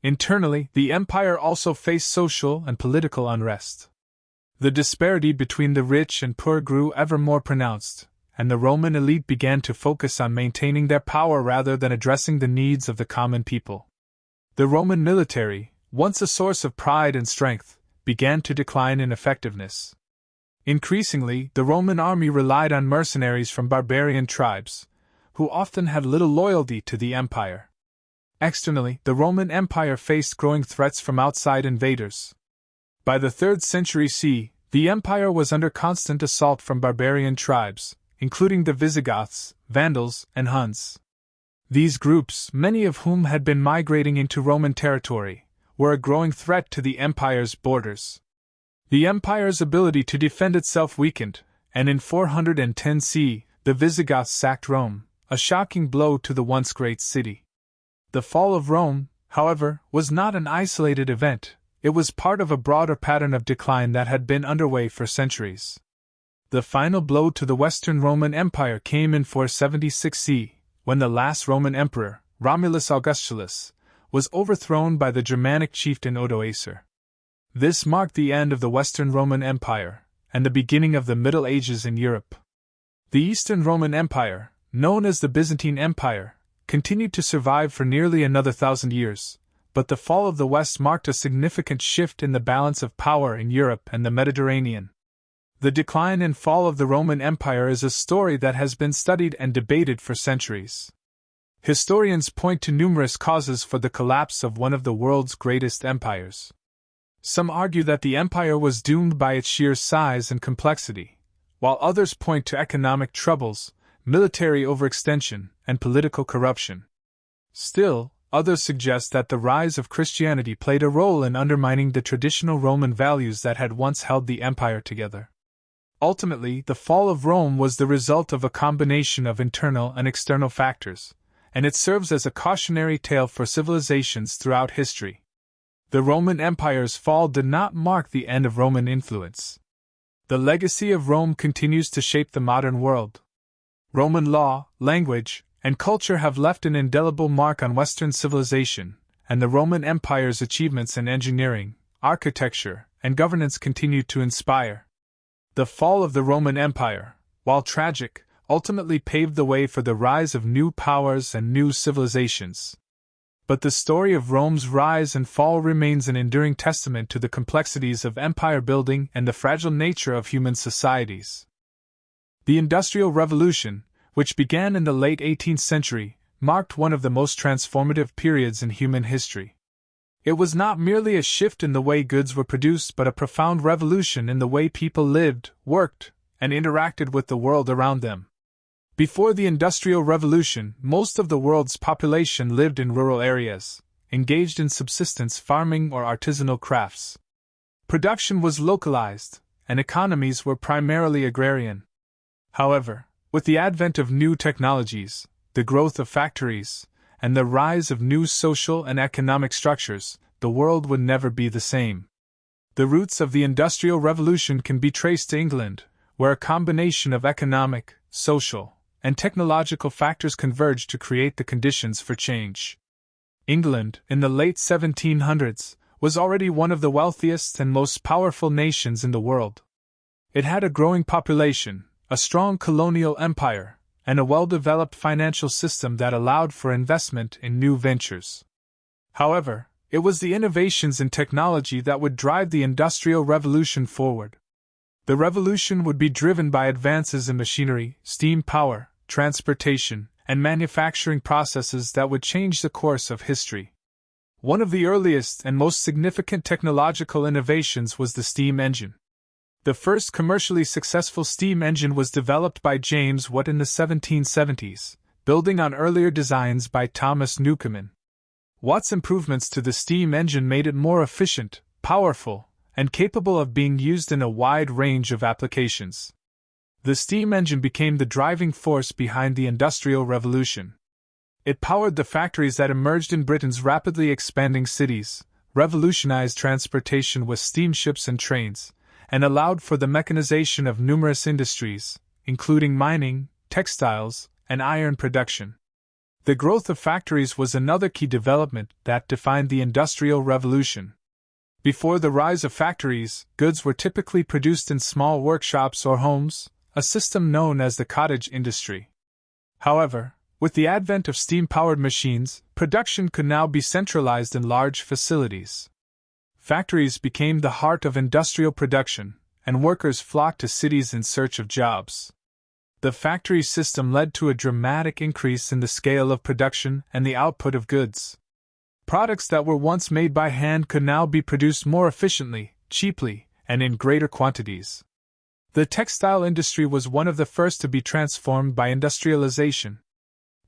Internally, the empire also faced social and political unrest. The disparity between the rich and poor grew ever more pronounced, and the Roman elite began to focus on maintaining their power rather than addressing the needs of the common people. The Roman military, once a source of pride and strength, began to decline in effectiveness. Increasingly, the Roman army relied on mercenaries from barbarian tribes, who often had little loyalty to the empire. Externally, the Roman Empire faced growing threats from outside invaders. By the 3rd century CE, the empire was under constant assault from barbarian tribes, including the Visigoths, Vandals, and Huns. These groups, many of whom had been migrating into Roman territory, were a growing threat to the empire's borders. The empire's ability to defend itself weakened, and in 410 CE, the Visigoths sacked Rome, a shocking blow to the once great city. The fall of Rome, however, was not an isolated event. It was part of a broader pattern of decline that had been underway for centuries. The final blow to the Western Roman Empire came in 476 CE, when the last Roman emperor, Romulus Augustulus, was overthrown by the Germanic chieftain Odoacer. This marked the end of the Western Roman Empire, and the beginning of the Middle Ages in Europe. The Eastern Roman Empire, known as the Byzantine Empire, continued to survive for nearly another 1,000 years, but the fall of the West marked a significant shift in the balance of power in Europe and the Mediterranean. The decline and fall of the Roman Empire is a story that has been studied and debated for centuries. Historians point to numerous causes for the collapse of one of the world's greatest empires. Some argue that the empire was doomed by its sheer size and complexity, while others point to economic troubles, military overextension, and political corruption. Still, others suggest that the rise of Christianity played a role in undermining the traditional Roman values that had once held the empire together. Ultimately, the fall of Rome was the result of a combination of internal and external factors, and it serves as a cautionary tale for civilizations throughout history. The Roman Empire's fall did not mark the end of Roman influence. The legacy of Rome continues to shape the modern world. Roman law, language, and culture have left an indelible mark on Western civilization, and the Roman Empire's achievements in engineering, architecture, and governance continue to inspire. The fall of the Roman Empire, while tragic, ultimately paved the way for the rise of new powers and new civilizations. But the story of Rome's rise and fall remains an enduring testament to the complexities of empire building and the fragile nature of human societies. The Industrial Revolution, which began in the late 18th century, marked one of the most transformative periods in human history. It was not merely a shift in the way goods were produced but a profound revolution in the way people lived, worked, and interacted with the world around them. Before the Industrial Revolution, most of the world's population lived in rural areas, engaged in subsistence farming or artisanal crafts. Production was localized, and economies were primarily agrarian. However, with the advent of new technologies, the growth of factories, and the rise of new social and economic structures, the world would never be the same. The roots of the Industrial Revolution can be traced to England, where a combination of economic, social, and technological factors converged to create the conditions for change. England, in the late 1700s, was already one of the wealthiest and most powerful nations in the world. It had a growing population, a strong colonial empire, and a well-developed financial system that allowed for investment in new ventures. However, it was the innovations in technology that would drive the Industrial Revolution forward. The revolution would be driven by advances in machinery, steam power, transportation, and manufacturing processes that would change the course of history. One of the earliest and most significant technological innovations was the steam engine. The first commercially successful steam engine was developed by James Watt in the 1770s, building on earlier designs by Thomas Newcomen. Watt's improvements to the steam engine made it more efficient, powerful, and capable of being used in a wide range of applications. The steam engine became the driving force behind the Industrial Revolution. It powered the factories that emerged in Britain's rapidly expanding cities, revolutionized transportation with steamships and trains, and allowed for the mechanization of numerous industries, including mining, textiles, and iron production. The growth of factories was another key development that defined the Industrial Revolution. Before the rise of factories, goods were typically produced in small workshops or homes, a system known as the cottage industry. However, with the advent of steam-powered machines, production could now be centralized in large facilities. Factories became the heart of industrial production, and workers flocked to cities in search of jobs. The factory system led to a dramatic increase in the scale of production and the output of goods. Products that were once made by hand could now be produced more efficiently, cheaply, and in greater quantities. The textile industry was one of the first to be transformed by industrialization.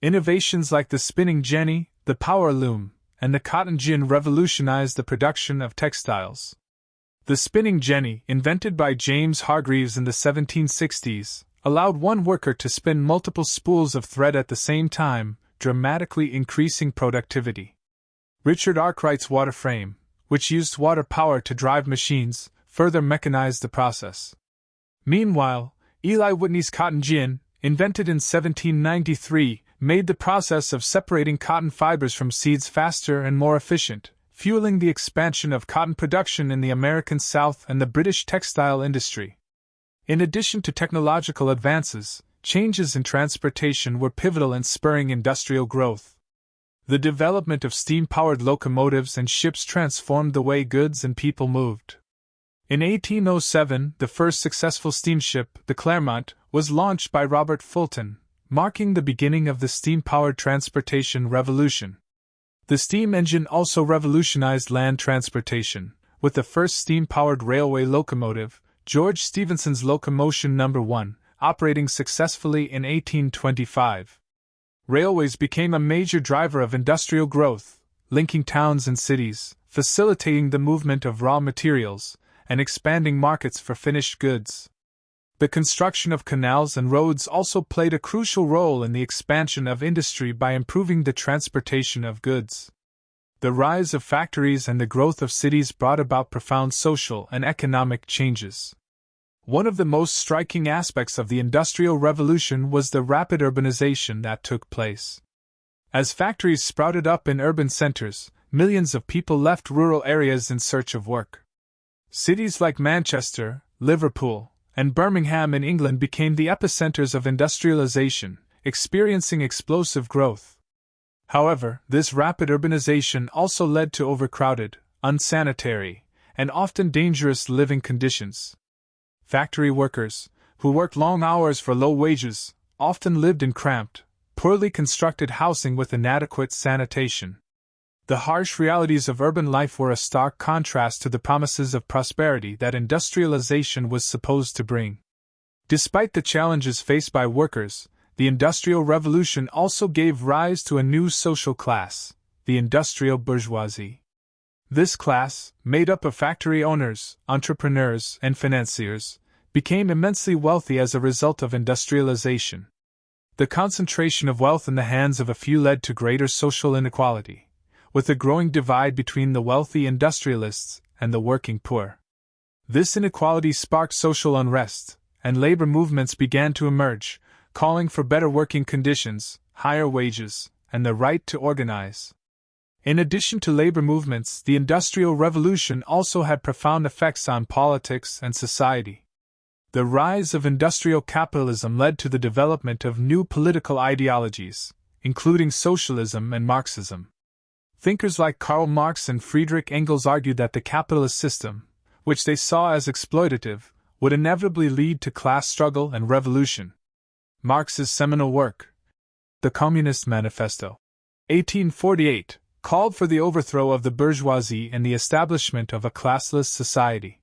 Innovations like the spinning jenny, the power loom, and the cotton gin revolutionized the production of textiles. The spinning jenny, invented by James Hargreaves in the 1760s, allowed one worker to spin multiple spools of thread at the same time, dramatically increasing productivity. Richard Arkwright's water frame, which used water power to drive machines, further mechanized the process. Meanwhile, Eli Whitney's cotton gin, invented in 1793, made the process of separating cotton fibers from seeds faster and more efficient, fueling the expansion of cotton production in the American South and the British textile industry. In addition to technological advances, changes in transportation were pivotal in spurring industrial growth. The development of steam-powered locomotives and ships transformed the way goods and people moved. In 1807, the first successful steamship, the Clermont, was launched by Robert Fulton, marking the beginning of the steam-powered transportation revolution. The steam engine also revolutionized land transportation, with the first steam-powered railway locomotive, George Stephenson's Locomotion No. 1, operating successfully in 1825. Railways became a major driver of industrial growth, linking towns and cities, facilitating the movement of raw materials, and expanding markets for finished goods. The construction of canals and roads also played a crucial role in the expansion of industry by improving the transportation of goods. The rise of factories and the growth of cities brought about profound social and economic changes. One of the most striking aspects of the Industrial Revolution was the rapid urbanization that took place. As factories sprouted up in urban centers, millions of people left rural areas in search of work. Cities like Manchester, Liverpool, and Birmingham in England became the epicenters of industrialization, experiencing explosive growth. However, this rapid urbanization also led to overcrowded, unsanitary, and often dangerous living conditions. Factory workers, who worked long hours for low wages, often lived in cramped, poorly constructed housing with inadequate sanitation. The harsh realities of urban life were a stark contrast to the promises of prosperity that industrialization was supposed to bring. Despite the challenges faced by workers, the Industrial Revolution also gave rise to a new social class, the industrial bourgeoisie. This class, made up of factory owners, entrepreneurs, and financiers, became immensely wealthy as a result of industrialization. The concentration of wealth in the hands of a few led to greater social inequality, with a growing divide between the wealthy industrialists and the working poor. This inequality sparked social unrest, and labor movements began to emerge, calling for better working conditions, higher wages, and the right to organize. In addition to labor movements, the Industrial Revolution also had profound effects on politics and society. The rise of industrial capitalism led to the development of new political ideologies, including socialism and Marxism. Thinkers like Karl Marx and Friedrich Engels argued that the capitalist system, which they saw as exploitative, would inevitably lead to class struggle and revolution. Marx's seminal work, The Communist Manifesto, 1848, called for the overthrow of the bourgeoisie and the establishment of a classless society.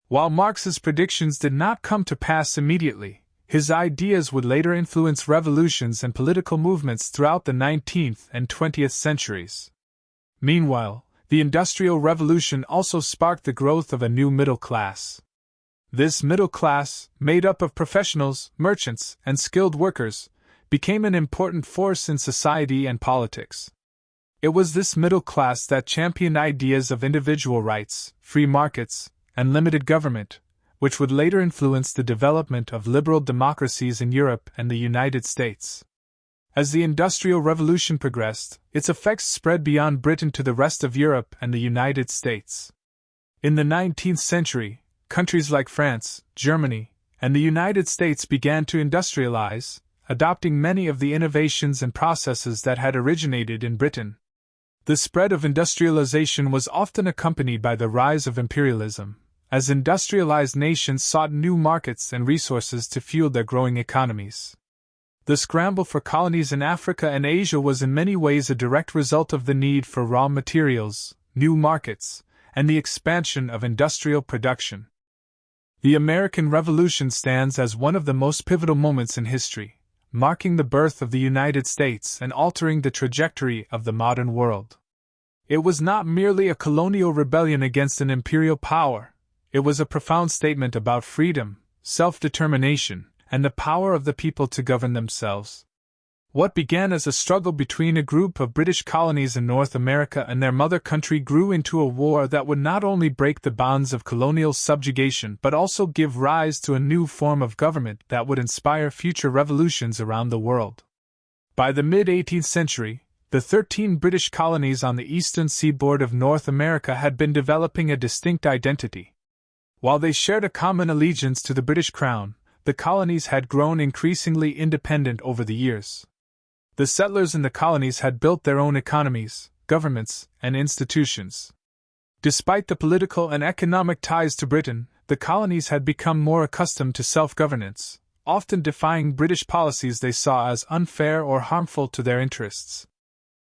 While Marx's predictions did not come to pass immediately, his ideas would later influence revolutions and political movements throughout the 19th and 20th centuries. Meanwhile, the Industrial Revolution also sparked the growth of a new middle class. This middle class, made up of professionals, merchants, and skilled workers, became an important force in society and politics. It was this middle class that championed ideas of individual rights, free markets, and limited government, which would later influence the development of liberal democracies in Europe and the United States. As the Industrial Revolution progressed, its effects spread beyond Britain to the rest of Europe and the United States. In the 19th century, countries like France, Germany, and the United States began to industrialize, adopting many of the innovations and processes that had originated in Britain. The spread of industrialization was often accompanied by the rise of imperialism, as industrialized nations sought new markets and resources to fuel their growing economies. The scramble for colonies in Africa and Asia was in many ways a direct result of the need for raw materials, new markets, and the expansion of industrial production. The American Revolution stands as one of the most pivotal moments in history, marking the birth of the United States and altering the trajectory of the modern world. It was not merely a colonial rebellion against an imperial power, it was a profound statement about freedom, self-determination, and the power of the people to govern themselves. What began as a struggle between a group of British colonies in North America and their mother country grew into a war that would not only break the bonds of colonial subjugation but also give rise to a new form of government that would inspire future revolutions around the world. By the mid-18th century, the 13 British colonies on the eastern seaboard of North America had been developing a distinct identity. While they shared a common allegiance to the British Crown, the colonies had grown increasingly independent over the years. The settlers in the colonies had built their own economies, governments, and institutions. Despite the political and economic ties to Britain, the colonies had become more accustomed to self-governance, often defying British policies they saw as unfair or harmful to their interests.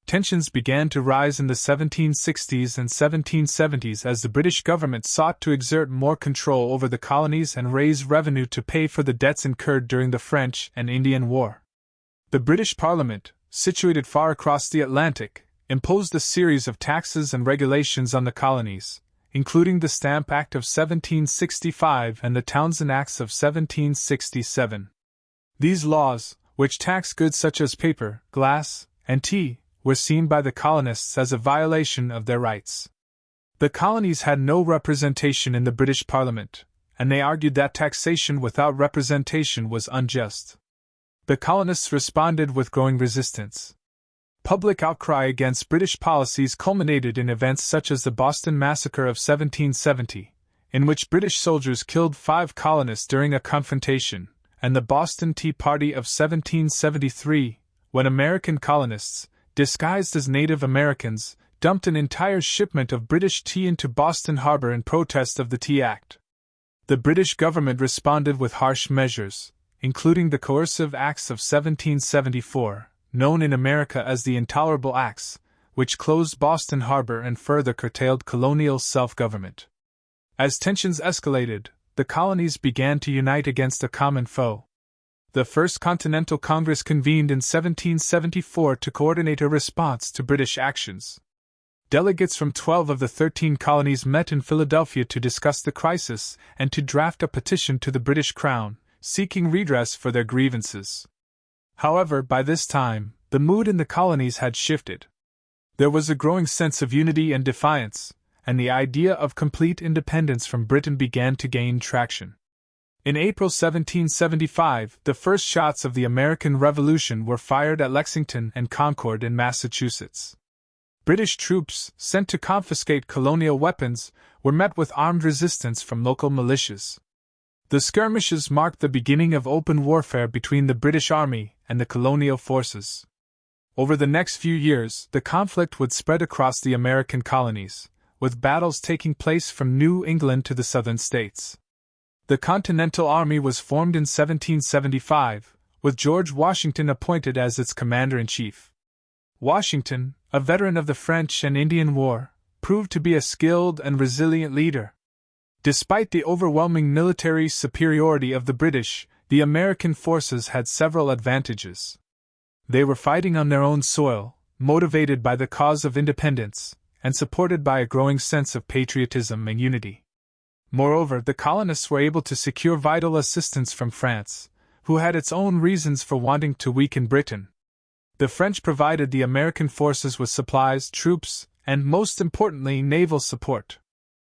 Tensions began to rise in the 1760s and 1770s as the British government sought to exert more control over the colonies and raise revenue to pay for the debts incurred during the French and Indian War. The British Parliament, situated far across the Atlantic, imposed a series of taxes and regulations on the colonies, including the Stamp Act of 1765 and the Townshend Acts of 1767. These laws, which taxed goods such as paper, glass, and tea, were seen by the colonists as a violation of their rights. The colonies had no representation in the British Parliament, and they argued that taxation without representation was unjust. The colonists responded with growing resistance. Public outcry against British policies culminated in events such as the Boston Massacre of 1770, in which British soldiers killed 5 colonists during a confrontation, and the Boston Tea Party of 1773, when American colonists, disguised as Native Americans, dumped an entire shipment of British tea into Boston Harbor in protest of the Tea Act. The British government responded with harsh measures, including the Coercive Acts of 1774, known in America as the Intolerable Acts, which closed Boston Harbor and further curtailed colonial self-government. As tensions escalated, the colonies began to unite against a common foe. The First Continental Congress convened in 1774 to coordinate a response to British actions. Delegates from 12 of the 13 colonies met in Philadelphia to discuss the crisis and to draft a petition to the British Crown, seeking redress for their grievances. However, by this time, the mood in the colonies had shifted. There was a growing sense of unity and defiance, and the idea of complete independence from Britain began to gain traction. In April 1775, the first shots of the American Revolution were fired at Lexington and Concord in Massachusetts. British troops, sent to confiscate colonial weapons, were met with armed resistance from local militias. The skirmishes marked the beginning of open warfare between the British Army and the colonial forces. Over the next few years, the conflict would spread across the American colonies, with battles taking place from New England to the southern states. The Continental Army was formed in 1775, with George Washington appointed as its commander-in-chief. Washington, a veteran of the French and Indian War, proved to be a skilled and resilient leader. Despite the overwhelming military superiority of the British, the American forces had several advantages. They were fighting on their own soil, motivated by the cause of independence, and supported by a growing sense of patriotism and unity. Moreover, the colonists were able to secure vital assistance from France, who had its own reasons for wanting to weaken Britain. The French provided the American forces with supplies, troops, and most importantly, naval support.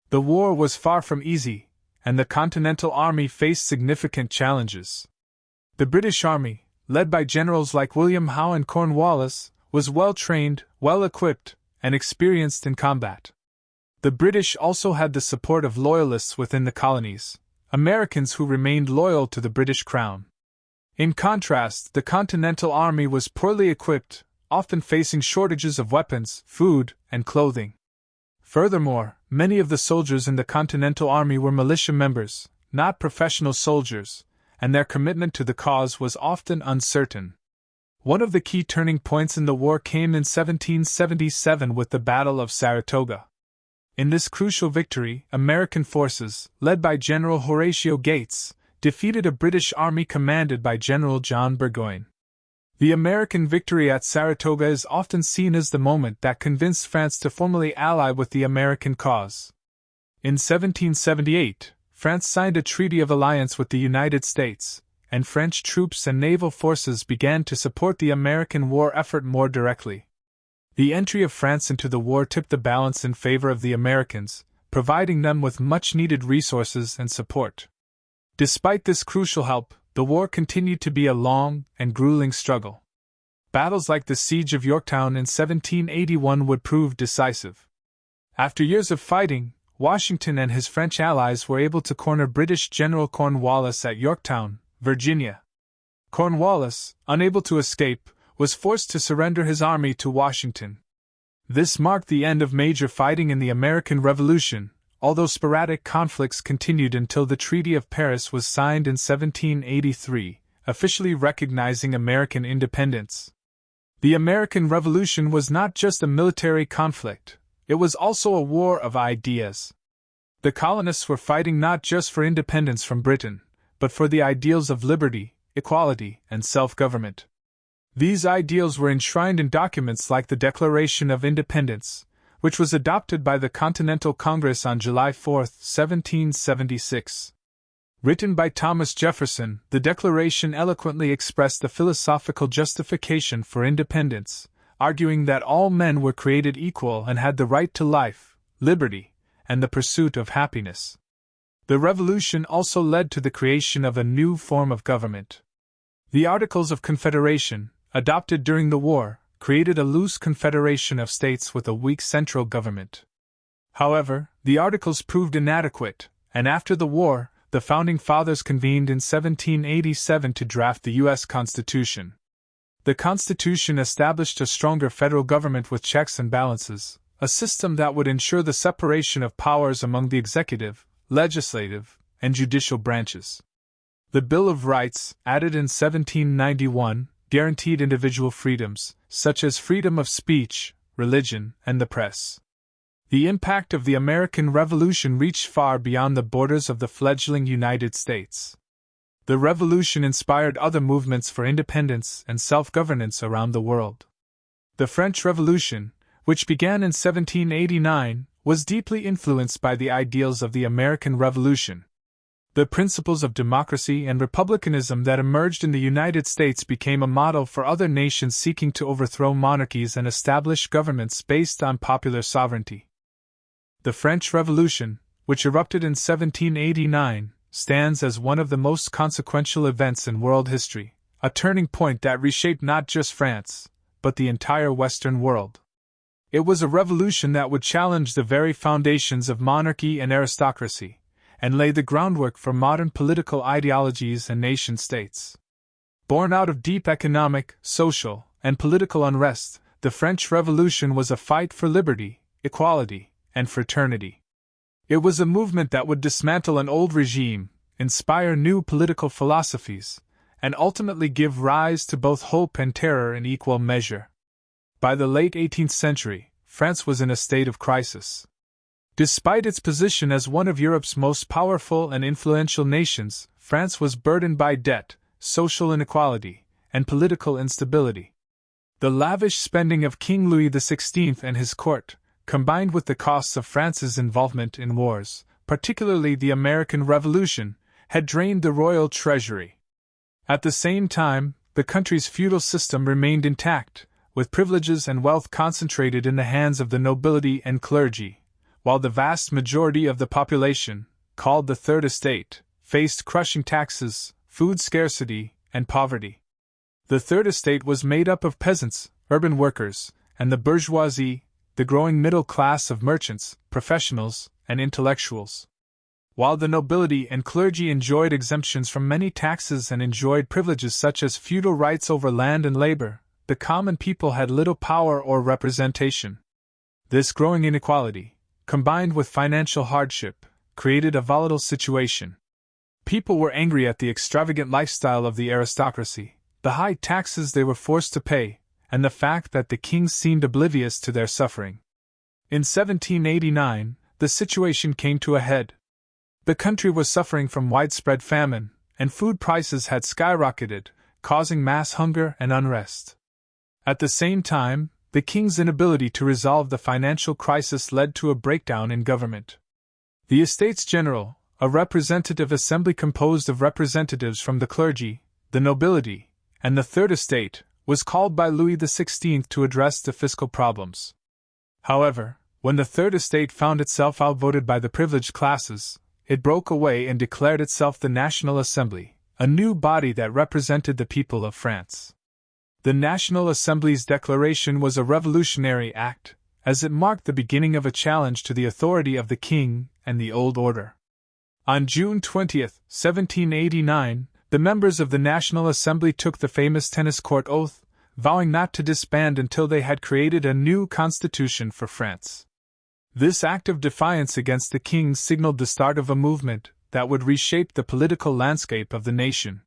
The war was far from easy, and the Continental Army faced significant challenges. The British Army, led by generals like William Howe and Cornwallis, was well-trained, well-equipped, and experienced in combat. The British also had the support of loyalists within the colonies, Americans who remained loyal to the British Crown. In contrast, the Continental Army was poorly equipped, often facing shortages of weapons, food, and clothing. Furthermore, many of the soldiers in the Continental Army were militia members, not professional soldiers, and their commitment to the cause was often uncertain. One of the key turning points in the war came in 1777 with the Battle of Saratoga. In this crucial victory, American forces, led by General Horatio Gates, defeated a British army commanded by General John Burgoyne. The American victory at Saratoga is often seen as the moment that convinced France to formally ally with the American cause. In 1778, France signed a treaty of alliance with the United States, and French troops and naval forces began to support the American war effort more directly. The entry of France into the war tipped the balance in favor of the Americans, providing them with much-needed resources and support. Despite this crucial help, the war continued to be a long and grueling struggle. Battles like the Siege of Yorktown in 1781 would prove decisive. After years of fighting, Washington and his French allies were able to corner British General Cornwallis at Yorktown, Virginia. Cornwallis, unable to escape, was forced to surrender his army to Washington. This marked the end of major fighting in the American Revolution, although sporadic conflicts continued until the Treaty of Paris was signed in 1783, officially recognizing American independence. The American Revolution was not just a military conflict, it was also a war of ideas. The colonists were fighting not just for independence from Britain, but for the ideals of liberty, equality, and self-government. These ideals were enshrined in documents like the Declaration of Independence, which was adopted by the Continental Congress on July 4, 1776. Written by Thomas Jefferson, the Declaration eloquently expressed the philosophical justification for independence, arguing that all men were created equal and had the right to life, liberty, and the pursuit of happiness. The Revolution also led to the creation of a new form of government. The Articles of Confederation, adopted during the war, created a loose confederation of states with a weak central government. However, the Articles proved inadequate, and after the war, the Founding Fathers convened in 1787 to draft the U.S. Constitution. The Constitution established a stronger federal government with checks and balances, a system that would ensure the separation of powers among the executive, legislative, and judicial branches. The Bill of Rights, added in 1791, guaranteed individual freedoms, such as freedom of speech, religion, and the press. The impact of the American Revolution reached far beyond the borders of the fledgling United States. The Revolution inspired other movements for independence and self-governance around the world. The French Revolution, which began in 1789, was deeply influenced by the ideals of the American Revolution. The principles of democracy and republicanism that emerged in the United States became a model for other nations seeking to overthrow monarchies and establish governments based on popular sovereignty. The French Revolution, which erupted in 1789, stands as one of the most consequential events in world history, a turning point that reshaped not just France, but the entire Western world. It was a revolution that would challenge the very foundations of monarchy and aristocracy, and lay the groundwork for modern political ideologies and nation-states. Born out of deep economic, social, and political unrest, the French Revolution was a fight for liberty, equality, and fraternity. It was a movement that would dismantle an old regime, inspire new political philosophies, and ultimately give rise to both hope and terror in equal measure. By the late 18th century, France was in a state of crisis. Despite its position as one of Europe's most powerful and influential nations, France was burdened by debt, social inequality, and political instability. The lavish spending of King Louis XVI and his court, combined with the costs of France's involvement in wars, particularly the American Revolution, had drained the royal treasury. At the same time, the country's feudal system remained intact, with privileges and wealth concentrated in the hands of the nobility and clergy, while the vast majority of the population, called the Third Estate, faced crushing taxes, food scarcity, and poverty. The Third Estate was made up of peasants, urban workers, and the bourgeoisie, the growing middle class of merchants, professionals, and intellectuals. While the nobility and clergy enjoyed exemptions from many taxes and enjoyed privileges such as feudal rights over land and labor, the common people had little power or representation. This growing inequality, combined with financial hardship, created a volatile situation. People were angry at the extravagant lifestyle of the aristocracy, the high taxes they were forced to pay, and the fact that the kings seemed oblivious to their suffering. In 1789, the situation came to a head. The country was suffering from widespread famine, and food prices had skyrocketed, causing mass hunger and unrest. At the same time, the king's inability to resolve the financial crisis led to a breakdown in government. The Estates General, a representative assembly composed of representatives from the clergy, the nobility, and the Third Estate, was called by Louis XVI to address the fiscal problems. However, when the Third Estate found itself outvoted by the privileged classes, it broke away and declared itself the National Assembly, a new body that represented the people of France. The National Assembly's declaration was a revolutionary act, as it marked the beginning of a challenge to the authority of the king and the old order. On June 20, 1789, the members of the National Assembly took the famous tennis court oath, vowing not to disband until they had created a new constitution for France. This act of defiance against the king signaled the start of a movement that would reshape the political landscape of the nation.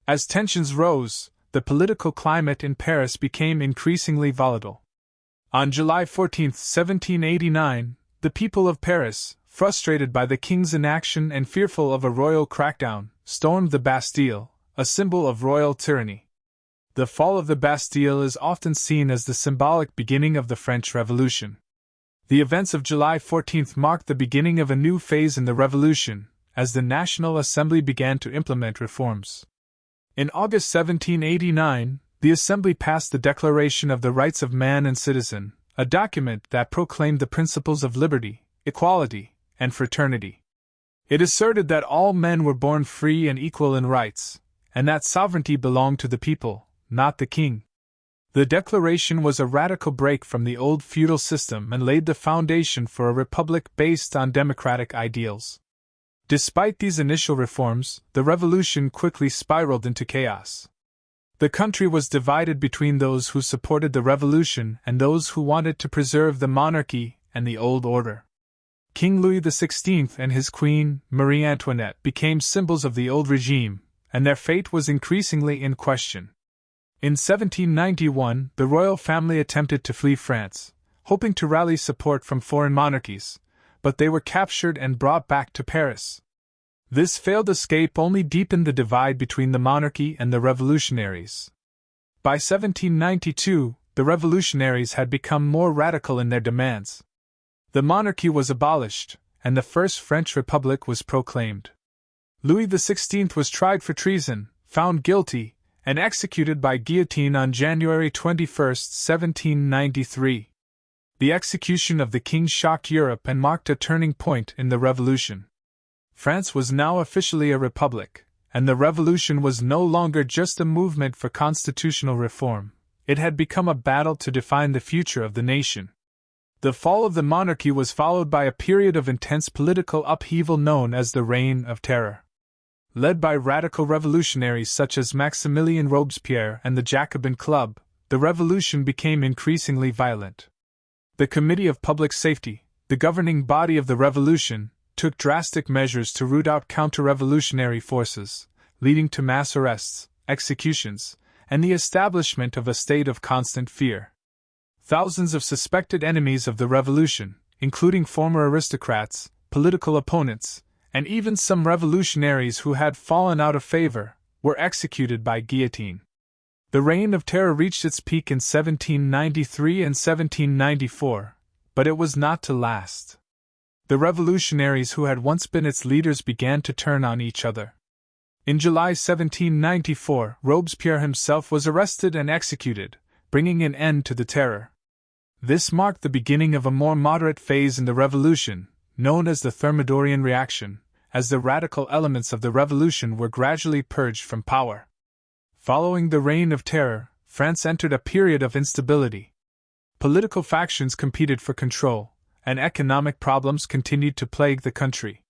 As tensions rose, the political climate in Paris became increasingly volatile. On July 14, 1789, the people of Paris, frustrated by the king's inaction and fearful of a royal crackdown, stormed the Bastille, a symbol of royal tyranny. The fall of the Bastille is often seen as the symbolic beginning of the French Revolution. The events of July 14 marked the beginning of a new phase in the Revolution, as the National Assembly began to implement reforms. In August 1789, the Assembly passed the Declaration of the Rights of Man and Citizen, a document that proclaimed the principles of liberty, equality, and fraternity. It asserted that all men were born free and equal in rights, and that sovereignty belonged to the people, not the king. The declaration was a radical break from the old feudal system and laid the foundation for a republic based on democratic ideals. Despite these initial reforms, the revolution quickly spiraled into chaos. The country was divided between those who supported the revolution and those who wanted to preserve the monarchy and the old order. King Louis XVI and his queen, Marie Antoinette, became symbols of the old regime, and their fate was increasingly in question. In 1791, the royal family attempted to flee France, hoping to rally support from foreign monarchies, but they were captured and brought back to Paris. This failed escape only deepened the divide between the monarchy and the revolutionaries. By 1792, the revolutionaries had become more radical in their demands. The monarchy was abolished, and the First French Republic was proclaimed. Louis XVI was tried for treason, found guilty, and executed by guillotine on January 21, 1793. The execution of the king shocked Europe and marked a turning point in the revolution. France was now officially a republic, and the revolution was no longer just a movement for constitutional reform. It had become a battle to define the future of the nation. The fall of the monarchy was followed by a period of intense political upheaval known as the Reign of Terror. Led by radical revolutionaries such as Maximilien Robespierre and the Jacobin Club, the revolution became increasingly violent. The Committee of Public Safety, the governing body of the revolution, took drastic measures to root out counter-revolutionary forces, leading to mass arrests, executions, and the establishment of a state of constant fear. Thousands of suspected enemies of the revolution, including former aristocrats, political opponents, and even some revolutionaries who had fallen out of favor, were executed by guillotine. The Reign of Terror reached its peak in 1793 and 1794, but it was not to last. The revolutionaries who had once been its leaders began to turn on each other. In July 1794, Robespierre himself was arrested and executed, bringing an end to the Terror. This marked the beginning of a more moderate phase in the revolution, known as the Thermidorian reaction, as the radical elements of the revolution were gradually purged from power. Following the Reign of Terror, France entered a period of instability. Political factions competed for control, and economic problems continued to plague the country.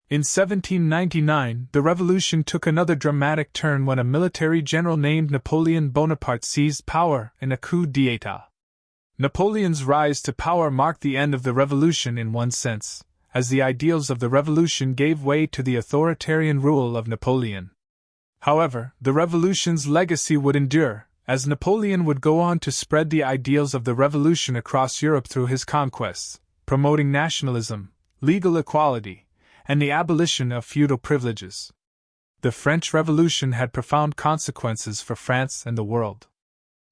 In 1799, the revolution took another dramatic turn when a military general named Napoleon Bonaparte seized power in a coup d'état. Napoleon's rise to power marked the end of the revolution in one sense, as the ideals of the revolution gave way to the authoritarian rule of Napoleon. However, the revolution's legacy would endure, as Napoleon would go on to spread the ideals of the revolution across Europe through his conquests, promoting nationalism, legal equality, and the abolition of feudal privileges. The French Revolution had profound consequences for France and the world.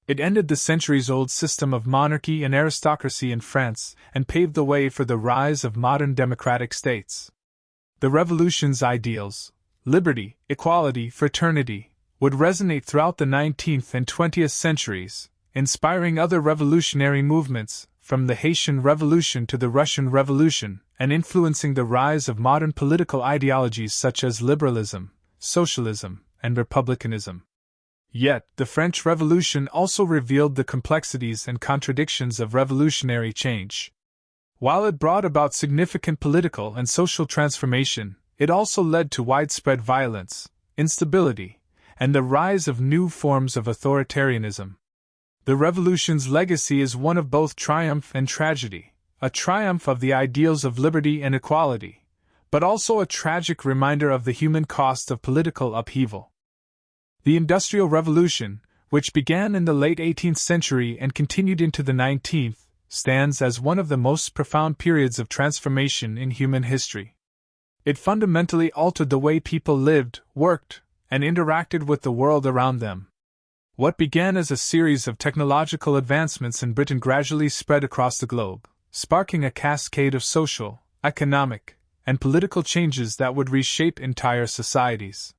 It ended the centuries-old system of monarchy and aristocracy in France and paved the way for the rise of modern democratic states. The revolution's ideals, liberty, equality, fraternity, would resonate throughout the 19th and 20th centuries, inspiring other revolutionary movements, from the Haitian Revolution to the Russian Revolution, and influencing the rise of modern political ideologies such as liberalism, socialism, and republicanism. Yet, the French Revolution also revealed the complexities and contradictions of revolutionary change. While it brought about significant political and social transformation, it also led to widespread violence, instability, and the rise of new forms of authoritarianism. The revolution's legacy is one of both triumph and tragedy, a triumph of the ideals of liberty and equality, but also a tragic reminder of the human cost of political upheaval. The Industrial Revolution, which began in the late 18th century and continued into the 19th, stands as one of the most profound periods of transformation in human history. It fundamentally altered the way people lived, worked, and interacted with the world around them. What began as a series of technological advancements in Britain gradually spread across the globe, sparking a cascade of social, economic, and political changes that would reshape entire societies.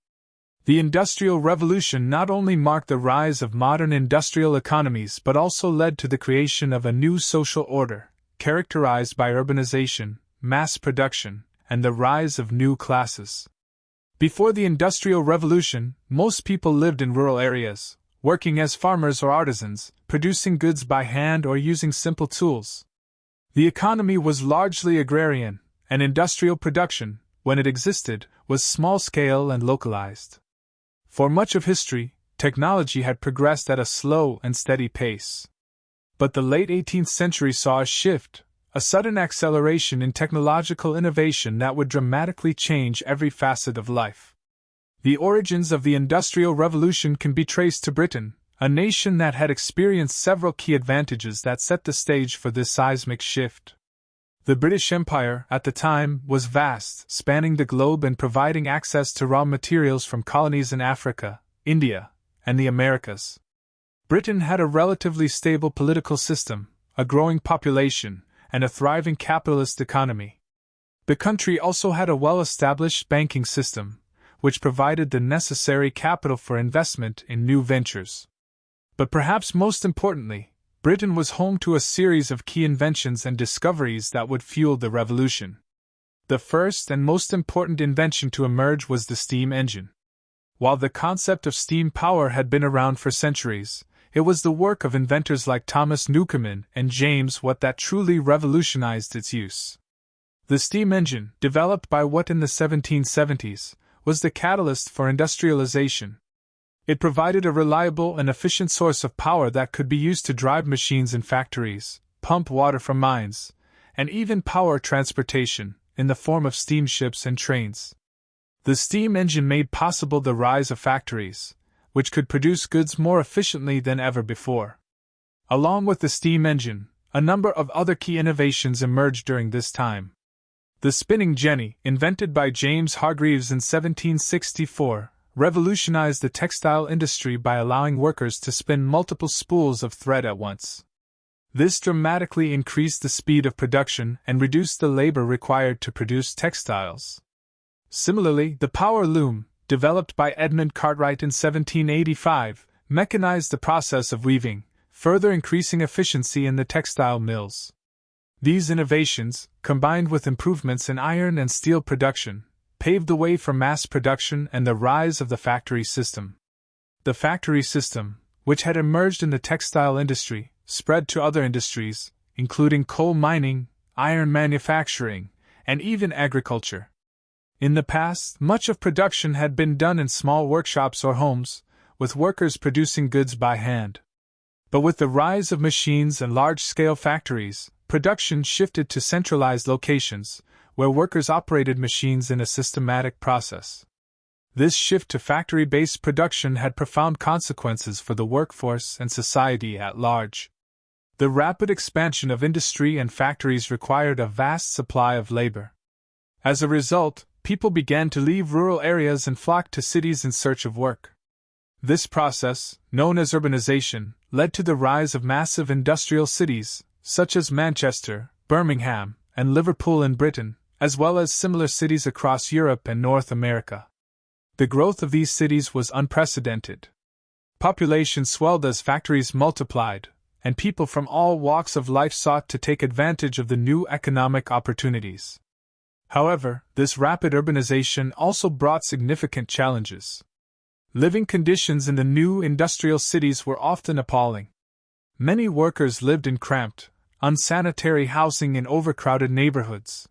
The Industrial Revolution not only marked the rise of modern industrial economies but also led to the creation of a new social order, characterized by urbanization, mass production, and the rise of new classes. Before the Industrial Revolution, most people lived in rural areas, working as farmers or artisans, producing goods by hand or using simple tools. The economy was largely agrarian, and industrial production, when it existed, was small-scale and localized. For much of history, technology had progressed at a slow and steady pace. But the late 18th century saw a shift, a sudden acceleration in technological innovation that would dramatically change every facet of life. The origins of the Industrial Revolution can be traced to Britain, a nation that had experienced several key advantages that set the stage for this seismic shift. The British Empire, at the time, was vast, spanning the globe and providing access to raw materials from colonies in Africa, India, and the Americas. Britain had a relatively stable political system, a growing population, and a thriving capitalist economy. The country also had a well-established banking system, which provided the necessary capital for investment in new ventures. But perhaps most importantly, Britain was home to a series of key inventions and discoveries that would fuel the revolution. The first and most important invention to emerge was the steam engine. While the concept of steam power had been around for centuries, it was the work of inventors like Thomas Newcomen and James Watt that truly revolutionized its use. The steam engine, developed by Watt in the 1770s, was the catalyst for industrialization. It provided a reliable and efficient source of power that could be used to drive machines in factories, pump water from mines, and even power transportation, in the form of steamships and trains. The steam engine made possible the rise of factories, which could produce goods more efficiently than ever before. Along with the steam engine, A number of other key innovations emerged during this time. The spinning jenny, invented by James Hargreaves in 1764, revolutionized the textile industry by allowing workers to spin multiple spools of thread at once. This dramatically increased the speed of production and reduced the labor required to produce textiles. Similarly, the power loom, developed by Edmund Cartwright in 1785, mechanized the process of weaving, further increasing efficiency in the textile mills. These innovations, combined with improvements in iron and steel production, paved the way for mass production and the rise of the factory system. The factory system, which had emerged in the textile industry, spread to other industries, including coal mining, iron manufacturing, and even agriculture. In the past, much of production had been done in small workshops or homes, with workers producing goods by hand. But with the rise of machines and large-scale factories, production shifted to centralized locations, where workers operated machines in a systematic process. This shift to factory-based production had profound consequences for the workforce and society at large. The rapid expansion of industry and factories required a vast supply of labor. As a result, people began to leave rural areas and flock to cities in search of work. This process, known as urbanization, led to the rise of massive industrial cities, such as Manchester, Birmingham, and Liverpool in Britain, as well as similar cities across Europe and North America. The growth of these cities was unprecedented. Population swelled as factories multiplied, and people from all walks of life sought to take advantage of the new economic opportunities. However, this rapid urbanization also brought significant challenges. Living conditions in the new industrial cities were often appalling. Many workers lived in cramped, unsanitary housing in overcrowded neighborhoods.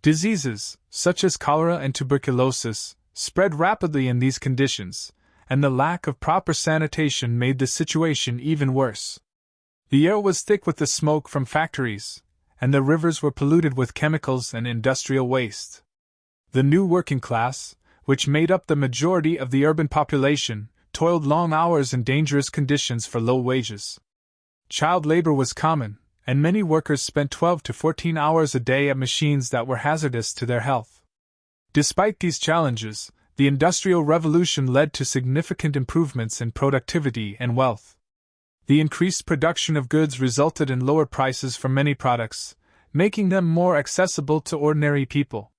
Diseases, such as cholera and tuberculosis, spread rapidly in these conditions, and the lack of proper sanitation made the situation even worse. The air was thick with the smoke from factories, and the rivers were polluted with chemicals and industrial waste. The new working class, which made up the majority of the urban population, toiled long hours in dangerous conditions for low wages. Child labor was common, and many workers spent 12 to 14 hours a day at machines that were hazardous to their health. Despite these challenges, the Industrial Revolution led to significant improvements in productivity and wealth. The increased production of goods resulted in lower prices for many products, making them more accessible to ordinary people.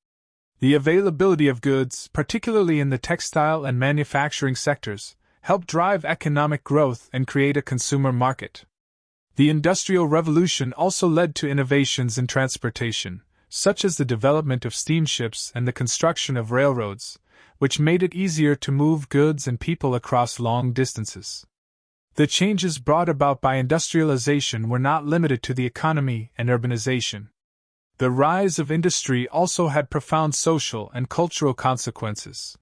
The availability of goods, particularly in the textile and manufacturing sectors, helped drive economic growth and create a consumer market. The Industrial Revolution also led to innovations in transportation, such as the development of steamships and the construction of railroads, which made it easier to move goods and people across long distances. The changes brought about by industrialization were not limited to the economy and urbanization. The rise of industry also had profound social and cultural consequences.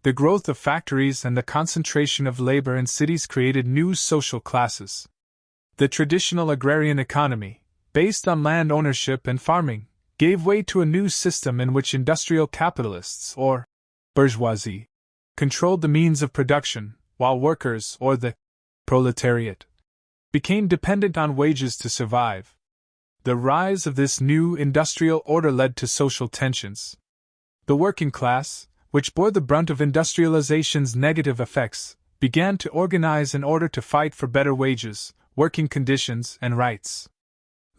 The growth of factories and the concentration of labor in cities created new social classes. The traditional agrarian economy, based on land ownership and farming, gave way to a new system in which industrial capitalists, or bourgeoisie, controlled the means of production, while workers, or the proletariat, became dependent on wages to survive. The rise of this new industrial order led to social tensions. The working class, which bore the brunt of industrialization's negative effects, began to organize in order to fight for better wages, working conditions, and rights.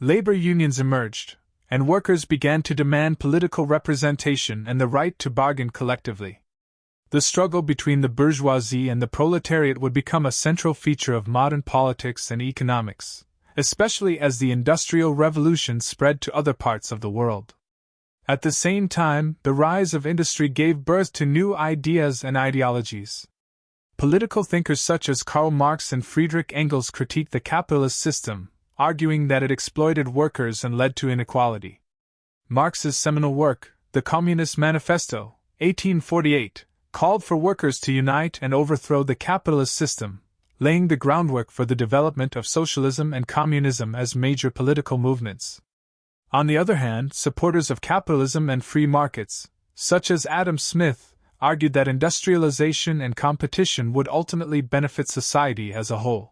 Labor unions emerged, and workers began to demand political representation and the right to bargain collectively. The struggle between the bourgeoisie and the proletariat would become a central feature of modern politics and economics, especially as the Industrial Revolution spread to other parts of the world. At the same time, the rise of industry gave birth to new ideas and ideologies. Political thinkers such as Karl Marx and Friedrich Engels critiqued the capitalist system, arguing that it exploited workers and led to inequality. Marx's seminal work, The Communist Manifesto, 1848, called for workers to unite and overthrow the capitalist system, laying the groundwork for the development of socialism and communism as major political movements. On the other hand, supporters of capitalism and free markets, such as Adam Smith, argued that industrialization and competition would ultimately benefit society as a whole.